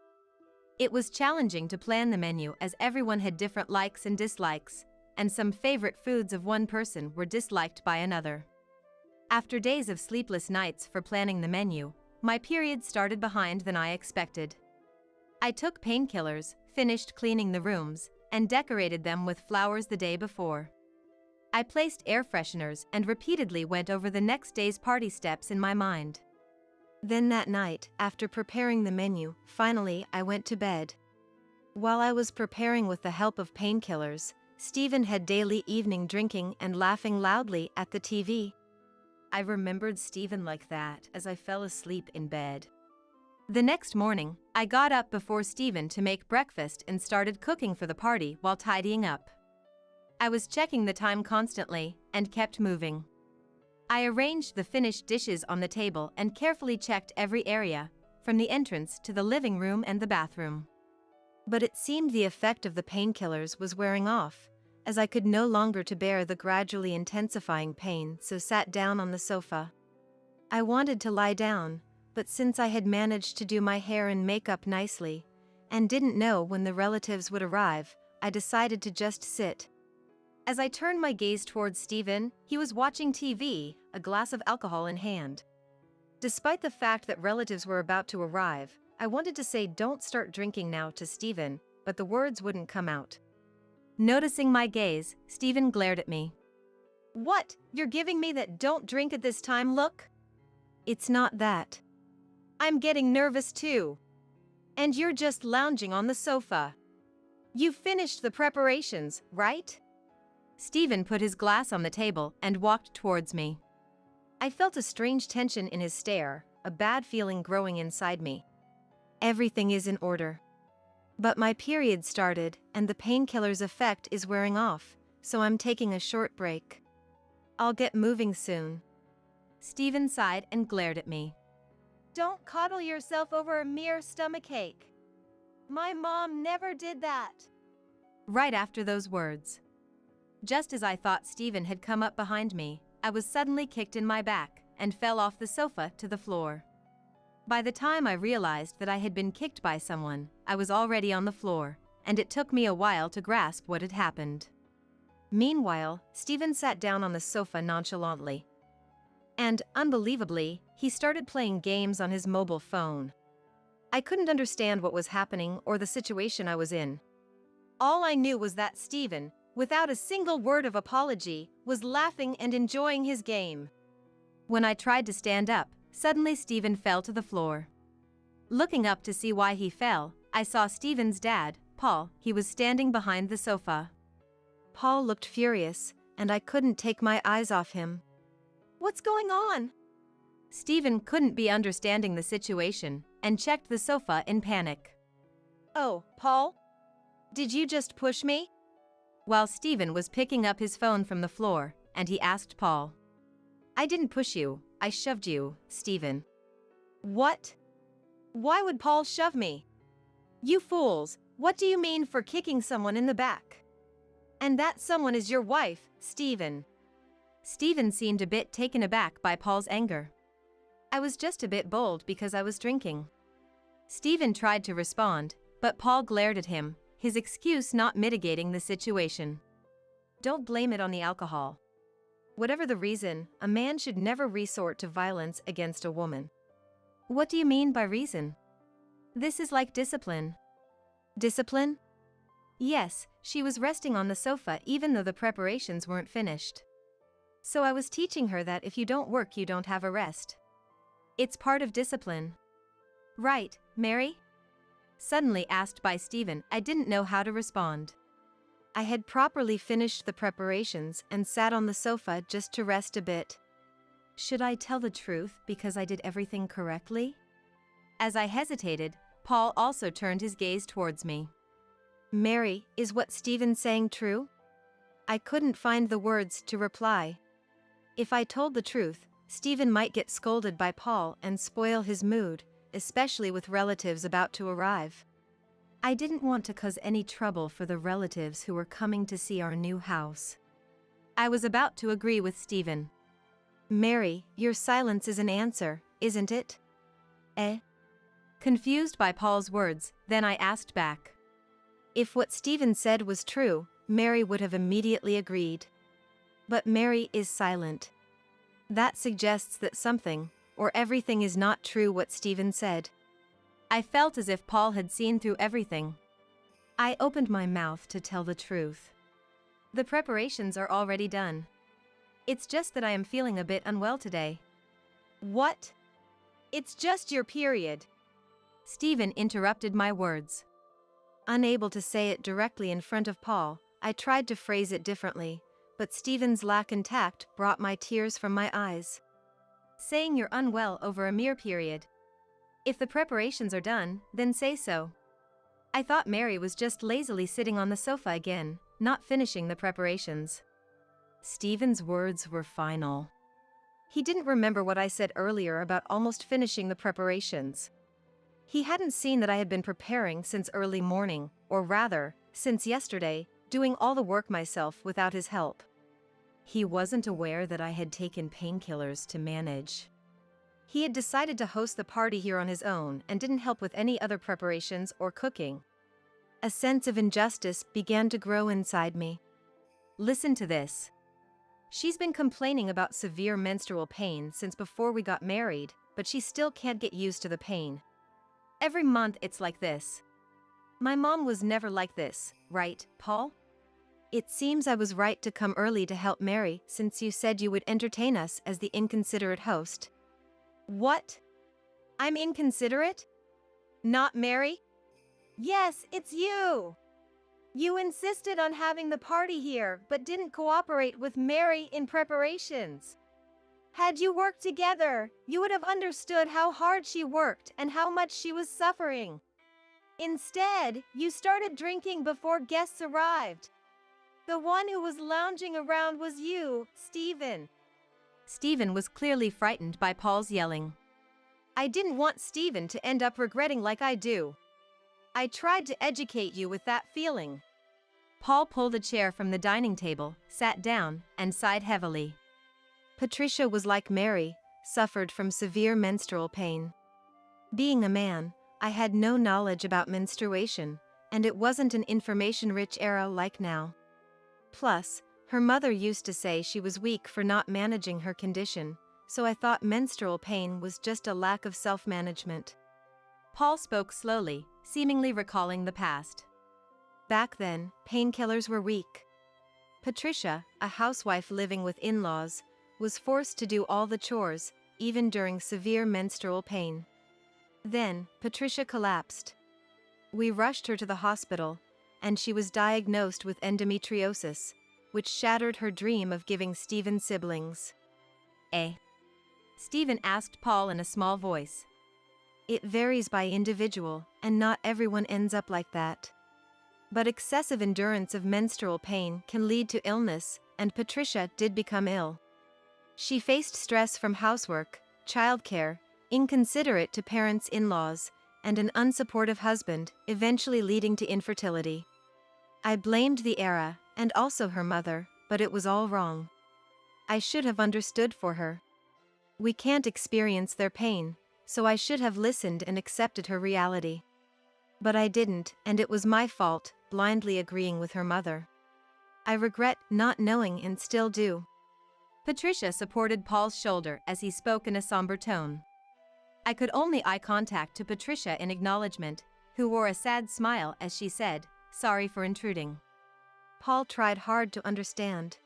It was challenging to plan the menu as everyone had different likes and dislikes, and some favorite foods of one person were disliked by another. After days of sleepless nights for planning the menu, my period started behind than I expected. I took painkillers, finished cleaning the rooms, and decorated them with flowers the day before. I placed air fresheners and repeatedly went over the next day's party steps in my mind. Then that night, after preparing the menu, finally I went to bed. While I was preparing with the help of painkillers, Stephen had daily evening drinking and laughing loudly at the TV. I remembered Stephen like that as I fell asleep in bed. The next morning, I got up before Stephen to make breakfast and started cooking for the party while tidying up. I was checking the time constantly and kept moving. I arranged the finished dishes on the table and carefully checked every area, from the entrance to the living room and the bathroom. But it seemed the effect of the painkillers was wearing off, as I could no longer to bear the gradually intensifying pain, so sat down on the sofa. I wanted to lie down, but since I had managed to do my hair and makeup nicely, and didn't know when the relatives would arrive, I decided to just sit. As I turned my gaze towards Stephen, he was watching TV, a glass of alcohol in hand. Despite the fact that relatives were about to arrive, I wanted to say "don't start drinking now" to Stephen, but the words wouldn't come out. Noticing my gaze, Stephen glared at me. "What, you're giving me that 'don't drink at this time' look?" "It's not that. I'm getting nervous too. And you're just lounging on the sofa. You finished the preparations, right?" Stephen put his glass on the table and walked towards me. I felt a strange tension in his stare, a bad feeling growing inside me. Everything is in order. But my period started and the painkiller's effect is wearing off, so I'm taking a short break. I'll get moving soon. Stephen sighed and glared at me. "Don't coddle yourself over a mere stomachache. My mom never did that." Right after those words, just as I thought Stephen had come up behind me, I was suddenly kicked in my back and fell off the sofa to the floor. By the time I realized that I had been kicked by someone, I was already on the floor, and it took me a while to grasp what had happened. Meanwhile, Stephen sat down on the sofa nonchalantly. And, unbelievably, he started playing games on his mobile phone. I couldn't understand what was happening or the situation I was in. All I knew was that Stephen, without a single word of apology, was laughing and enjoying his game. When I tried to stand up, suddenly Stephen fell to the floor. Looking up to see why he fell, I saw Stephen's dad, Paul. He was standing behind the sofa. Paul looked furious, and I couldn't take my eyes off him. "What's going on?" Stephen couldn't be understanding the situation and checked the sofa in panic. "Oh, Paul? Did you just push me?" While Stephen was picking up his phone from the floor, and he asked Paul. "I didn't push you, I shoved you, Stephen." "What? Why would Paul shove me?" "You fools, what do you mean for kicking someone in the back? And that someone is your wife, Stephen." Stephen seemed a bit taken aback by Paul's anger. "I was just a bit bold because I was drinking." Stephen tried to respond, but Paul glared at him, his excuse not mitigating the situation. "Don't blame it on the alcohol. Whatever the reason, a man should never resort to violence against a woman." "What do you mean by reason?" "This is like discipline." "Discipline?" "Yes, she was resting on the sofa even though the preparations weren't finished. So I was teaching her that if you don't work you don't have a rest. It's part of discipline." "Right, Mary?" Suddenly asked by Stephen. I didn't know how to respond. I had properly finished the preparations and sat on the sofa just to rest a bit. Should I tell the truth because I did everything correctly? As I hesitated, Paul also turned his gaze towards me. "Mary, is what Stephen's saying true?" I couldn't find the words to reply. If I told the truth, Stephen might get scolded by Paul and spoil his mood, especially with relatives about to arrive. I didn't want to cause any trouble for the relatives who were coming to see our new house. I was about to agree with Stephen. "Mary, your silence is an answer, isn't it?" "Eh?" Confused by Paul's words, then I asked back. If what Stephen said was true, Mary would have immediately agreed. But Mary is silent. That suggests that something, or everything is not true what Stephen said. I felt as if Paul had seen through everything. I opened my mouth to tell the truth. The preparations are already done. It's just that I am feeling a bit unwell today. "What? It's just your period." Stephen interrupted my words. Unable to say it directly in front of Paul, I tried to phrase it differently, but Stephen's lack of tact brought my tears from my eyes. "Saying you're unwell over a mere period. If the preparations are done, then say so." I thought Mary was just lazily sitting on the sofa again, not finishing the preparations. Stephen's words were final. He didn't remember what I said earlier about almost finishing the preparations. He hadn't seen that I had been preparing since early morning, or rather, since yesterday, doing all the work myself without his help. He wasn't aware that I had taken painkillers to manage. He had decided to host the party here on his own and didn't help with any other preparations or cooking. A sense of injustice began to grow inside me. Listen to this. She's been complaining about severe menstrual pain since before we got married, but she still can't get used to the pain. Every month it's like this. My mom was never like this, right, Paul? It seems I was right to come early to help Mary since you said you would entertain us as the inconsiderate host. What? I'm inconsiderate? Not Mary? Yes, it's you! You insisted on having the party here but didn't cooperate with Mary in preparations. Had you worked together, you would have understood how hard she worked and how much she was suffering. Instead, you started drinking before guests arrived. The one who was lounging around was you, Stephen. Stephen was clearly frightened by Paul's yelling. I didn't want Stephen to end up regretting like I do. I tried to educate you with that feeling. Paul pulled a chair from the dining table, sat down, and sighed heavily. Patricia was like Mary, suffered from severe menstrual pain. Being a man, I had no knowledge about menstruation, and it wasn't an information-rich era like now. Plus, her mother used to say she was weak for not managing her condition, so I thought menstrual pain was just a lack of self-management. Paul spoke slowly, seemingly recalling the past. Back then, painkillers were weak. Patricia, a housewife living with in-laws, was forced to do all the chores, even during severe menstrual pain. Then, Patricia collapsed. We rushed her to the hospital, and she was diagnosed with endometriosis, which shattered her dream of giving Stephen siblings. Stephen asked Paul in a small voice. It varies by individual, and not everyone ends up like that. But excessive endurance of menstrual pain can lead to illness, and Patricia did become ill. She faced stress from housework, childcare, inconsiderate to parents' in-laws, and an unsupportive husband, eventually leading to infertility. I blamed the era, and also her mother, but it was all wrong. I should have understood for her. We can't experience their pain, so I should have listened and accepted her reality. But I didn't, and it was my fault, blindly agreeing with her mother. I regret not knowing and still do. Patricia supported Paul's shoulder as he spoke in a somber tone. I could only eye contact to Patricia in acknowledgement, who wore a sad smile as she said, "Sorry for intruding." Paul tried hard to understand.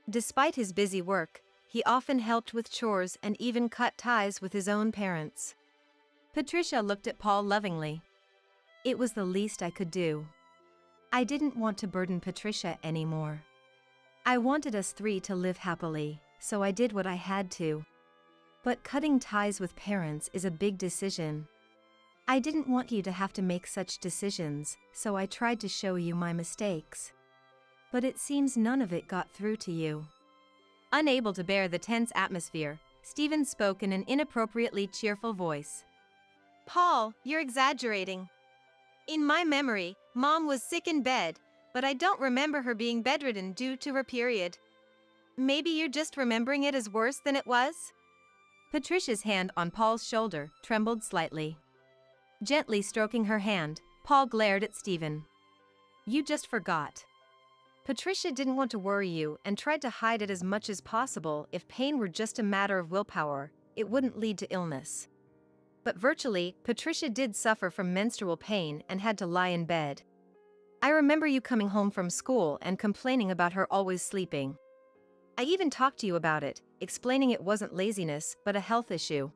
Despite his busy work, he often helped with chores and even cut ties with his own parents. Patricia looked at Paul lovingly. It was the least I could do. I didn't want to burden Patricia anymore. I wanted us three to live happily, so I did what I had to. But cutting ties with parents is a big decision. I didn't want you to have to make such decisions, so I tried to show you my mistakes. But it seems none of it got through to you. Unable to bear the tense atmosphere, Stephen spoke in an inappropriately cheerful voice. Paul, you're exaggerating. In my memory, Mom was sick in bed, but I don't remember her being bedridden due to her period. Maybe you're just remembering it as worse than it was? Patricia's hand on Paul's shoulder trembled slightly. Gently stroking her hand, Paul glared at Stephen. You just forgot. Patricia didn't want to worry you and tried to hide it as much as possible. If pain were just a matter of willpower, it wouldn't lead to illness. But virtually, Patricia did suffer from menstrual pain and had to lie in bed. I remember you coming home from school and complaining about her always sleeping. I even talked to you about it, explaining it wasn't laziness but a health issue.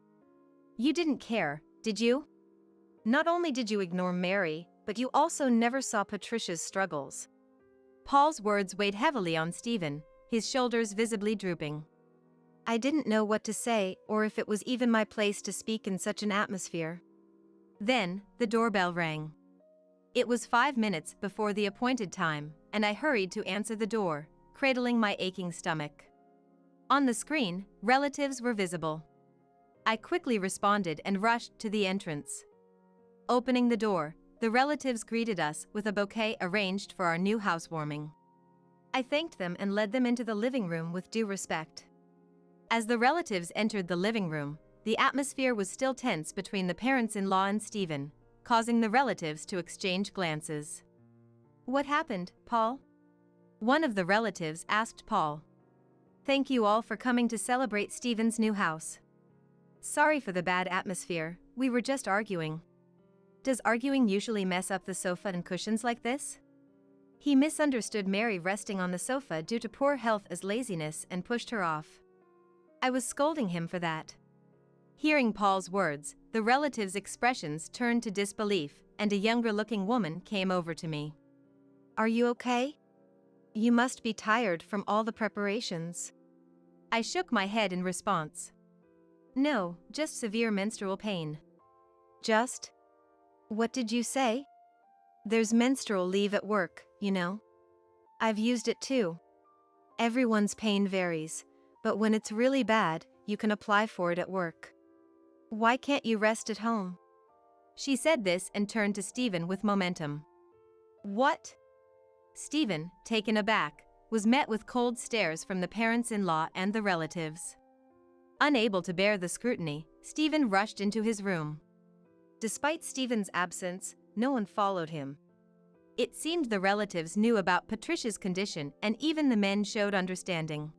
You didn't care, did you? Not only did you ignore Mary, but you also never saw Patricia's struggles. Paul's words weighed heavily on Stephen, his shoulders visibly drooping. I didn't know what to say or if it was even my place to speak in such an atmosphere. Then, the doorbell rang. It was 5 minutes before the appointed time, and I hurried to answer the door, cradling my aching stomach. On the screen, relatives were visible. I quickly responded and rushed to the entrance. Opening the door, the relatives greeted us with a bouquet arranged for our new housewarming. I thanked them and led them into the living room with due respect. As the relatives entered the living room, the atmosphere was still tense between the parents-in-law and Stephen, causing the relatives to exchange glances. What happened, Paul? One of the relatives asked Paul. Thank you all for coming to celebrate Stephen's new house. Sorry for the bad atmosphere, we were just arguing. Does arguing usually mess up the sofa and cushions like this? He misunderstood Mary resting on the sofa due to poor health as laziness and pushed her off. I was scolding him for that. Hearing Paul's words, the relatives' expressions turned to disbelief, and a younger-looking woman came over to me. Are you okay? You must be tired from all the preparations. I shook my head in response. No, just severe menstrual pain. Just? What did you say? There's menstrual leave at work, you know. I've used it too. Everyone's pain varies, but when it's really bad, you can apply for it at work. Why can't you rest at home? She said this and turned to Stephen with momentum. What? Stephen, taken aback, was met with cold stares from the parents-in-law and the relatives. Unable to bear the scrutiny, Stephen rushed into his room. Despite Stephen's absence, no one followed him. It seemed the relatives knew about Patricia's condition and even the men showed understanding.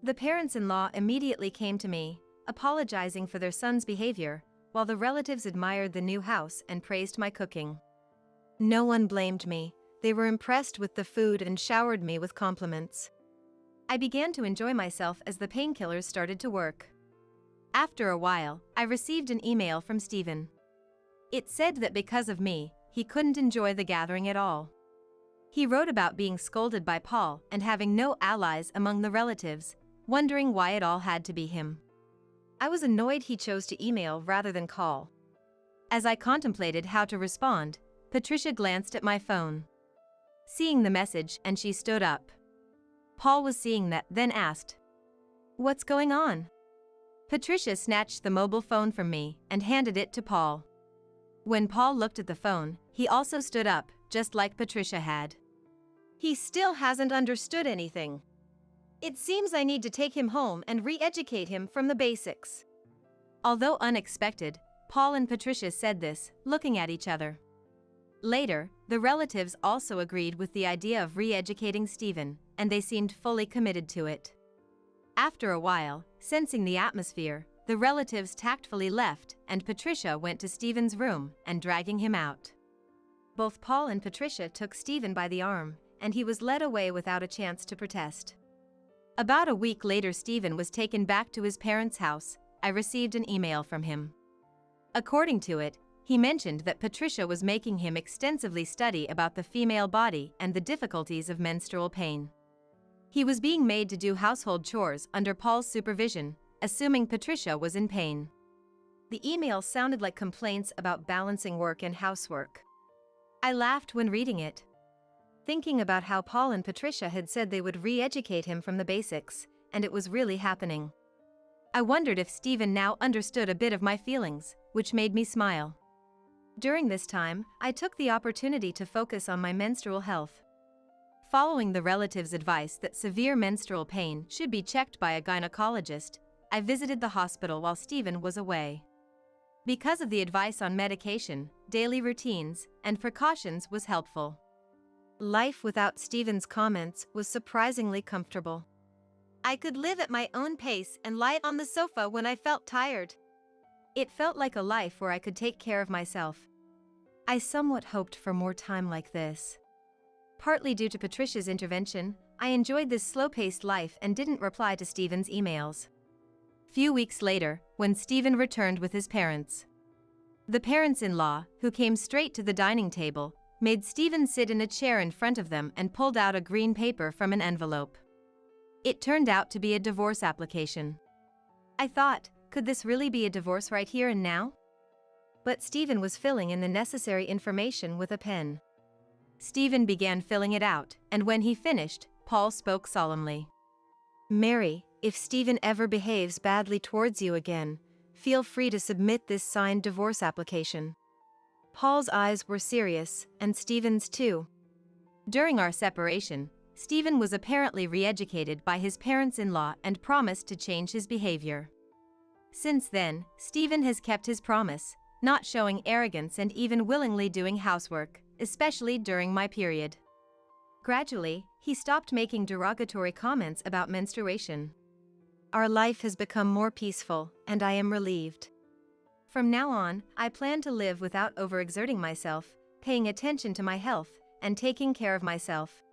The parents-in-law immediately came to me, apologizing for their son's behavior, while the relatives admired the new house and praised my cooking. No one blamed me, they were impressed with the food and showered me with compliments. I began to enjoy myself as the painkillers started to work. After a while, I received an email from Stephen. It said that because of me, he couldn't enjoy the gathering at all. He wrote about being scolded by Paul and having no allies among the relatives, wondering why it all had to be him. I was annoyed he chose to email rather than call. As I contemplated how to respond, Patricia glanced at my phone. Seeing the message, and she stood up. Paul was seeing that, then asked, "What's going on?" Patricia snatched the mobile phone from me and handed it to Paul. When Paul looked at the phone, he also stood up, just like Patricia had. He still hasn't understood anything. It seems I need to take him home and re-educate him from the basics. Although unexpected, Paul and Patricia said this, looking at each other. Later, the relatives also agreed with the idea of re-educating Stephen, and they seemed fully committed to it. After a while, sensing the atmosphere, the relatives tactfully left, and Patricia went to Stephen's room and dragging him out. Both Paul and Patricia took Stephen by the arm, and he was led away without a chance to protest. About a week later, Stephen was taken back to his parents' house. I received an email from him. According to it, he mentioned that Patricia was making him extensively study about the female body and the difficulties of menstrual pain. He was being made to do household chores under Paul's supervision, assuming Patricia was in pain. The email sounded like complaints about balancing work and housework. I laughed when reading it. Thinking about how Paul and Patricia had said they would re-educate him from the basics, and it was really happening. I wondered if Stephen now understood a bit of my feelings, which made me smile. During this time, I took the opportunity to focus on my menstrual health. Following the relatives' advice that severe menstrual pain should be checked by a gynecologist, I visited the hospital while Stephen was away. Because of the advice on medication, daily routines, and precautions was helpful. Life without Stephen's comments was surprisingly comfortable. I could live at my own pace and lie on the sofa when I felt tired. It felt like a life where I could take care of myself. I somewhat hoped for more time like this. Partly due to Patricia's intervention, I enjoyed this slow-paced life and didn't reply to Stephen's emails. Few weeks later, when Stephen returned with his parents. The parents-in-law, who came straight to the dining table, made Stephen sit in a chair in front of them and pulled out a green paper from an envelope. It turned out to be a divorce application. I thought, could this really be a divorce right here and now? But Stephen was filling in the necessary information with a pen. Stephen began filling it out, and when he finished, Paul spoke solemnly. "Mary, if Stephen ever behaves badly towards you again, feel free to submit this signed divorce application." Paul's eyes were serious, and Stephen's too. During our separation, Stephen was apparently re-educated by his parents-in-law and promised to change his behavior. Since then, Stephen has kept his promise, not showing arrogance and even willingly doing housework, especially during my period. Gradually, he stopped making derogatory comments about menstruation. Our life has become more peaceful, and I am relieved. From now on, I plan to live without overexerting myself, paying attention to my health, and taking care of myself.